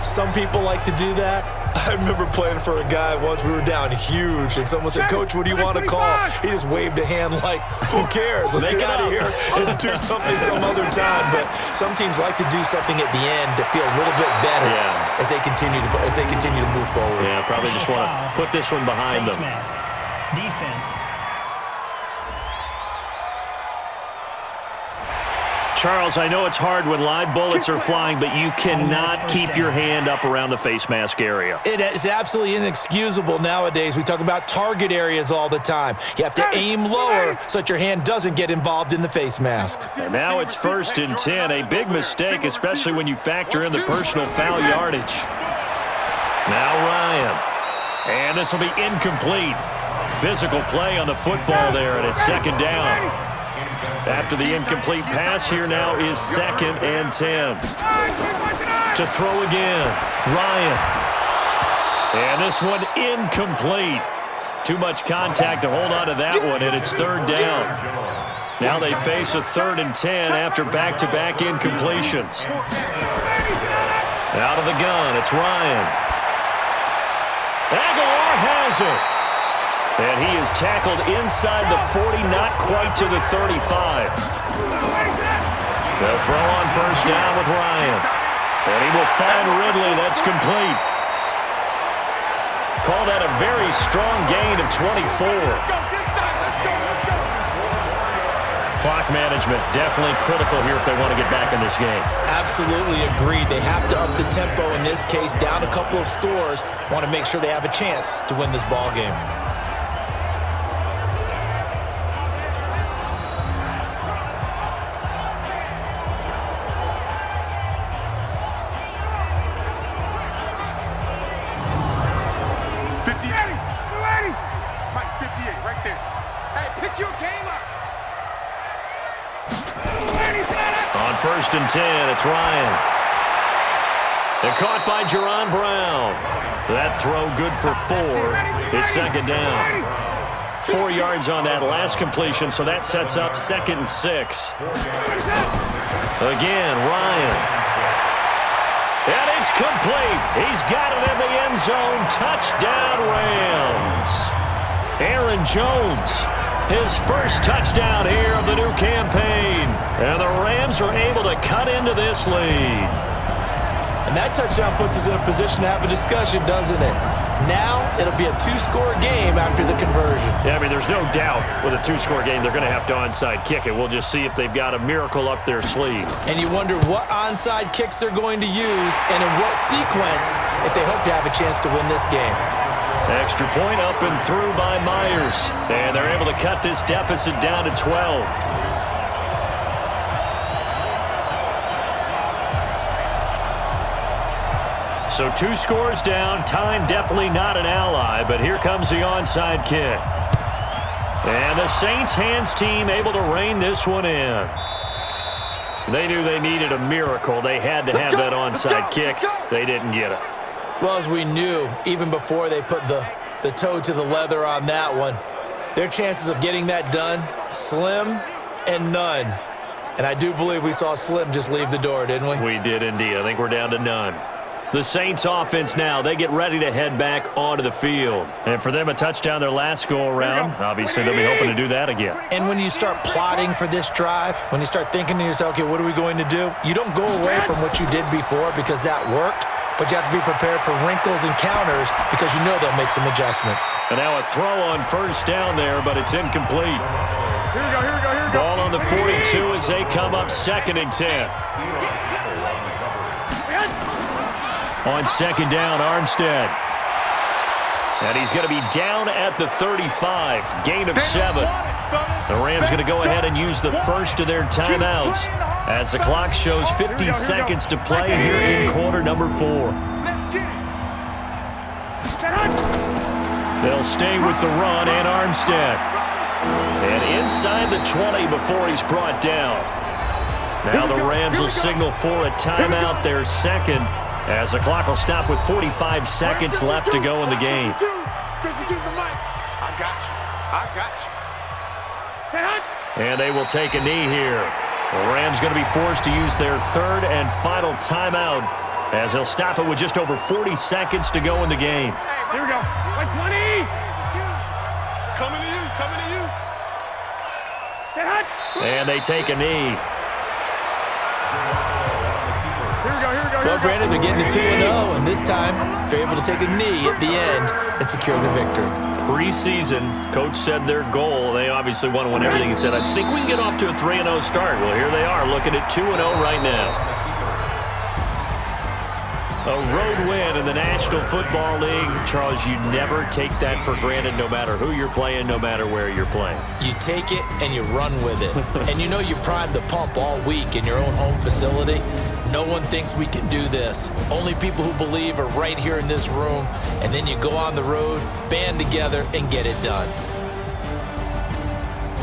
Some people like to do that. I remember playing for a guy once. We were down huge, and someone said, "Coach, what do you want to call?" He just waved a hand like, "Who cares? Let's get out of here and do something some other time." But some teams like to do something at the end to feel a little bit better as they continue to move forward. Yeah, probably just want to put this one behind them. Mask. Defense. Charles, I know it's hard when live bullets are flying, but you cannot keep your hand up around the face mask area. It is absolutely inexcusable nowadays. We talk about target areas all the time. You have to aim lower so that your hand doesn't get involved in the face mask. And now it's 1st and 10. A big mistake, especially when you factor in the personal foul yardage. Now Ryan. And this will be incomplete. Physical play on the football there, and it's 2nd down. After the incomplete pass, here now is 2nd and 10. To throw again, Ryan. And this one incomplete. Too much contact to hold on to that one, and it's 3rd down. Now they face a 3rd and 10 after back-to-back incompletions. Out of the gun, it's Ryan. Aguilar has it. And he is tackled inside the 40, not quite to the 35. They'll throw on 1st down with Ryan. And he will find Ridley. That's complete. Call that a very strong gain of 24. Clock management, definitely critical here if they want to get back in this game. Absolutely agreed. They have to up the tempo in this case, down a couple of scores. Want to make sure they have a chance to win this ball game. On 1st and 10, it's Ryan. They're caught by Jerron Brown. That throw good for 4. It's 2nd down. 4 yards on that last completion, so that sets up 2nd and 6. Again, Ryan. And it's complete. He's got it in the end zone. Touchdown, Rams. Aaron Jones, his first touchdown here of the new campaign. And the Rams are able to cut into this lead. And that touchdown puts us in a position to have a discussion, doesn't it? Now it'll be a 2-score game after the conversion. Yeah, I mean, there's no doubt with a 2-score game they're going to have to onside kick it. We'll just see if they've got a miracle up their sleeve. And you wonder what onside kicks they're going to use and in what sequence if they hope to have a chance to win this game. Extra point up and through by Myers. And they're able to cut this deficit down to 12. So 2 scores down. Time definitely not an ally, but here comes the onside kick. And the Saints hands team able to rein this one in. They knew they needed a miracle. They had to have that onside kick. They didn't get it. Well, as we knew, even before they put the toe to the leather on that one, their chances of getting that done, slim and none. And I do believe we saw Slim just leave the door, didn't we? We did indeed. I think we're down to none. The Saints offense now, they get ready to head back onto the field. And for them, a touchdown their last go-around. Obviously, they'll be hoping to do that again. And when you start plotting for this drive, when you start thinking to yourself, okay, what are we going to do? You don't go away from what you did before because that worked. but you have to be prepared for wrinkles and counters because you know they'll make some adjustments. And now a throw on first down there, but it's incomplete. Here we go. Ball on the 42 as they come up 2nd and 10. On 2nd down, Armstead. And he's going to be down at the 35, gain of 7. The Rams going to go ahead and use the first of their timeouts as the clock shows 50 seconds to play here in quarter number 4. They'll stay with the run and Armstead. And inside the 20 before he's brought down. Now the Rams will signal for a timeout, their second, as the clock will stop with 45 seconds left to go in the game. I got you. And they will take a knee here. The Rams going to be forced to use their third and final timeout as they'll stop it with just over 40 seconds to go in the game. Here we go. Like 20. Coming to you. And they take a knee. Here we go. Well, Brandon, they're getting to 2-0, and this time they're able to take a knee at the end and secure the victory. Preseason, coach said their goal, they obviously want to win everything. He said, I think we can get off to a 3-0 start. Well, here they are looking at 2-0 right now. A road win in the National Football League. Charles, you never take that for granted no matter who you're playing, no matter where you're playing. You take it and you run with it. And you know you primed the pump all week in your own home facility. No one thinks we can do this. Only people who believe are right here in this room. And then you go on the road, band together, and get it done.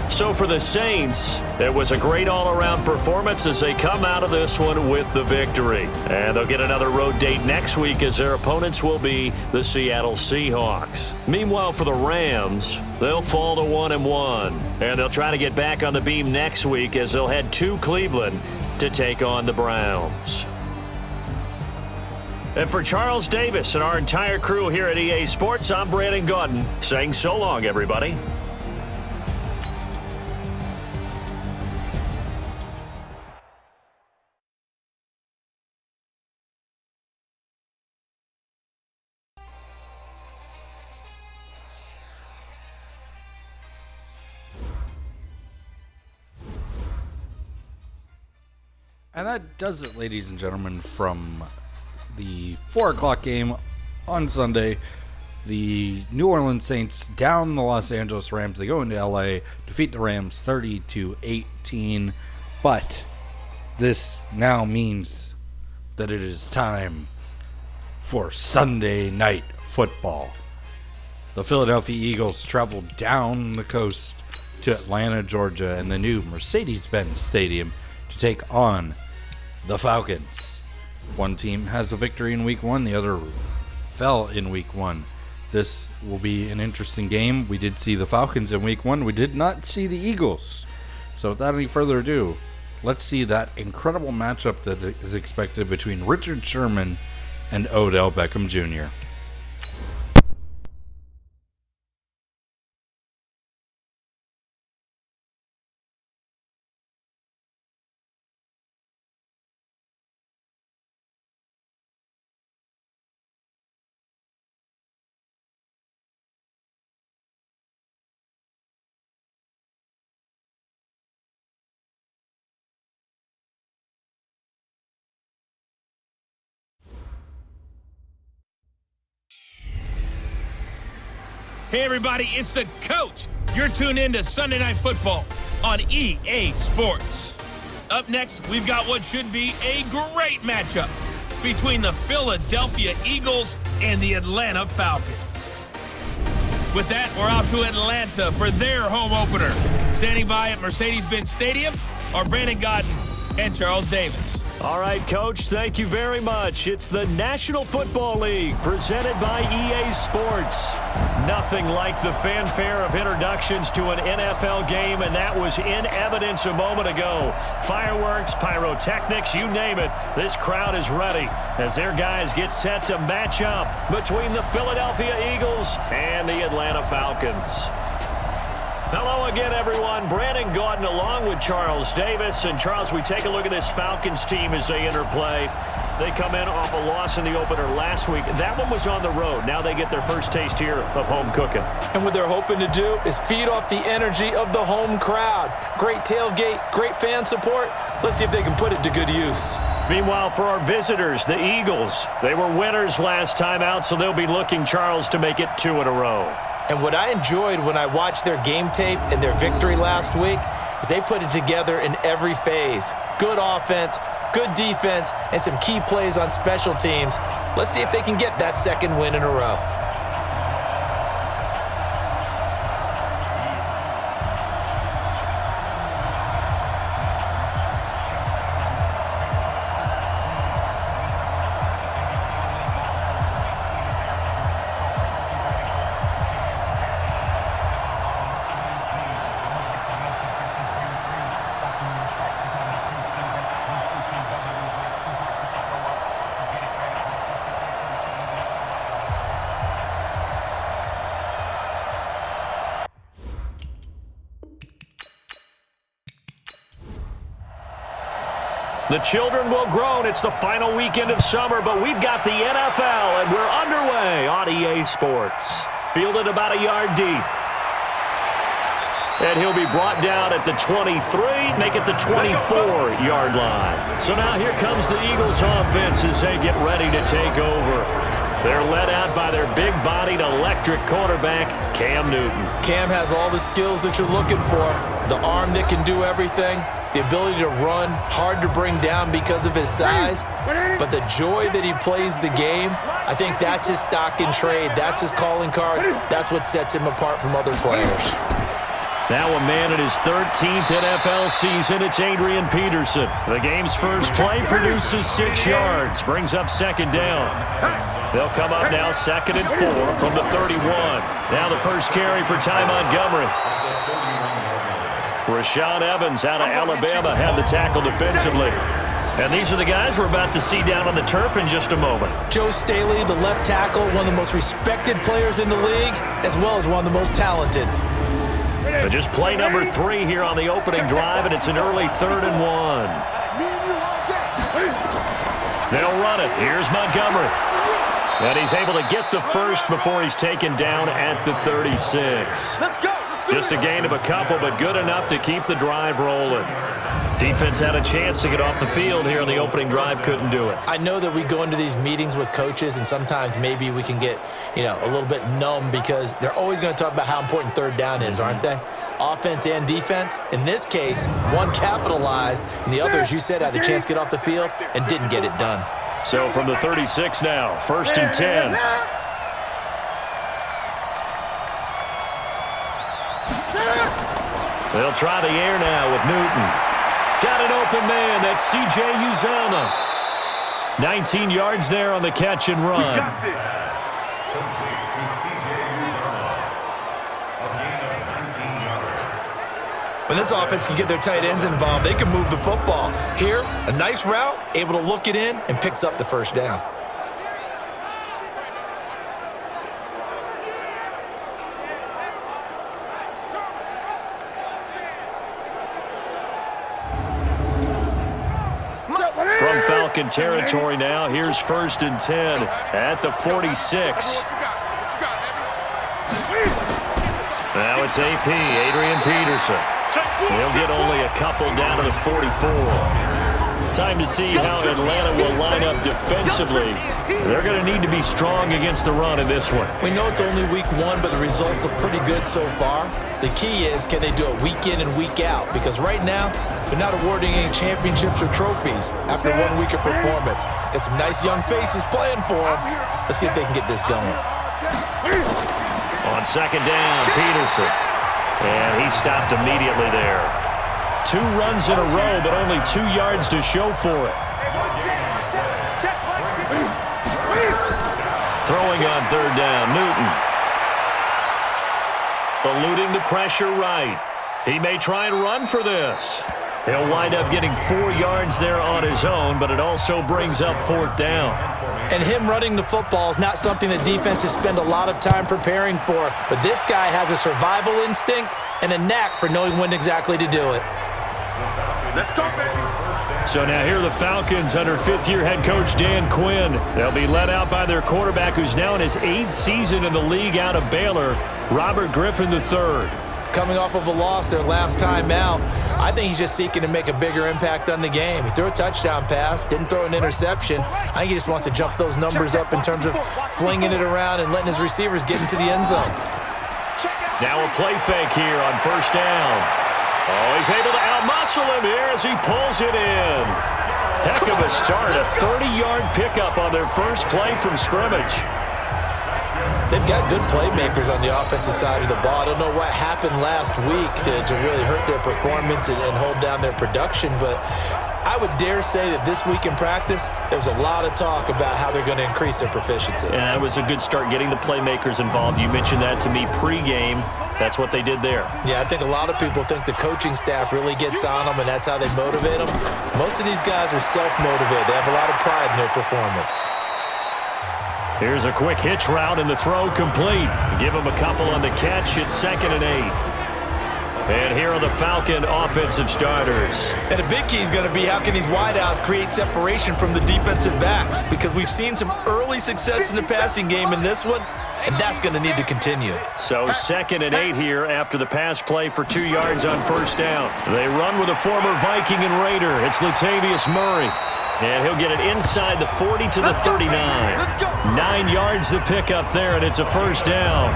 So for the Saints, it was a great all-around performance as they come out of this one with the victory. And they'll get another road date next week as their opponents will be the Seattle Seahawks. Meanwhile, for the Rams, they'll fall to 1-1. And they'll try to get back on the beam next week as they'll head to Cleveland to take on the Browns. And for Charles Davis and our entire crew here at EA Sports, I'm Brandon Gaudin saying so long, everybody. And that does it, ladies and gentlemen, from the 4 o'clock game on Sunday. The New Orleans Saints down the Los Angeles Rams. They go into LA, defeat the Rams 30-18. But this now means that it is time for Sunday night football. The Philadelphia Eagles travel down the coast to Atlanta, Georgia, in the new Mercedes-Benz Stadium to take on the Falcons. One team has a victory in week 1, the other fell in week 1. This will be an interesting game. We did see the Falcons in week 1. We did not see the Eagles. So without any further ado, let's see that incredible matchup that is expected between Richard Sherman and Odell Beckham Jr. Hey, everybody, it's the coach. You're tuned in to Sunday Night Football on EA Sports. Up next, we've got what should be a great matchup between the Philadelphia Eagles and the Atlanta Falcons. With that, we're off to Atlanta for their home opener. Standing by at Mercedes-Benz Stadium are Brandon Gaudin and Charles Davis. All right, Coach, thank you very much. It's the National Football League presented by EA Sports. Nothing like the fanfare of introductions to an NFL game, and that was in evidence a moment ago. Fireworks, pyrotechnics, you name it. This crowd is ready as their guys get set to match up between the Philadelphia Eagles and the Atlanta Falcons. Hello again, everyone. Brandon Gaudin along with Charles Davis. And Charles, we take a look at this Falcons team as they enter play. They come in off a loss in the opener last week. That one was on the road. Now they get their first taste here of home cooking. And what they're hoping to do is feed off the energy of the home crowd. Great tailgate, great fan support. Let's see if they can put it to good use. Meanwhile, for our visitors, the Eagles, they were winners last time out, so they'll be looking, Charles, to make it 2 in a row. And what I enjoyed when I watched their game tape and their victory last week is they put it together in every phase. Good offense, good defense, and some key plays on special teams. Let's see if they can get that second win in a row. The children will groan. It's the final weekend of summer, but we've got the NFL, and we're underway on EA Sports. Fielded about a yard deep. And he'll be brought down at the 23, make it the 24-yard line. So now here comes the Eagles offense as they get ready to take over. They're led out by their big-bodied electric quarterback, Cam Newton. Cam has all the skills that you're looking for. The arm that can do everything. The ability to run, hard to bring down because of his size, but the joy that he plays the game, I think that's his stock in trade. That's his calling card. That's what sets him apart from other players. Now a man in his 13th NFL season, it's Adrian Peterson. The game's first play produces 6 yards, brings up second down. They'll come up now 2nd and 4 from the 31. Now the first carry for Ty Montgomery. Rashaan Evans out of Alabama had the tackle defensively. And these are the guys we're about to see down on the turf in just a moment. Joe Staley, the left tackle, one of the most respected players in the league, as well as one of the most talented. But just play number 3 here on the opening drive, and it's an early 3rd and 1. They'll run it. Here's Montgomery. And he's able to get the first before he's taken down at the 36. Let's go. Just a gain of a couple, but good enough to keep the drive rolling. Defense had a chance to get off the field here on the opening drive, couldn't do it. I know that we go into these meetings with coaches, and sometimes maybe we can get, a little bit numb because they're always going to talk about how important third down is, aren't they? Offense and defense. In this case, one capitalized, and the other, as you said, had a chance to get off the field and didn't get it done. So from the 36 now, 1st and 10. They'll try the air now with Newton. Got an open man. That's C.J. Uzomah. 19 yards there on the catch and run. Complete to C.J. Uzomah. A gain of 19 yards. When this offense can get their tight ends involved, they can move the football. Here, a nice route, able to look it in, and picks up the first down. From Falcon territory now, here's 1st and 10 at the 46. Now it's AP, Adrian Peterson. He'll get only a couple down to the 44. Time to see how Atlanta will line up defensively. They're going to need to be strong against the run in this one. We know it's only week 1, but the results look pretty good so far. The key is, can they do it week in and week out? Because right now, they're not awarding any championships or trophies after 1 week of performance. Got some nice young faces playing for them. Let's see if they can get this going. On 2nd down, Peterson. And he stopped immediately there. 2 runs in a row, but only 2 yards to show for it. Throwing on 3rd down, Newton. Eluding the pressure right. He may try and run for this. He'll wind up getting 4 yards there on his own, but it also brings up 4th down. And him running the football is not something that defenses spend a lot of time preparing for, but this guy has a survival instinct and a knack for knowing when exactly to do it. Let's go, baby. So now here are the Falcons under fifth-year head coach Dan Quinn. They'll be led out by their quarterback, who's now in his 8th season in the league out of Baylor, Robert Griffin III. Coming off of a loss their last time out, I think he's just seeking to make a bigger impact on the game. He threw a touchdown pass, didn't throw an interception. I think he just wants to jump those numbers up in terms of flinging it around and letting his receivers get into the end zone. Now a play fake here on first down. Oh, he's able to outmuscle him here as he pulls it in. Heck of a start, a 30-yard pickup on their first play from scrimmage. They've got good playmakers on the offensive side of the ball. I don't know what happened last week to really hurt their performance and hold down their production, but I would dare say that this week in practice, there's a lot of talk about how they're going to increase their proficiency. And that was a good start getting the playmakers involved. You mentioned that to me pregame. That's what they did there. Yeah, I think a lot of people think the coaching staff really gets on them, and that's how they motivate them. Most of these guys are self-motivated. They have a lot of pride in their performance. Here's a quick hitch route, and the throw complete. Give him a couple on the catch. It's 2nd and 8. And here are the Falcon offensive starters. And a big key is going to be how can these wideouts create separation from the defensive backs, because we've seen some early success in the passing game in this one, and that's going to need to continue. So 2nd and 8 here after the pass play for 2 yards on first down. They run with a former Viking and Raider. It's Latavius Murray. And he'll get it inside the 40 to the 39. 9 yards to pick up there, and it's a first down.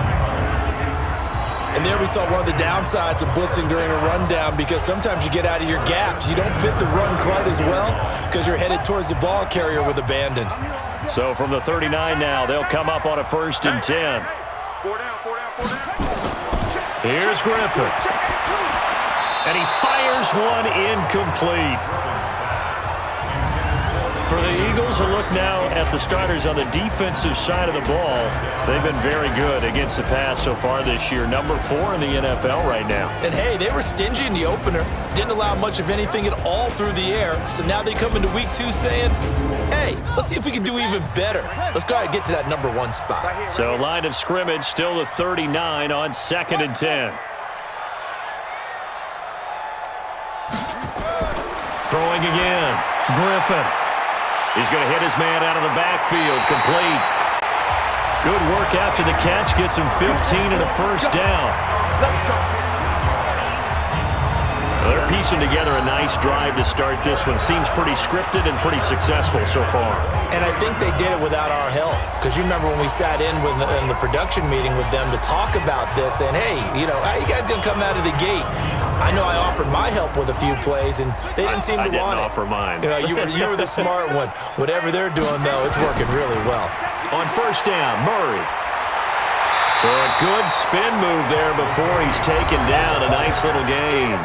And there we saw one of the downsides of blitzing during a rundown, because sometimes you get out of your gaps. You don't fit the run quite as well because you're headed towards the ball carrier with abandon. So from the 39 now, they'll come up on a 1st and 10. Here's Griffin. And he fires one incomplete. For the Eagles, a look now at the starters on the defensive side of the ball. They've been very good against the pass so far this year. Number 4 in the NFL right now. And hey, they were stingy in the opener. Didn't allow much of anything at all through the air. So now they come into week 2 saying, hey, let's see if we can do even better. Let's go ahead and get to that number 1 spot. So line of scrimmage still the 39 on 2nd and 10. Throwing again. Griffin. He's going to hit his man out of the backfield. Complete. Good work after the catch. Gets him 15 and a first down. They're piecing together a nice drive to start this one. Seems pretty scripted and pretty successful so far. And I think they did it without our help. Because you remember when we sat in the production meeting with them to talk about this, and hey, you know, how you guys going to come out of the gate? I know I offered my help with a few plays, and they didn't seem to want it. I didn't offer mine. You know, you were the smart one. Whatever they're doing, though, it's working really well. On first down, Murray. So a good spin move there before he's taken down. A nice little gain.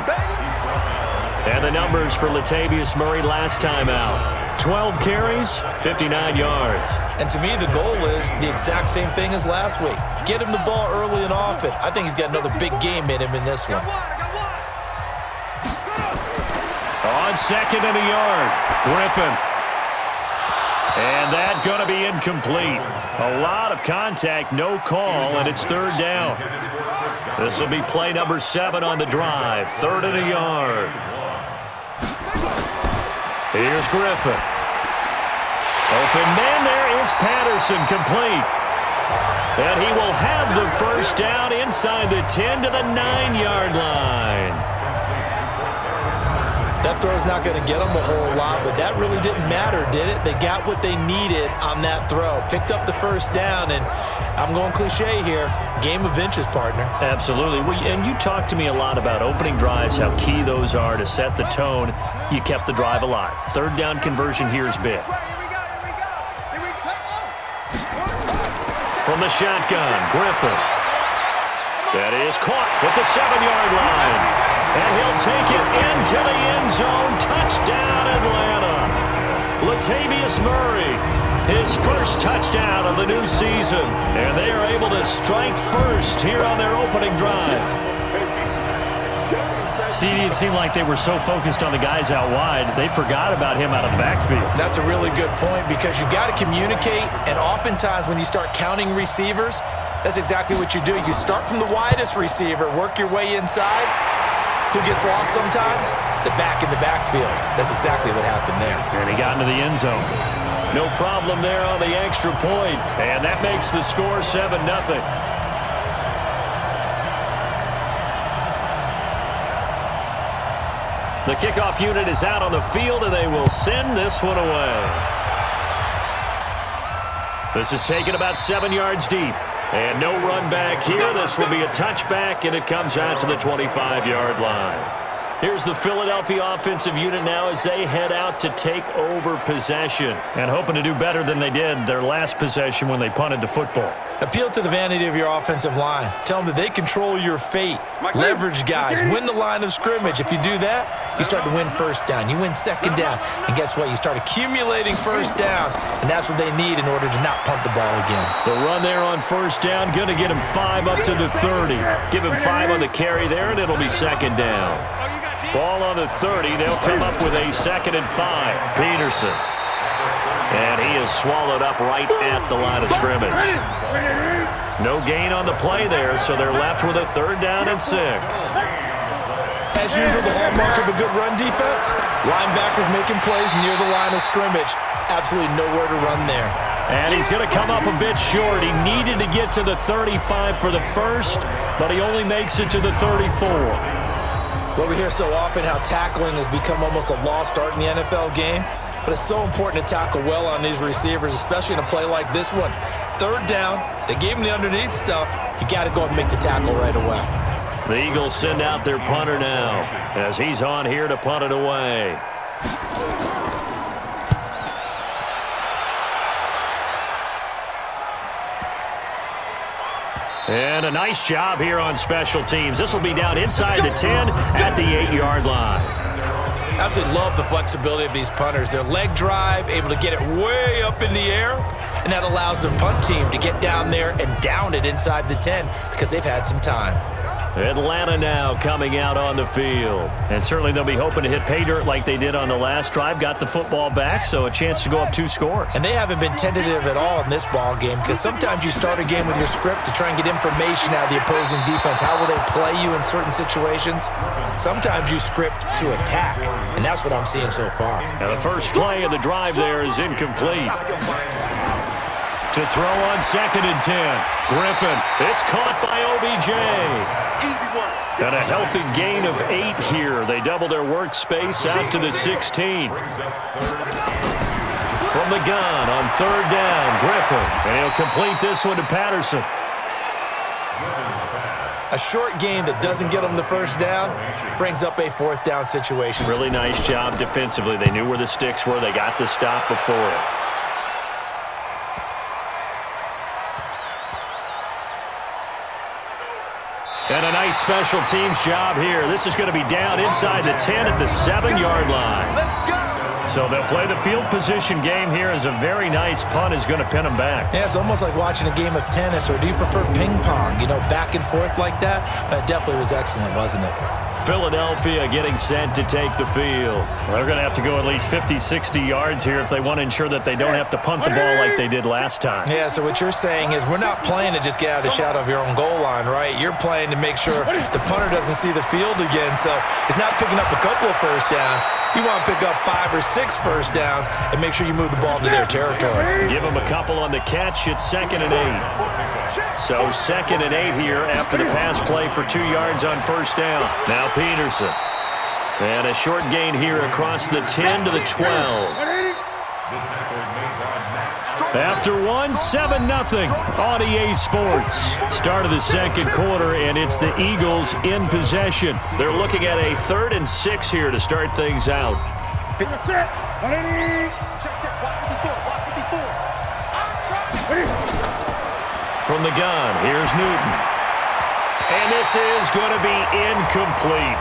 And the numbers for Latavius Murray last time out. 12 carries, 59 yards. And to me, the goal is the exact same thing as last week. Get him the ball early and often. I think he's got another big game in him in this one. On 2nd and a yard, Griffin. And that going to be incomplete. A lot of contact, no call, and it's 3rd down. This will be play number 7 on the drive. 3rd and a yard. Here's Griffin. Open man, there is Patterson, complete. And he will have the first down inside the 10 to the 9-yard line. That throw's not going to get them a whole lot, but that really didn't matter, did it? They got what they needed on that throw. Picked up the first down, and I'm going cliche here, game of inches, partner. Absolutely. And you talked to me a lot about opening drives, how key those are to set the tone. You kept the drive alive. 3rd down conversion here is big. From the shotgun, Griffin. That is caught at the 7-yard line. And he'll take it into the end zone. Touchdown, Atlanta. Latavius Murray, his first touchdown of the new season. And they are able to strike first here on their opening drive. See, it seemed like they were so focused on the guys out wide, they forgot about him out of the backfield. That's a really good point, because you got to communicate, and oftentimes when you start counting receivers, that's exactly what you do. You start from the widest receiver, work your way inside, who gets lost sometimes? The back in the backfield. That's exactly what happened there. And he got into the end zone. No problem there on the extra point. And that makes the score 7-0. The kickoff unit is out on the field, and they will send this one away. This is taken about 7 yards deep. And no run back here. This will be a touchback, and it comes out to the 25-yard line. Here's the Philadelphia offensive unit now as they head out to take over possession. And hoping to do better than they did their last possession when they punted the football. Appeal to the vanity of your offensive line. Tell them that they control your fate. Leverage guys. Win the line of scrimmage. If you do that, you start to win first down. You win second down. And guess what? You start accumulating first downs. And that's what they need in order to not punt the ball again. The run there on first down, going to get him 5 up to the 30. Give him 5 on the carry there, and it'll be second down. Ball on the 30. They'll come up with a 2nd and 5. Peterson. And he is swallowed up right at the line of scrimmage. No gain on the play there, so they're left with a 3rd down and 6. As usual, the hallmark of a good run defense, linebackers making plays near the line of scrimmage. Absolutely nowhere to run there. And he's going to come up a bit short. He needed to get to the 35 for the first, but he only makes it to the 34. Well, we hear so often how tackling has become almost a lost art in the NFL game, but it's so important to tackle well on these receivers, especially in a play like this one. 3rd down, they gave him the underneath stuff. You got to go and make the tackle right away. The Eagles send out their punter now as he's on here to punt it away. And a nice job here on special teams. This will be down inside the 10 at the 8-yard line. Absolutely love the flexibility of these punters. Their leg drive, able to get it way up in the air, and that allows the punt team to get down there and down it inside the 10 because they've had some time. Atlanta now coming out on the field. And certainly they'll be hoping to hit pay dirt like they did on the last drive. Got the football back, so a chance to go up 2 scores. And they haven't been tentative at all in this ball game because sometimes you start a game with your script to try and get information out of the opposing defense. How will they play you in certain situations? Sometimes you script to attack, and that's what I'm seeing so far. And the first play of the drive there is incomplete. To throw on 2nd and 10. Griffin. It's caught by OBJ. And a healthy gain of 8 here. They double their workspace out to the 16. From the gun on 3rd down, Griffin. And he'll complete this one to Patterson. A short gain that doesn't get them the first down brings up a 4th down situation. Really nice job defensively. They knew where the sticks were. They got the stop before it. And a nice special teams job here. This is going to be down inside the 10 at the 7-yard line. So they'll play the field position game here as a very nice punt is going to pin them back. Yeah, it's almost like watching a game of tennis, or do you prefer ping pong? You know, back and forth like that? That definitely was excellent, wasn't it? Philadelphia getting set to take the field. They're going to have to go at least 50, 60 yards here if they want to ensure that they don't have to punt the ball like they did last time. Yeah, so what you're saying is we're not playing to just get out of the shadow of your own goal line, right? You're playing to make sure the punter doesn't see the field again. So it's not picking up a couple of first downs. You want to pick up 5 or 6 first downs and make sure you move the ball into their territory. Give them a couple on the catch. It's 2nd and 8. So 2nd and 8 here after the pass play for 2 yards on first down. Now Peterson. And a short gain here across the 10 to the 12. After 7-0 on EA Sports. Start of the 2nd quarter, and it's the Eagles in possession. They're looking at a 3rd and 6 here to start things out. From the gun, here's Newton. And this is going to be incomplete.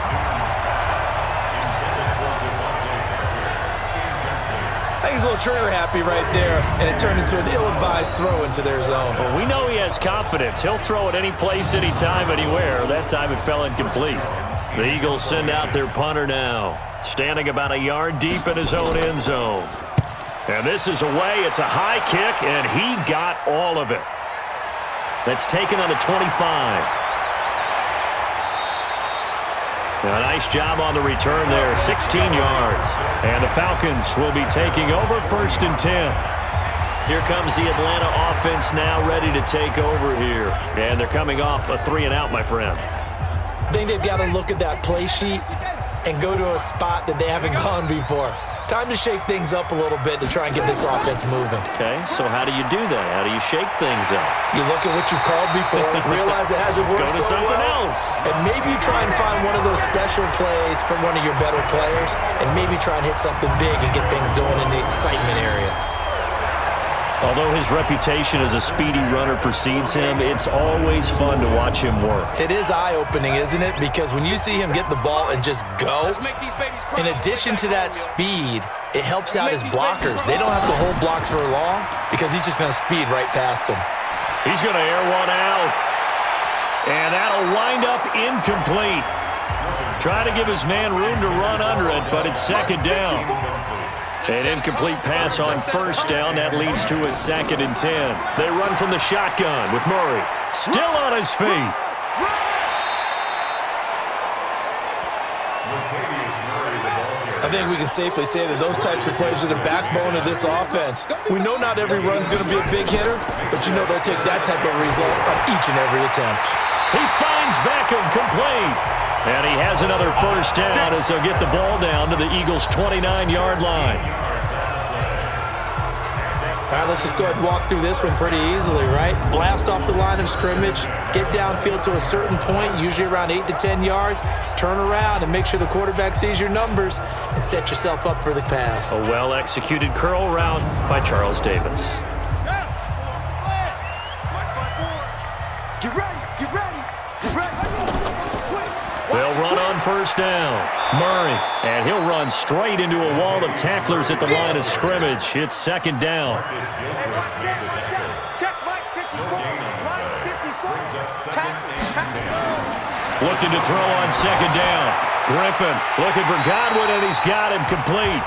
He's a little trigger happy right there, and it turned into an ill-advised throw into their zone. Well, we know he has confidence. He'll throw it any place, anytime, anywhere. That time it fell incomplete. The Eagles send out their punter now, standing about a yard deep in his own end zone. And this is away. It's a high kick, and he got all of it. That's taken on the 25. A nice job on the return there, 16 yards. And the Falcons will be taking over 1st and 10. Here comes the Atlanta offense now ready to take over here. And they're coming off a 3-and-out, my friend. I think they've got to look at that play sheet and go to a spot that they haven't gone before. Time to shake things up a little bit to try and get this offense moving. Okay, so how do you do that? How do you shake things up? You look at what you've called before, realize it hasn't worked Go to so something well, else. and maybe you try and find one of those special plays from one of your better players, and maybe try and hit something big and get things going in the excitement area. Although his reputation as a speedy runner precedes him, it's always fun to watch him work. It is eye-opening, isn't it? Because when you see him get the ball and just go, in addition to that speed, it helps out his blockers. They don't have to hold blocks for long because he's just going to speed right past them. He's going to air one out. And that'll wind up incomplete. Trying to give his man room to run under it, but it's 2nd down. An incomplete pass on 1st down. That leads to a 2nd and 10. They run from the shotgun with Murray. Still on his feet. I think we can safely say that those types of plays are the backbone of this offense. We know not every run's going to be a big hitter, but you know they'll take that type of result on each and every attempt. He finds Beckham complete. And he has another 1st down as they'll get the ball down to the Eagles' 29-yard line. All right, let's just go ahead and walk through this one pretty easily, right? Blast off the line of scrimmage, get downfield to a certain point, usually around 8 to 10 yards, turn around and make sure the quarterback sees your numbers and set yourself up for the pass. A well-executed curl route by Charles Davis. Get ready, get ready, get ready. They'll run on 1st down. Murray, and he'll run straight into a wall of tacklers at the line of scrimmage. It's 2nd down. Check Mike 54, Mike 54. Tackle. Looking to throw on 2nd down. Griffin looking for Godwin, and he's got him complete.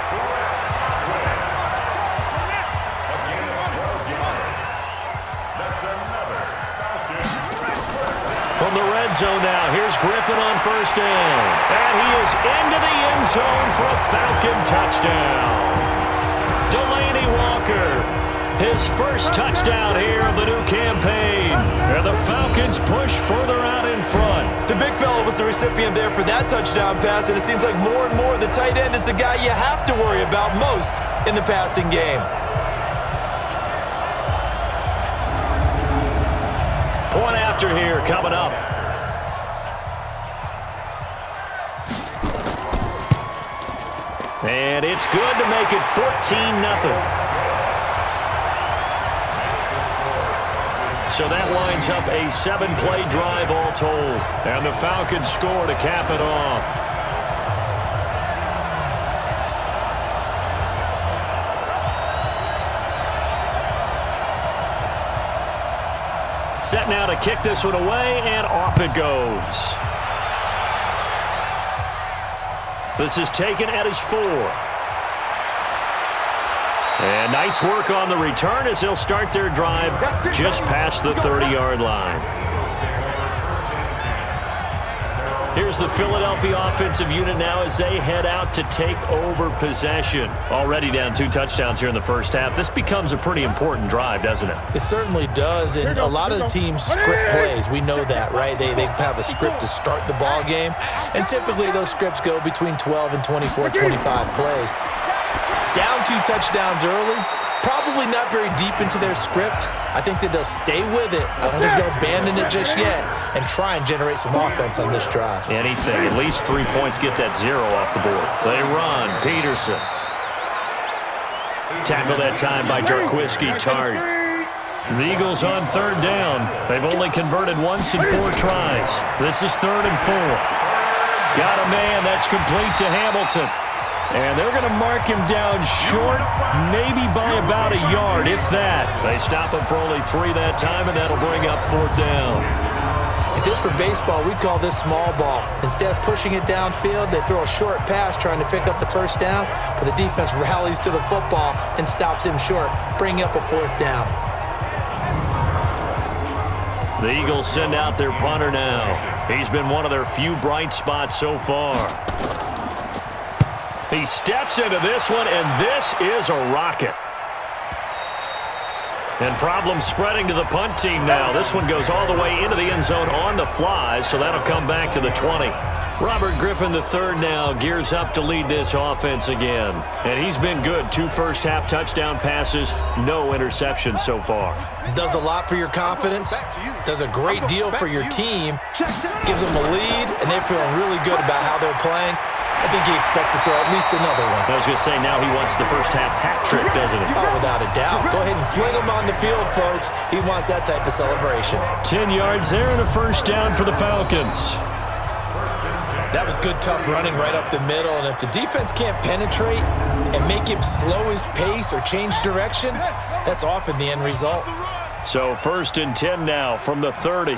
From the red zone now, here's Griffin on 1st down. And he is into the end zone for a Falcon touchdown. Delaney Walker, his 1st touchdown here of the new campaign. And the Falcons push further out in front. The big fella was the recipient there for that touchdown pass, and it seems like more and more the tight end is the guy you have to worry about most in the passing game. Point after here coming up. And it's good to make it 14-0. So that winds up a 7-play drive all told. And the Falcons score to cap it off. Set now to kick this one away, and off it goes. This is taken at his 4. And nice work on the return as they'll start their drive just past the 30-yard line. Here's the Philadelphia offensive unit now as they head out to take over possession. Already down 2 touchdowns here in the first half. This becomes a pretty important drive, doesn't it? It certainly does, and a lot of the teams script plays. We know that, right? They have a script to start the ball game, and typically those scripts go between 12 and 24, 25 plays. Down 2 touchdowns early, probably not very deep into their script. I think that they'll stay with it. I don't think they'll abandon it just yet and try and generate some offense on this drive. Anything, at least 3 points, get that 0 off the board. They run. Peterson. Tackle that time by Jarquiski Tardy. The Eagles on 3rd down. They've only converted once in 4 tries. This is 3rd and 4. Got a man. That's complete to Hamilton. And they're going to mark him down short, maybe by about a yard, if that. They stop him for only 3 that time, and that'll bring up 4th down. If this were baseball, we'd call this small ball. Instead of pushing it downfield, they throw a short pass trying to pick up the 1st down, but the defense rallies to the football and stops him short, bringing up a 4th down. The Eagles send out their punter now. He's been one of their few bright spots so far. He steps into this one, and this is a rocket. And problems spreading to the punt team now. This one goes all the way into the end zone on the fly, so that'll come back to the 20. Robert Griffin III now gears up to lead this offense again. And he's been good. 2 first-half touchdown passes, no interceptions so far. Does a lot for your confidence, does a great deal for your team, gives them a lead, and they're feeling really good about how they're playing. I think he expects to throw at least another one. I was going to say, now he wants the first-half hat trick, doesn't he? Oh, without a doubt. Go ahead and fling him on the field, folks. He wants that type of celebration. 10 yards there and a first down for the Falcons. That was good, tough running right up the middle, and if the defense can't penetrate and make him slow his pace or change direction, that's often the end result. So 1st and 10 now from the 30.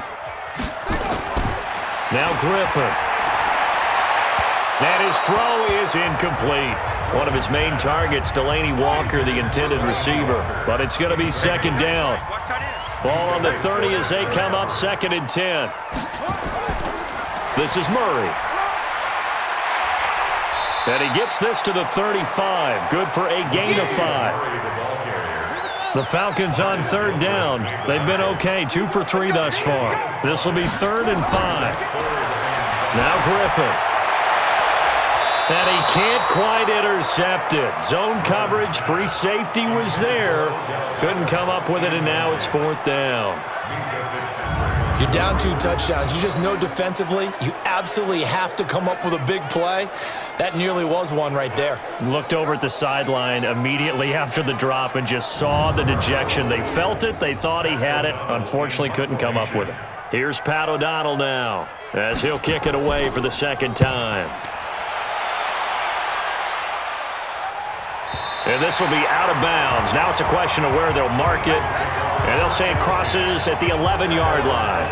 Now Griffin. And his throw is incomplete. One of his main targets, Delaney Walker, the intended receiver. But it's going to be 2nd down. Ball on the 30 as they come up 2nd and 10. This is Murray. And he gets this to the 35. Good for a gain of 5. The Falcons on 3rd down. They've been okay, 2 for 3 thus far. This will be 3rd and 5. Now Griffin. And he can't quite intercept it. Zone coverage, free safety was there. Couldn't come up with it, and now it's 4th down. You're down 2 touchdowns. You just know defensively you absolutely have to come up with a big play. That nearly was one right there. Looked over at the sideline immediately after the drop and just saw the dejection. They felt it. They thought he had it. Unfortunately, couldn't come up with it. Here's Pat O'Donnell now as he'll kick it away for the 2nd time. And this will be out of bounds. Now it's a question of where they'll mark it. And they'll say it crosses at the 11-yard line.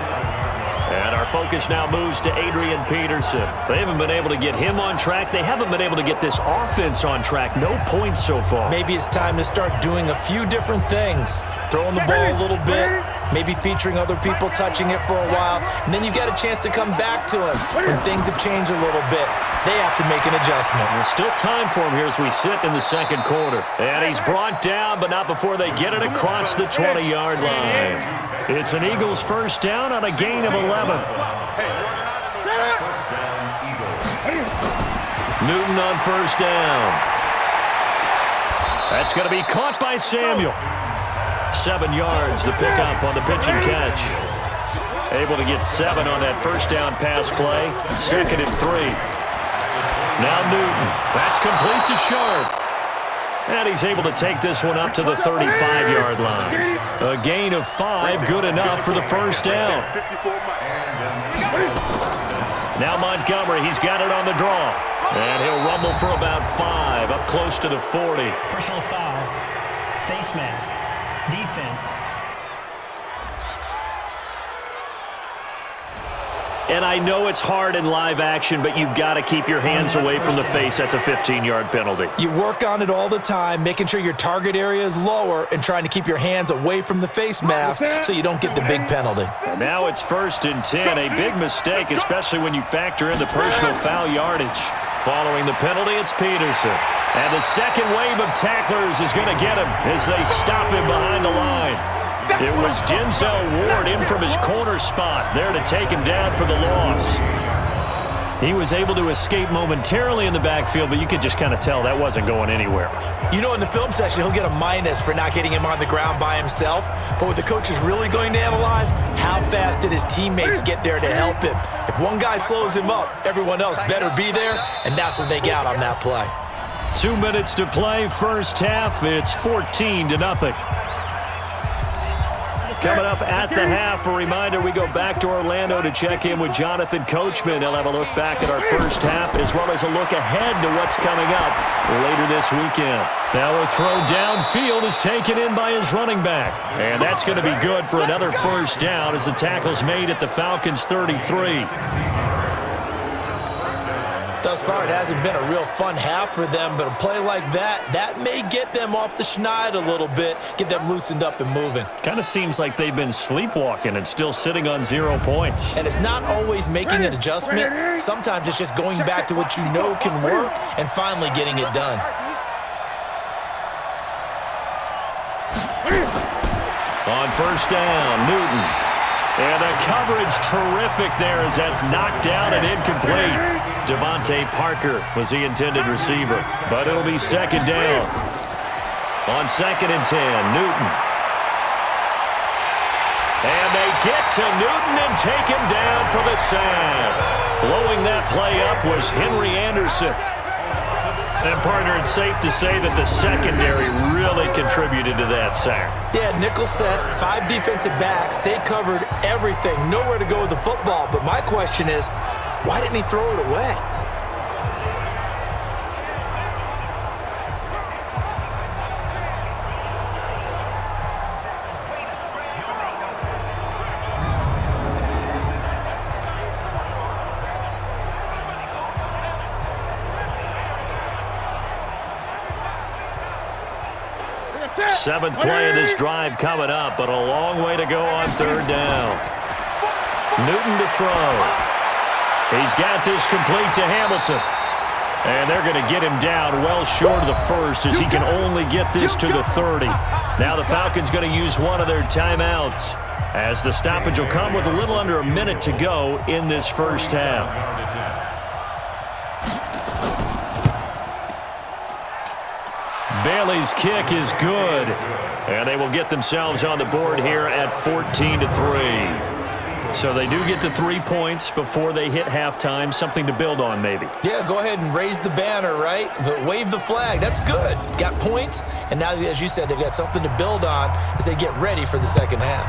And our focus now moves to Adrian Peterson. They haven't been able to get him on track. They haven't been able to get this offense on track. No points so far. Maybe it's time to start doing a few different things. Throwing the ball a little bit, maybe featuring other people touching it for a while, and then you get a chance to come back to him when things have changed a little bit. They have to make an adjustment. There's still time for him here as we sit in the 2nd quarter. And he's brought down, but not before they get it across the 20-yard line. It's an Eagles first down on a gain of 11. Newton on first down. That's going to be caught by Samuel. 7 yards, the pickup on the pitch and catch. Able to get 7 on that first down pass play. 2nd and 3. Now Newton. That's complete to Sharp. And he's able to take this one up to the 35-yard line. A gain of 5, good enough for the first down. Now Montgomery, he's got it on the draw. And he'll rumble for about 5, up close to the 40. Personal foul. Face mask. Defense. And I know it's hard in live action, but you've got to keep your hands away from the face. That's a 15-yard penalty. You work on it all the time, making sure your target area is lower and trying to keep your hands away from the face mask so you don't get the big penalty. And now it's 1st and 10, a big mistake, especially when you factor in the personal foul yardage. Following the penalty, it's Peterson. And the second wave of tacklers is going to get him as they stop him behind the line. It was Denzel Ward in from his corner spot there to take him down for the loss. He was able to escape momentarily in the backfield, but you could just kind of tell that wasn't going anywhere. You know, in the film session, he'll get a minus for not getting him on the ground by himself. But what the coach is really going to analyze, how fast did his teammates get there to help him? If one guy slows him up, everyone else better be there, and that's what they got on that play. 2 minutes to play, first half. It's 14-0. Coming up at the half, a reminder, we go back to Orlando to check in with Jonathan Coachman. He'll have a look back at our first half as well as a look ahead to what's coming up later this weekend. Now a throw downfield is taken in by his running back. And that's going to be good for another first down as the tackle's made at the Falcons' 33. Thus far, it hasn't been a real fun half for them, but a play like that may get them off the schneid a little bit, get them loosened up and moving. Kind of seems like they've been sleepwalking and still sitting on 0 points. And it's not always making an adjustment. Sometimes it's just going back to what you know can work and finally getting it done. On first down, Newton. And the coverage terrific there as that's knocked down and incomplete. Devontae Parker was the intended receiver, but it'll be second down. On 2nd and 10, Newton. And they get to Newton and take him down for the sack. Blowing that play up was Henry Anderson. And, partner, it's safe to say that the secondary really contributed to that sack. Yeah, nickel set, 5 defensive backs. They covered everything. Nowhere to go with the football. But my question is, why didn't he throw it away? Seventh play of this drive coming up, but a long way to go on third down. Newton to throw. He's got this complete to Hamilton. And they're going to get him down well short of the first as he can only get this to the 30. Now the Falcons going to use one of their timeouts as the stoppage will come with a little under a minute to go in this first half. Bailey's kick is good, and they will get themselves on the board here at 14-3. So they do get the 3 points before they hit halftime, something to build on maybe. Yeah, go ahead and raise the banner, right? Wave the flag. That's good. Got points, and now, as you said, they've got something to build on as they get ready for the second half.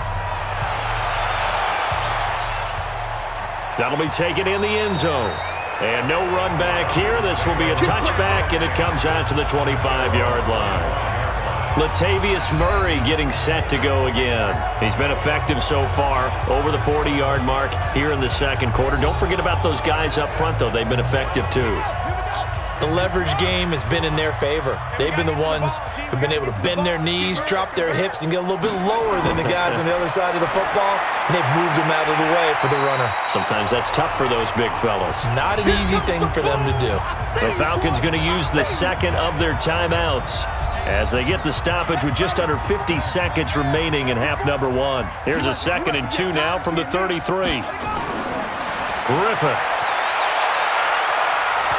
That'll be taken in the end zone. And no run back here. This will be a touchback, and it comes out to the 25-yard line. Latavius Murray getting set to go again. He's been effective so far over the 40-yard mark here in the second quarter. Don't forget about those guys up front, though. They've been effective, too. The leverage game has been in their favor. They've been the ones who've been able to bend their knees, drop their hips, and get a little bit lower than the guys on the other side of the football, and they've moved them out of the way for the runner. Sometimes that's tough for those big fellas. Not an easy thing for them to do. The Falcons going to use the second of their timeouts as they get the stoppage with just under 50 seconds remaining in half number 1. Here's a 2nd and 2 now from the 33. Griffin.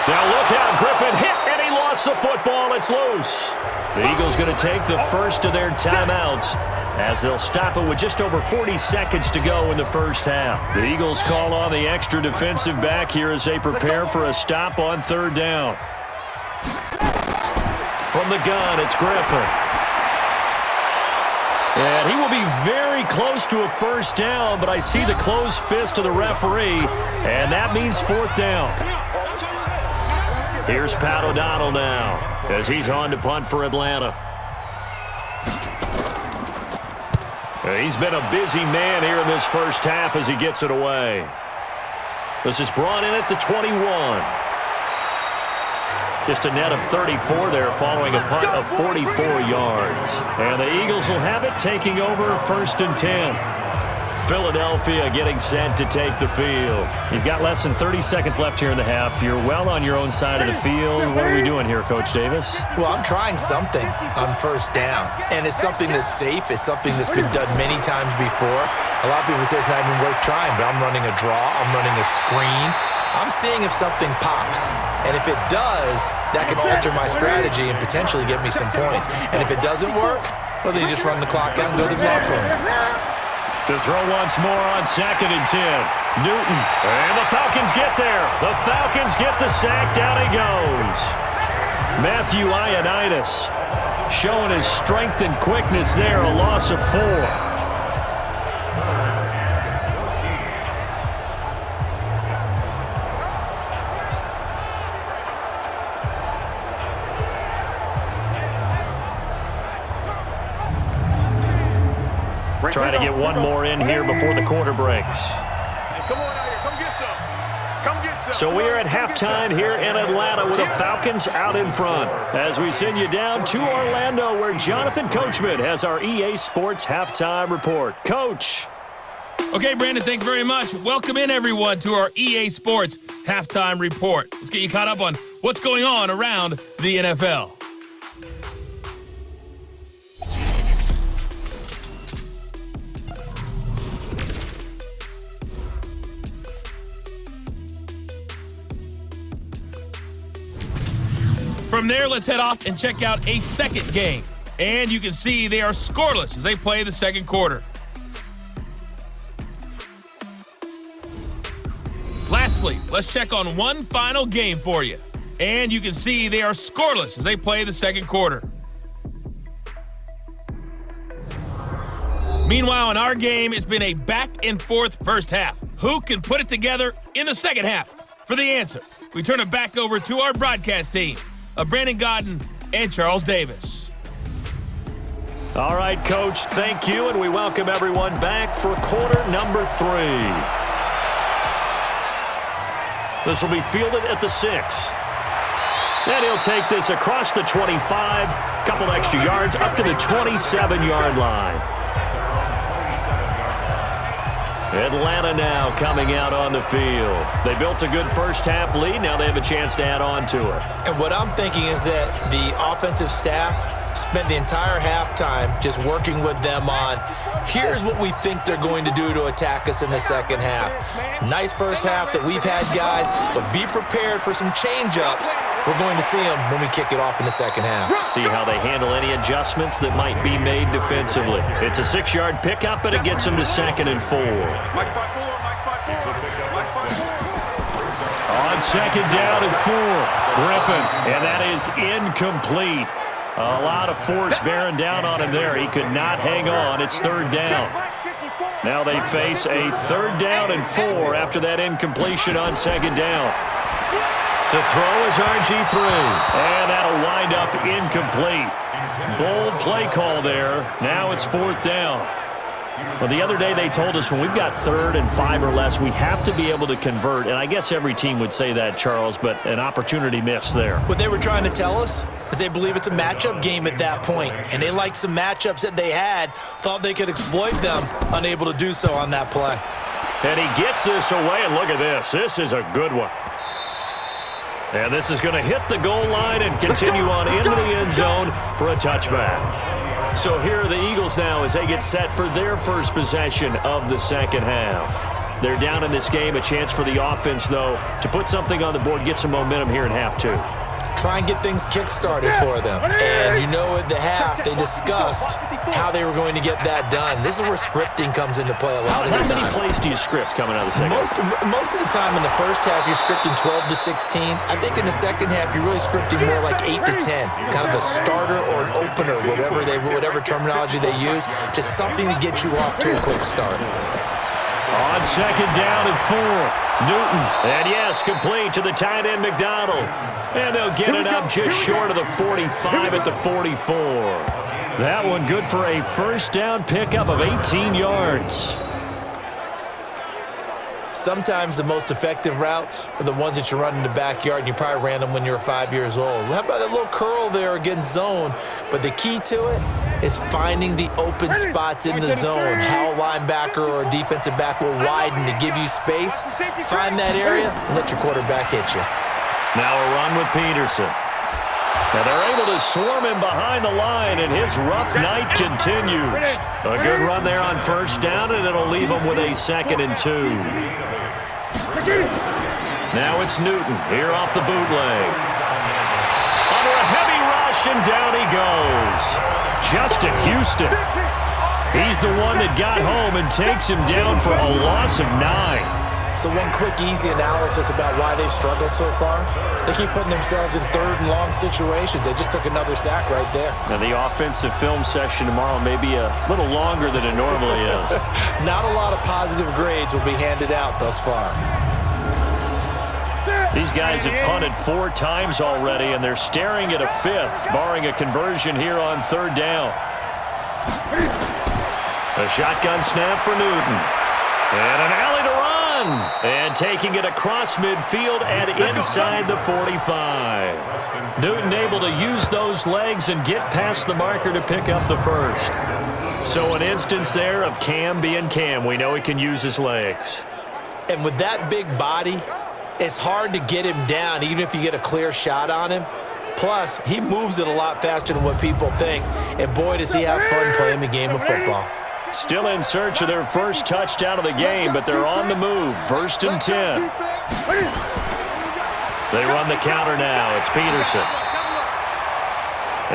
Now look out, Griffin hit, and he lost the football. It's loose. The Eagles going to take the first of their timeouts as they'll stop it with just over 40 seconds to go in the first half. The Eagles call on the extra defensive back here as they prepare for a stop on third down. From the gun, it's Griffin. And he will be very close to a first down, but I see the closed fist of the referee, and that means fourth down. Here's Pat O'Donnell now as he's on to punt for Atlanta. He's been a busy man here in this first half as he gets it away. This is brought in at the 21. Just a net of 34 there following a punt of 44 yards. And the Eagles will have it taking over 1st and 10. Philadelphia getting set to take the field. You've got less than 30 seconds left here in the half. You're well on your own side of the field. What are we doing here, Coach Davis? Well, I'm trying something on first down, and it's something that's safe. It's something that's been done many times before. A lot of people say it's not even worth trying, but I'm running a draw. I'm running a screen. I'm seeing if something pops, and if it does, that can alter my strategy and potentially get me some points. And if it doesn't work, well, then you just run the clock out and go to the locker room. To throw once more on 2nd and 10. Newton. And the Falcons get there. The Falcons get the sack. Down he goes. Matthew Ioannidis showing his strength and quickness there. A loss of 4. Trying to get one more in here before the quarter breaks. Hey, come on out here. Come get some. Come get some. So we are at halftime here in Atlanta with the Falcons out in front. As we send you down to Orlando where Jonathan Coachman has our EA Sports Halftime Report. Coach. Okay, Brandon, thanks very much. Welcome in, everyone, to our EA Sports Halftime Report. Let's get you caught up on what's going on around the NFL. From there, let's head off and check out a second game. And you can see they are scoreless as they play the second quarter. Lastly, let's check on one final game for you. And you can see they are scoreless as they play the second quarter. Meanwhile, in our game, it's been a back-and-forth first half. Who can put it together in the second half? For the answer, we turn it back over to our broadcast team of Brandon Godden and Charles Davis. All right, Coach, thank you, and we welcome everyone back for quarter number 3. This will be fielded at the 6. And he'll take this across the 25, couple extra yards, up to the 27-yard line. Atlanta now coming out on the field. They built a good first half lead. Now they have a chance to add on to it. And what I'm thinking is that the offensive staff spent the entire halftime just working with them on, here's what we think they're going to do to attack us in the second half. Nice first half that we've had, guys, but be prepared for some change-ups. We're going to see them when we kick it off in the second half. See how they handle any adjustments that might be made defensively. It's a 6-yard pickup, but it gets them to 2nd and 4. On 2nd down and 4, Griffin, and that is incomplete. A lot of force bearing down on him there. He could not hang on. It's 3rd down. Now they face a 3rd down and 4 after that incompletion on 2nd down. To throw is RG3, and that'll wind up incomplete. Bold play call there. Now it's 4th down. Well, the other day they told us when we've got 3rd and 5 or less, we have to be able to convert. And I guess every team would say that, Charles, but an opportunity missed there. What they were trying to tell us is they believe it's a matchup game at that point. And they liked some matchups that they had, thought they could exploit them, unable to do so on that play. And he gets this away, and look at this. This is a good one. And this is going to hit the goal line and continue on into the end zone for a touchback. So here are the Eagles now as they get set for their first possession of the second half. They're down in this game. A chance for the offense, though, to put something on the board, get some momentum here in half 2. Try and get things kick-started for them. And you know at the half, they discussed how they were going to get that done. This is where scripting comes into play a lot of the time. How many plays do you script coming out of the second half? Most of the time in the first half, you're scripting 12 to 16. I think in the second half, you're really scripting more like 8 to 10. Kind of a starter or an opener, whatever terminology they use. Just something to get you off to a quick start. On 2nd down and 4, Newton. And yes, complete to the tight end, McDonald. And they'll get it up just short of the 45 at the 44. That one good for a first down pickup of 18 yards. Sometimes the most effective routes are the ones that you run in the backyard, and you probably ran them when you were 5 years old. How about that little curl there against zone? But the key to it is finding the open spots in the zone. How a linebacker or a defensive back will widen to give you space. Find that area and let your quarterback hit you. Now a run with Peterson. And they're able to swarm him behind the line, and his rough night continues. A good run there on first down, and it'll leave him with a 2nd and 2. Now it's Newton here off the bootleg. Under a heavy rush, and down he goes. Justin Houston. He's the one that got home and takes him down for a loss of 9. So one quick, easy analysis about why they've struggled so far. They keep putting themselves in 3rd and long situations. They just took another sack right there. Now the offensive film session tomorrow may be a little longer than it normally is. Not a lot of positive grades will be handed out thus far. These guys have punted 4 times already, and they're staring at a 5th, barring a conversion here on 3rd down. A shotgun snap for Newton. And an alley to run. run. And taking it across midfield and inside the 45. Newton able to use those legs and get past the marker to pick up the first. So an instance there of Cam being Cam. We know he can use his legs. And with that big body, it's hard to get him down even if you get a clear shot on him. Plus, he moves it a lot faster than what people think. And boy, does he have fun playing the game of football. Still in search of their first touchdown of the game, but they're on the move. 1st and 10. They run the counter now. It's Peterson.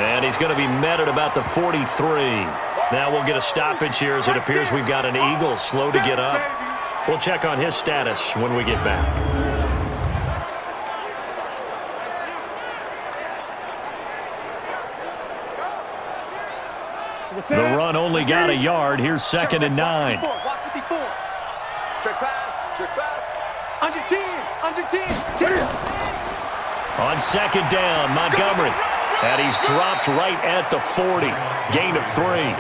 And he's going to be met at about the 43. Now we'll get a stoppage here as it appears we've got an Eagle slow to get up. We'll check on his status when we get back. The run only got a yard. Here's 2nd and 9. Check pass. Under 10. On 2nd down, Montgomery. And he's dropped right at the 40. Gain of 3.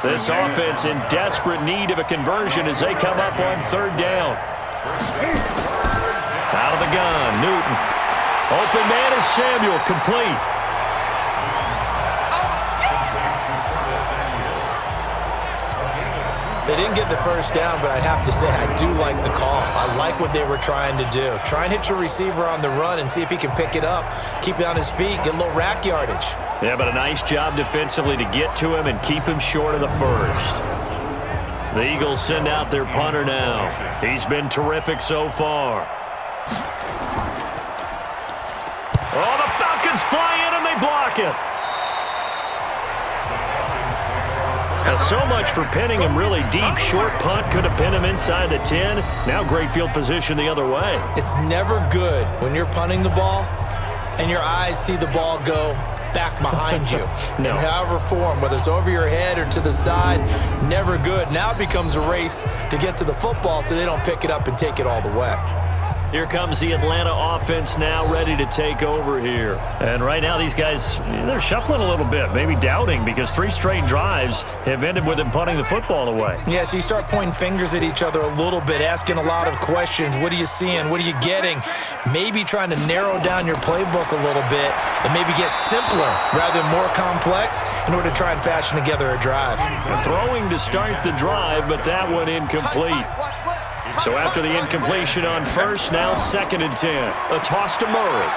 This offense in desperate need of a conversion as they come up on 3rd down. Out of the gun, Newton. Open man is Samuel, complete. They didn't get the first down, but I have to say I do like the call. I like what they were trying to do. Try and hit your receiver on the run and see if he can pick it up, keep it on his feet, get a little rack yardage. Yeah, but a nice job defensively to get to him and keep him short of the first. The Eagles send out their punter now. He's been terrific so far. Oh, the Falcons fly in and they block it. Now, so much for pinning him really deep. Short punt could have pinned him inside the 10. Now great field position the other way. It's never good when you're punting the ball and your eyes see the ball go back behind you. No. In however form, whether it's over your head or to the side, never good. Now it becomes a race to get to the football so they don't pick it up and take it all the way. Here comes the Atlanta offense now ready to take over here. And right now these guys, they're shuffling a little bit, maybe doubting because 3 straight drives have ended with them punting the football away. Yeah, so you start pointing fingers at each other a little bit, asking a lot of questions. What are you seeing? What are you getting? Maybe trying to narrow down your playbook a little bit and maybe get simpler rather than more complex in order to try and fashion together a drive. Throwing to start the drive, but that one incomplete. So after the incompletion on first, now 2nd and 10. A toss to Murray.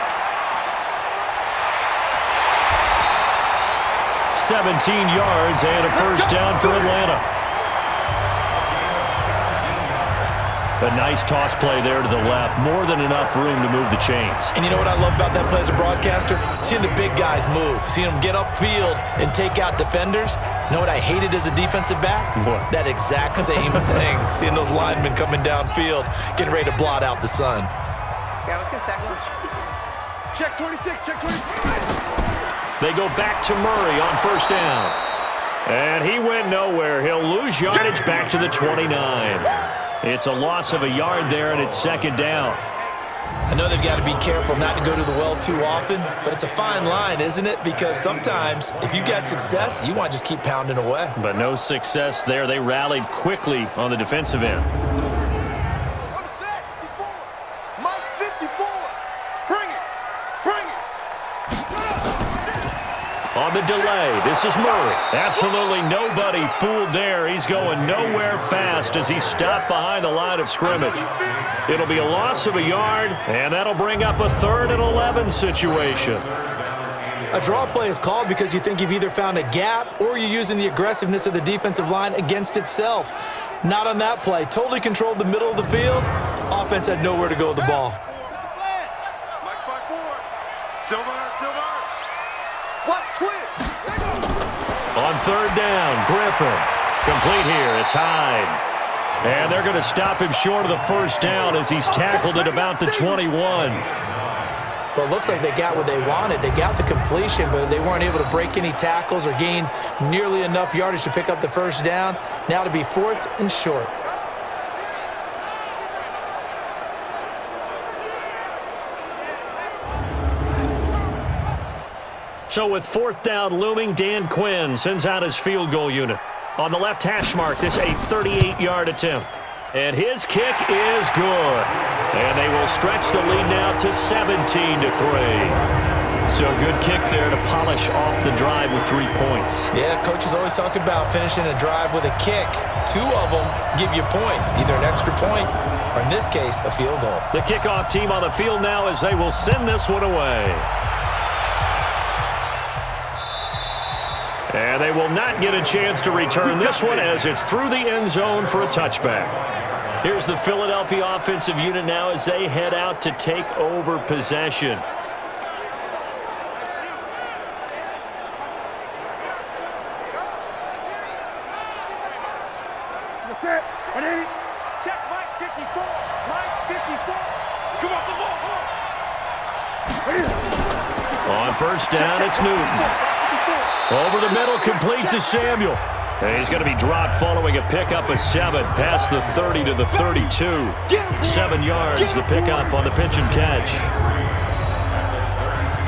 17 yards and a first down for Atlanta. A nice toss play there to the left. More than enough room to move the chains. And you know what I love about that play as a broadcaster? Seeing the big guys move. Seeing them get upfield and take out defenders. You know what I hated as a defensive back? What? That exact same thing. Seeing those linemen coming downfield, getting ready to blot out the sun. Yeah, let's go second. Check 26, check 26. They go back to Murray on first down. And he went nowhere. He'll lose yardage back to the 29. It's a loss of a yard there, and it's 2nd down. I know they've got to be careful not to go to the well too often, but it's a fine line, isn't it? Because sometimes if you got success, you want to just keep pounding away. But no success there. They rallied quickly on the defensive end. Mike 54. Bring it. On the delay, this is Murray. Absolutely nobody fooled there. He's going nowhere fast as he stopped behind the line of scrimmage. It'll be a loss of a yard, and that'll bring up a 3rd and 11 situation. A draw play is called because you think you've either found a gap or you're using the aggressiveness of the defensive line against itself. Not on that play. Totally controlled the middle of the field. Offense had nowhere to go with the ball. Mike 54. Silver. Watch twist. On 3rd down, Griffin. Complete here. It's Hyde. And they're going to stop him short of the first down as he's tackled at about the 21. Well, it looks like they got what they wanted. They got the completion, but they weren't able to break any tackles or gain nearly enough yardage to pick up the first down. Now to be 4th and short. So with 4th down looming, Dan Quinn sends out his field goal unit. On the left hash mark, this a 38-yard attempt. And his kick is good. And they will stretch the lead now to 17-3. So a good kick there to polish off the drive with 3 points. Yeah, coaches always talk about finishing a drive with a kick. 2 of them give you points, either an extra point or, in this case, a field goal. The kickoff team on the field now as they will send this one away. And they will not get a chance to return this one as it's through the end zone for a touchback. Here's the Philadelphia offensive unit now as they head out to take over possession. Check Mike 54. Mike 54. Come on, come on. On first down, it's Newton. Over the middle, complete to Samuel. And he's going to be dropped following a pickup of 7 past the 30 to the 32. 7 yards, the pickup on the pitch and catch.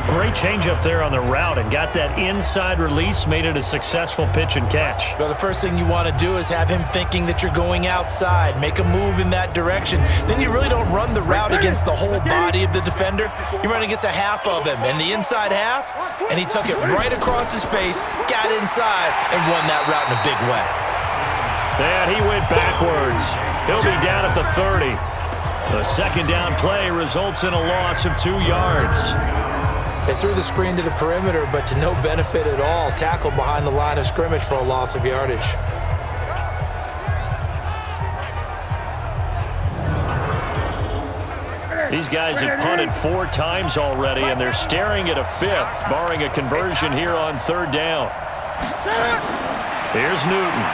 Great change up there on the route and got that inside release, made it a successful pitch and catch. Well, the first thing you want to do is have him thinking that you're going outside, make a move in that direction. Then you really don't run the route against the whole body of the defender. You run against a half of him, and the inside half, and he took it right across his face, got inside, and won that route in a big way. And he went backwards. He'll be down at the 30. The second down play results in a loss of 2 yards. They threw the screen to the perimeter, but to no benefit at all. Tackled behind the line of scrimmage for a loss of yardage. These guys have punted 4 times already, and they're staring at a 5th, barring a conversion here on 3rd down. Here's Newton.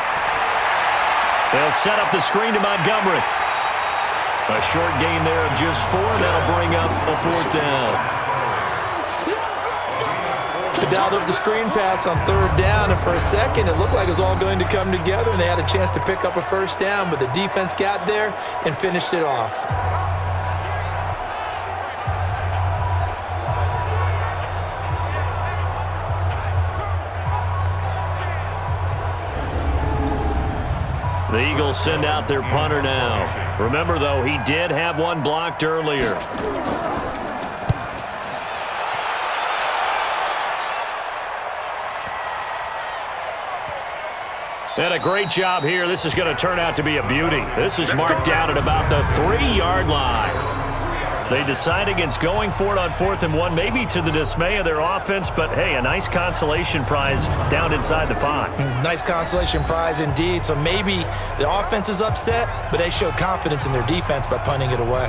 They'll set up the screen to Montgomery. A short gain there of just 4. That'll bring up a 4th down. They dialed up the screen pass on 3rd down, and for a second it looked like it was all going to come together, and they had a chance to pick up a first down, but the defense got there and finished it off. The Eagles send out their punter now. Remember, though, he did have one blocked earlier. And a great job here. This is going to turn out to be a beauty. This is marked down at about the 3-yard line. They decide against going for it on 4th and 1, maybe to the dismay of their offense, but hey, a nice consolation prize down inside the 5. Nice consolation prize indeed. So maybe the offense is upset, but they showed confidence in their defense by punting it away.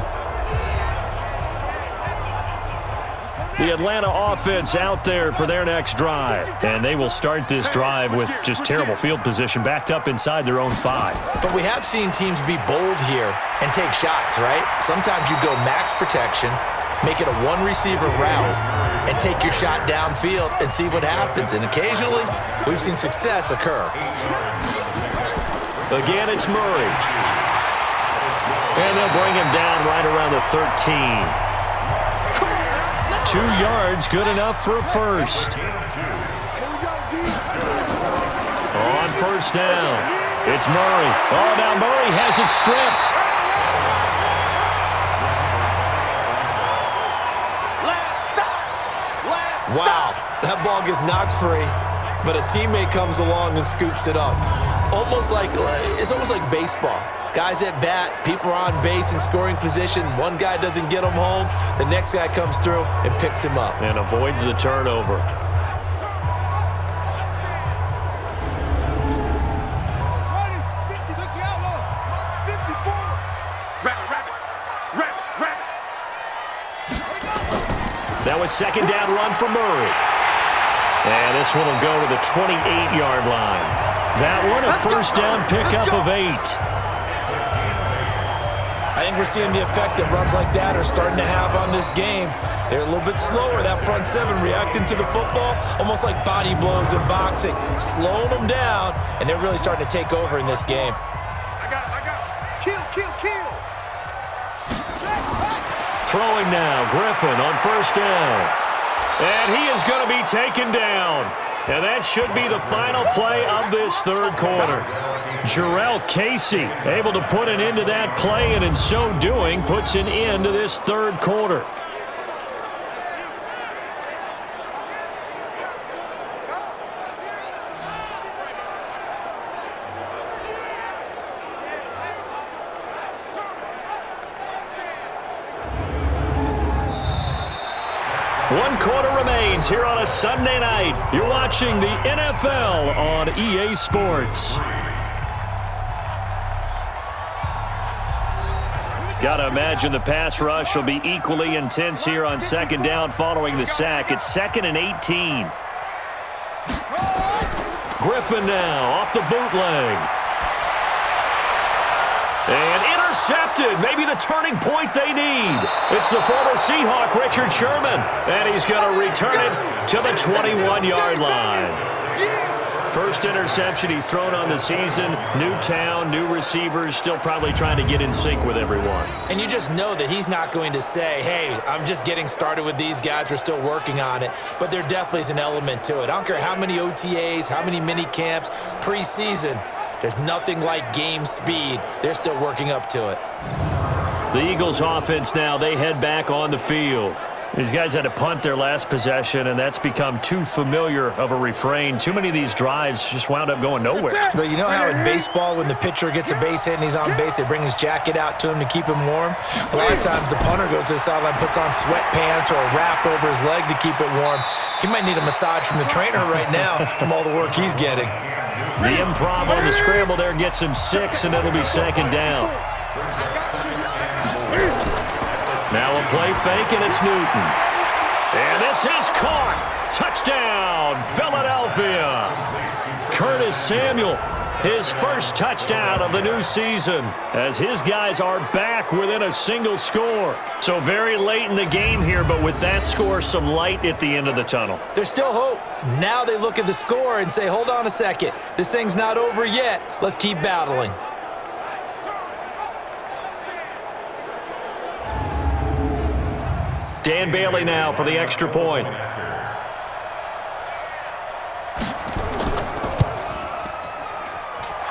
The Atlanta offense out there for their next drive. And they will start this drive with just terrible field position, backed up inside their own 5. But we have seen teams be bold here and take shots, right? Sometimes you go max protection, make it a 1-receiver route, and take your shot downfield and see what happens. And occasionally, we've seen success occur. Again, it's Murray. And they'll bring him down right around the 13. 2 yards, good enough for a first. On first down, it's Murray. Oh, now Murray has it stripped. Wow, that ball gets knocked free, but a teammate comes along and scoops it up. It's almost like baseball. Guys at bat, people are on base in scoring position. One guy doesn't get him home. The next guy comes through and picks him up. And avoids the turnover. That was second down run for Murray. And this one will go to the 28-yard line. That one a first down pickup of 8. I think we're seeing the effect that runs like that are starting to have on this game. They're a little bit slower, that front 7 reacting to the football, almost like body blows in boxing, slowing them down, and they're really starting to take over in this game. I got it. Kill. Throwing now, Griffin on first down. And he is going to be taken down. And that should be the final play of this third quarter. Jarrell Casey able to put an end to that play, and in so doing, puts an end to this third quarter. One quarter remains here on a Sunday night. You're watching the NFL on EA Sports. Got to imagine the pass rush will be equally intense here on second down following the sack. It's 2nd and 18. Griffin now off the bootleg. And intercepted. Maybe the turning point they need. It's the former Seahawk, Richard Sherman. And he's going to return it to the 21-yard line. First interception he's thrown on the season. New town, new receivers, still probably trying to get in sync with everyone. And you just know that he's not going to say, hey, I'm just getting started with these guys. We're still working on it. But there definitely is an element to it. I don't care how many OTAs, how many mini camps, preseason. There's nothing like game speed. They're still working up to it. The Eagles offense now, they head back on the field. These guys had to punt their last possession, and that's become too familiar of a refrain. Too many of these drives just wound up going nowhere. But you know how in baseball, when the pitcher gets a base hit and he's on base, they bring his jacket out to him to keep him warm? A lot of times the punter goes to the sideline, puts on sweatpants or a wrap over his leg to keep it warm. He might need a massage from the trainer right now from all the work he's getting. The improv on the scramble there gets him 6, and it'll be second down. Now a play fake, and it's Newton. And this is caught. Touchdown, Philadelphia. Curtis Samuel, his first touchdown of the new season, as his guys are back within a single score. So very late in the game here, but with that score, some light at the end of the tunnel. There's still hope. Now they look at the score and say, hold on a second. This thing's not over yet. Let's keep battling. Dan Bailey now for the extra point.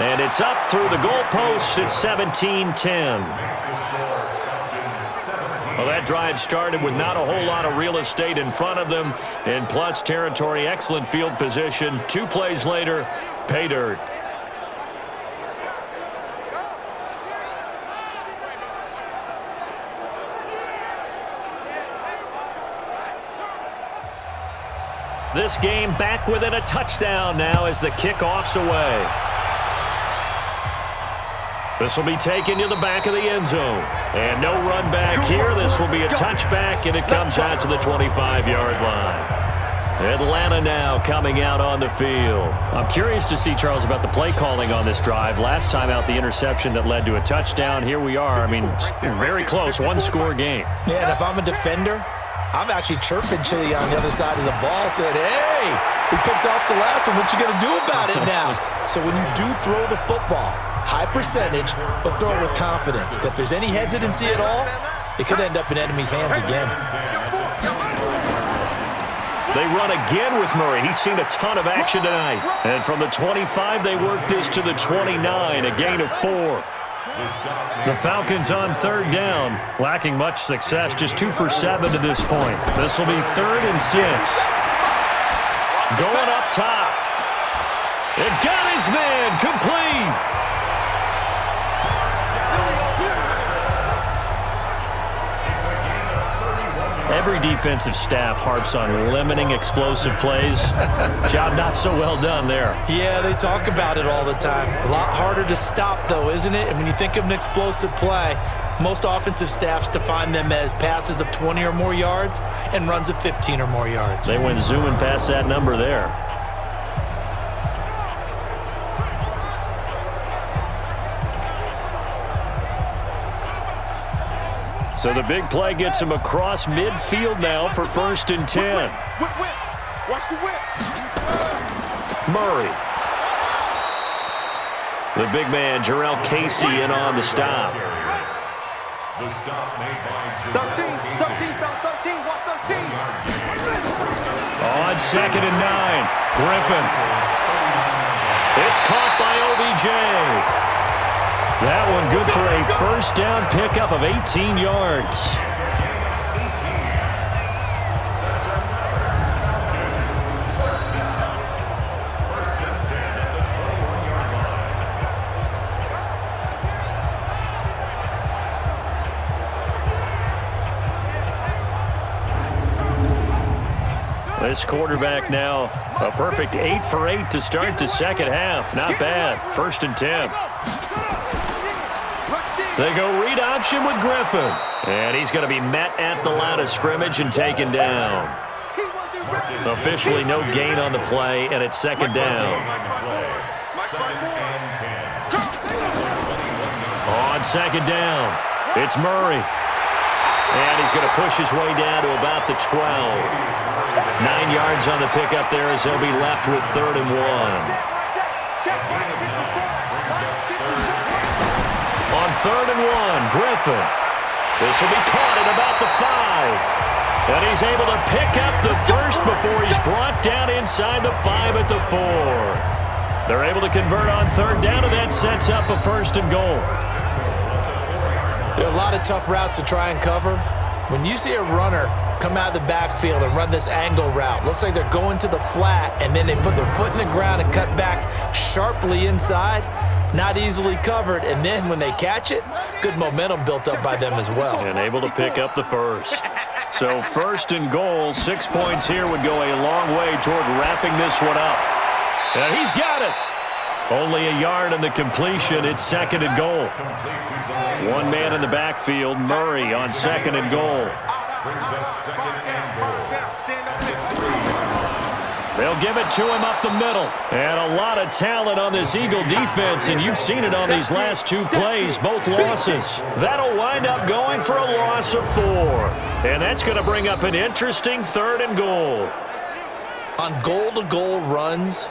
And it's up through the goalposts. It's 17-10. Well, that drive started with not a whole lot of real estate in front of them. In plus territory, excellent field position. 2 plays later, pay dirt. This game back within a touchdown now as the kickoff's away. This will be taken to the back of the end zone. And no run back here. This will be a touchback, and it comes out to the 25-yard line. Atlanta now coming out on the field. I'm curious to see, Charles, about the play calling on this drive. Last time out, the interception that led to a touchdown. Here we are. I mean, very close, one-score game. Yeah, and if I'm a defender, I'm actually chirping Chili on the other side of the ball, saying, hey, we picked off the last one. What you going to do about it now? So when you do throw the football, high percentage, but throw it with confidence. Because if there's any hesitancy at all, it could end up in enemy's hands again. They run again with Murray. He's seen a ton of action tonight. And from the 25, they work this to the 29, a gain of 4. The Falcons on third down, lacking much success, just 2 for 7 to this point. This will be 3rd and 6. Going up top. It got his man complete. Every defensive staff harps on limiting explosive plays. Job not so well done there. Yeah, they talk about it all the time. A lot harder to stop, though, isn't it? And when you think of an explosive play, most offensive staffs define them as passes of 20 or more yards and runs of 15 or more yards. They went zooming past that number there. So the big play gets him across midfield now for 1st and 10. Watch the whip. Murray. The big man, Jarrell Casey, in on the stop. The stop made by 13, fell 13, watch 13. On 2nd and 9, Griffin. It's caught by OBJ. That one good for a first down pickup of 18 yards. This quarterback now a perfect 8 for 8 to start the second half. Not bad. 1st and 10. They go read option with Griffin. And he's going to be met at the line of scrimmage and taken down. Officially no gain on the play, and it's 2nd down. On 2nd down, it's Murray. And he's going to push his way down to about the 12. 9 yards on the pickup there as they'll be left with 3rd and 1. On 3rd and 1, Griffin. This will be caught at about the 5. And he's able to pick up the first before he's brought down inside the 5 at the 4. They're able to convert on 3rd down, and that sets up a 1st and goal. There are a lot of tough routes to try and cover. When you see a runner come out of the backfield and run this angle route, looks like they're going to the flat, and then they put their foot in the ground and cut back sharply inside. Not easily covered, and then when they catch it, good momentum built up by them as well. And able to pick up the first. So 1st and goal, 6 points here would go a long way toward wrapping this one up. And he's got it. Only a yard on the completion. It's 2nd and goal. One man in the backfield, Murray on 2nd and goal. They'll give it to him up the middle. And a lot of talent on this Eagle defense, and you've seen it on these last 2 plays, both losses. That'll wind up going for a loss of 4. And that's going to bring up an interesting 3rd and goal. On goal-to-goal runs,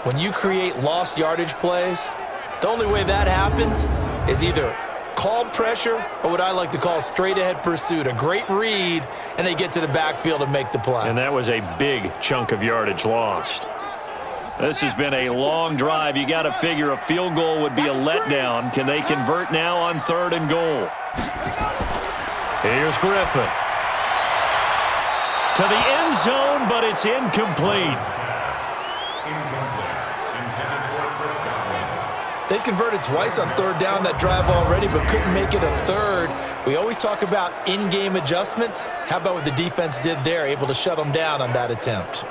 when you create lost yardage plays, the only way that happens is either called pressure or what I like to call straight-ahead pursuit, a great read, and they get to the backfield and make the play. And that was a big chunk of yardage lost. This has been a long drive. You got to figure a field goal would be a letdown. Can they convert now on 3rd and goal? Here's Griffin. To the end zone, but it's incomplete. They converted twice on 3rd down that drive already, but couldn't make it a 3rd. We always talk about in-game adjustments. How about what the defense did there, able to shut them down on that attempt?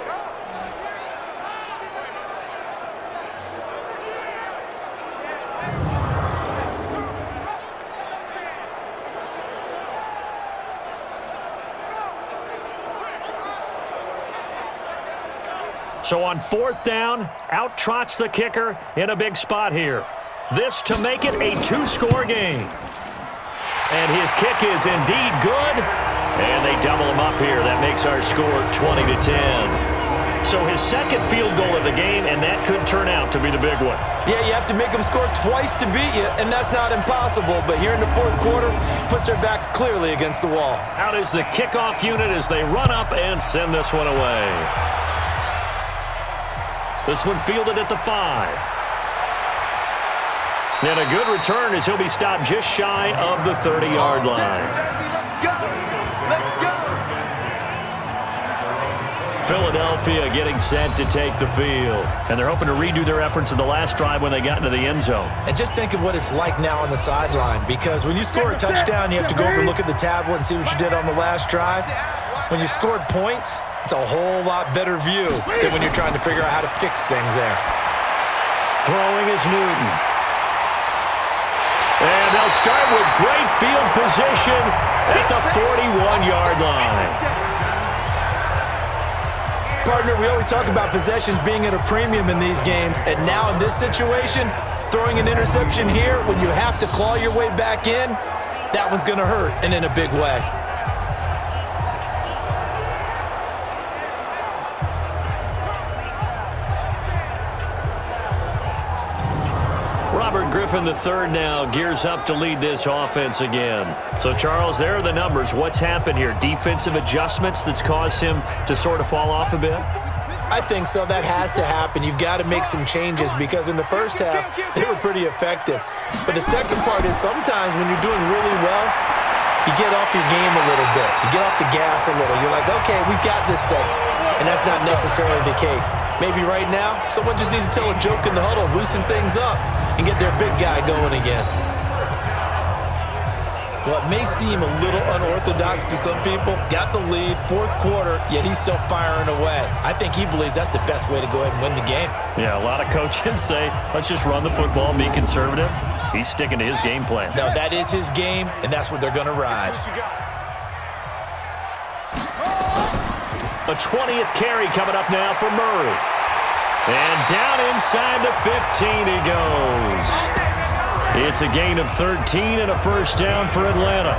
So on 4th down, out trots the kicker in a big spot here. This to make it a 2-score game. And his kick is indeed good. And they double him up here. That makes our score 20-10. So his 2nd field goal of the game, and that could turn out to be the big one. Yeah, you have to make them score twice to beat you, and that's not impossible. But here in the 4th quarter, puts their backs clearly against the wall. Out is the kickoff unit as they run up and send this one away. This one fielded at the 5. And a good return as he'll be stopped just shy of the 30-yard line. Philadelphia getting set to take the field. And they're hoping to redo their efforts in the last drive when they got into the end zone. And just think of what it's like now on the sideline, because when you score a touchdown, you have to go over and look at the tablet and see what you did on the last drive. When you scored points, it's a whole lot better view than when you're trying to figure out how to fix things there. Throwing is Newton. And they'll start with great field position at the 41-yard line. Partner, we always talk about possessions being at a premium in these games, and now in this situation, throwing an interception here when you have to claw your way back in, that one's going to hurt, and in a big way. Griffin III now gears up to lead this offense again. So, Charles, there are the numbers. What's happened here? Defensive adjustments that's caused him to sort of fall off a bit? I think so. That has to happen. You've got to make some changes because in the first half, they were pretty effective. But the second part is sometimes when you're doing really well, you get off your game a little bit. You get off the gas a little. You're like, okay, we've got this thing. And that's not necessarily the case. Maybe right now, someone just needs to tell a joke in the huddle, loosen things up, and get their big guy going again. Well, it may seem a little unorthodox to some people. Got the lead, fourth quarter, yet he's still firing away. I think he believes that's the best way to go ahead and win the game. Yeah, a lot of coaches say, let's just run the football, be conservative. He's sticking to his game plan. No, that is his game, and that's what they're going to ride. A 20th carry coming up now for Murray. And down inside the 15 he goes. It's a gain of 13 and a first down for Atlanta.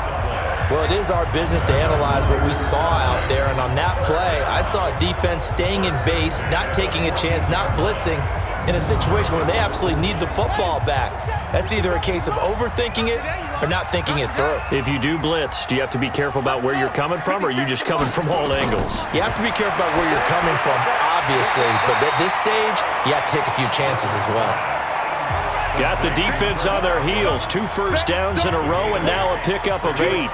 Well, it is our business to analyze what we saw out there, and on that play, I saw a defense staying in base, not taking a chance, not blitzing, in a situation where they absolutely need the football back. That's either a case of overthinking it or not thinking it through. If you do blitz, do you have to be careful about where you're coming from, or are you just coming from all angles? You have to be careful about where you're coming from, obviously, but at this stage, you have to take a few chances as well. Got the defense on their heels. 2 first downs in a row, and now a pickup of 8.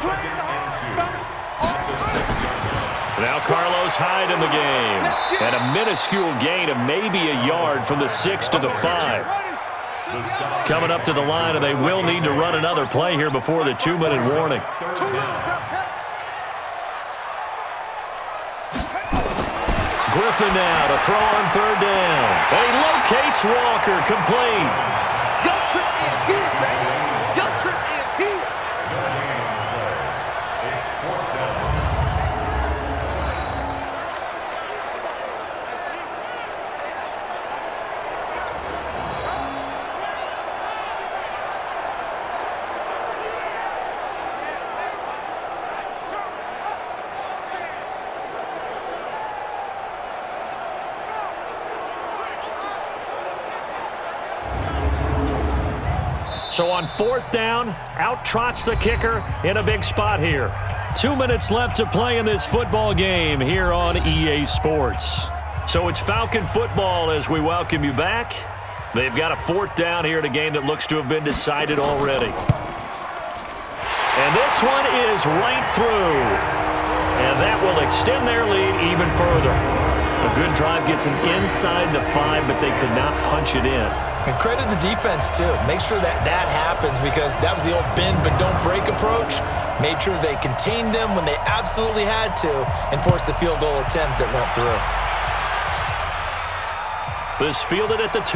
Now Carlos Hyde in the game. And a minuscule gain of maybe a yard from the 6 to the 5. Coming up to the line, and they will need to run another play here before the 2-minute warning. Griffin now to throw on third down. And he locates Walker, complete. Your trip is here, baby. Your trip is here. So on fourth down, out trots the kicker in a big spot here. 2 minutes left to play in this football game here on EA Sports. So it's Falcon football as we welcome you back. They've got a fourth down here in a game that looks to have been decided already. And this one is right through. And that will extend their lead even further. A good drive gets them inside the 5, but they could not punch it in. And credit the defense, too. Make sure that happens because that was the old bend but don't break approach. Made sure they contained them when they absolutely had to and forced the field goal attempt that went through. This fielded at the 2.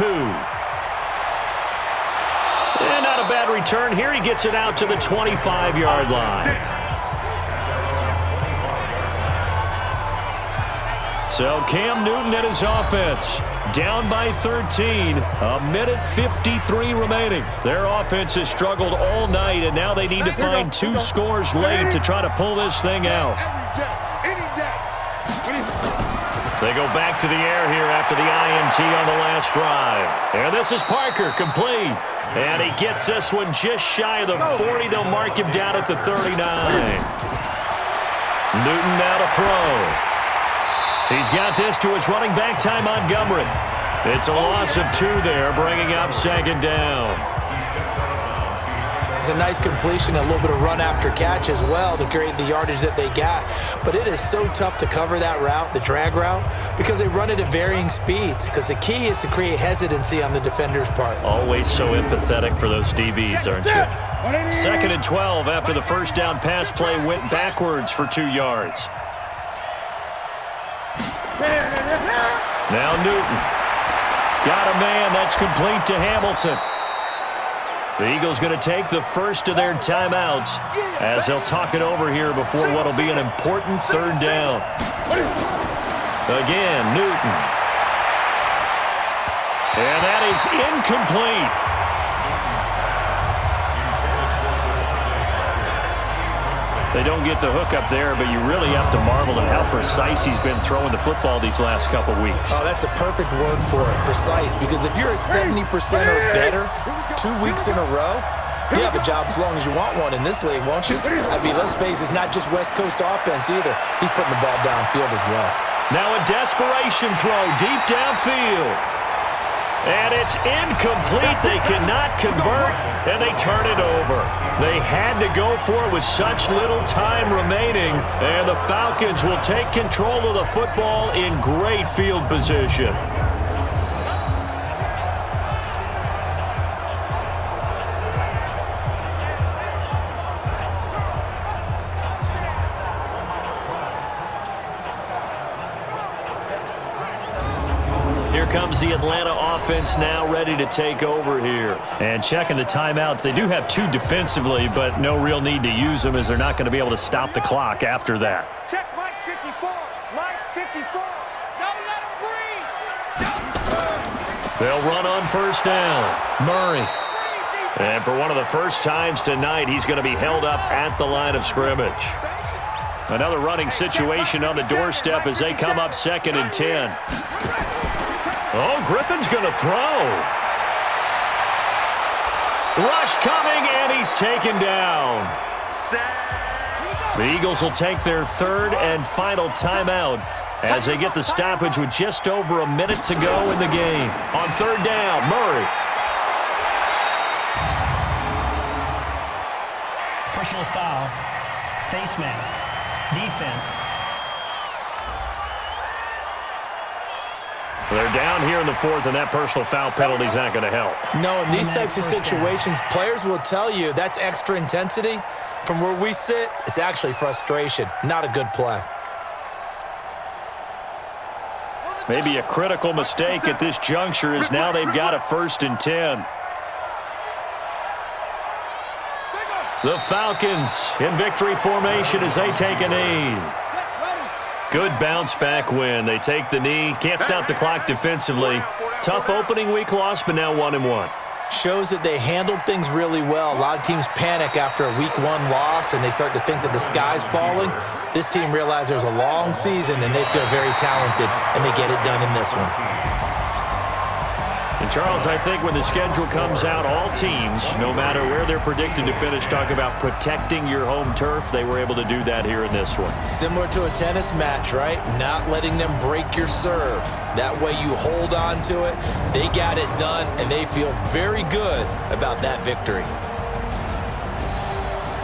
And not a bad return here. He gets it out to the 25-yard line. So Cam Newton and his offense down by 13. A minute 53 remaining. Their offense has struggled all night, and now they need to find 2 scores late to try to pull this thing out. They go back to the air here after the INT on the last drive. And this is Parker, complete. And he gets this one just shy of the 40. They'll mark him down at the 39. Newton now to throw. He's got this to his running back, Ty Montgomery. It's a loss of 2 there, bringing up second down. It's a nice completion, a little bit of run after catch as well to create the yardage that they got. But it is so tough to cover that route, the drag route, because they run it at varying speeds. Because the key is to create hesitancy on the defender's part. Always so empathetic for those DBs, aren't you? 2nd and 12 after the first down pass play went backwards for 2 yards. Now Newton. Got a man. That's complete to Hamilton. The Eagles going to take the first of their timeouts as they'll talk it over here before what will be an important third down. Again, Newton. And that is incomplete. They don't get the hook up there, but you really have to marvel at how precise he's been throwing the football these last couple weeks. Oh, that's a perfect word for it, precise, because if you're at 70% or better 2 weeks in a row, you have a job as long as you want one in this league, won't you? I mean, let's face it, it's not just West Coast offense either. He's putting the ball downfield as well. Now a desperation throw deep downfield. And it's incomplete. They cannot convert, and they turn it over. They had to go for it with such little time remaining, and the Falcons will take control of the football in great field position. Here comes the Atlanta offense now ready to take over here. And checking the timeouts, they do have 2 defensively, but no real need to use them as they're not going to be able to stop the clock after that. Check Mike 54. Mike 54. Don't let him breathe. They'll run on first down. Murray. And for one of the first times tonight, he's going to be held up at the line of scrimmage. Another running situation on the doorstep as they come up 2nd and 10. Oh, Griffin's going to throw. Rush coming, and he's taken down. The Eagles will take their 3rd and final timeout as they get the stoppage with just over a minute to go in the game. On 3rd down, Murray. Personal foul. Face mask. Defense. They're down here in the 4th, and that personal foul penalty is not going to help. No, in these types of situations, players will tell you that's extra intensity. From where we sit, it's actually frustration. Not a good play. Maybe a critical mistake at this juncture is now they've got a 1st and 10. The Falcons in victory formation as they take a knee. Good bounce-back win. They take the knee. Can't stop the clock defensively. Tough opening week loss, but now 1-1. Shows that they handled things really well. A lot of teams panic after a week 1 loss, and they start to think that the sky's falling. This team realized there's a long season, and they feel very talented, and they get it done in this one. And, Charles, I think when the schedule comes out, all teams, no matter where they're predicted to finish, talk about protecting your home turf. They were able to do that here in this one. Similar to a tennis match, right? Not letting them break your serve. That way you hold on to it. They got it done, and they feel very good about that victory.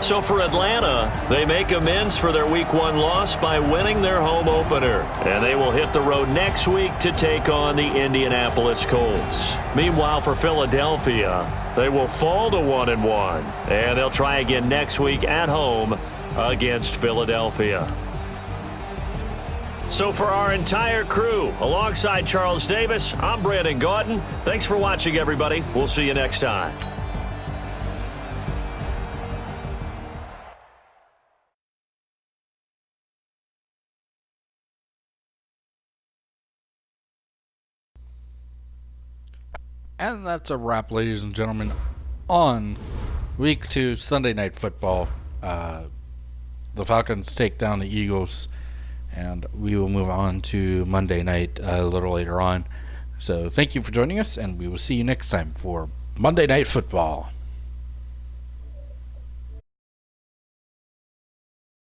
So for Atlanta, they make amends for their Week 1 loss by winning their home opener. And they will hit the road next week to take on the Indianapolis Colts. Meanwhile, for Philadelphia, they will fall to 1-1. And they'll try again next week at home against Philadelphia. So for our entire crew, alongside Charles Davis, I'm Brandon Gautin. Thanks for watching, everybody. We'll see you next time. And that's a wrap, ladies and gentlemen, on Week 2 Sunday Night Football. The Falcons take down the Eagles, and we will move on to Monday night a little later on. So thank you for joining us, and we will see you next time for Monday Night Football.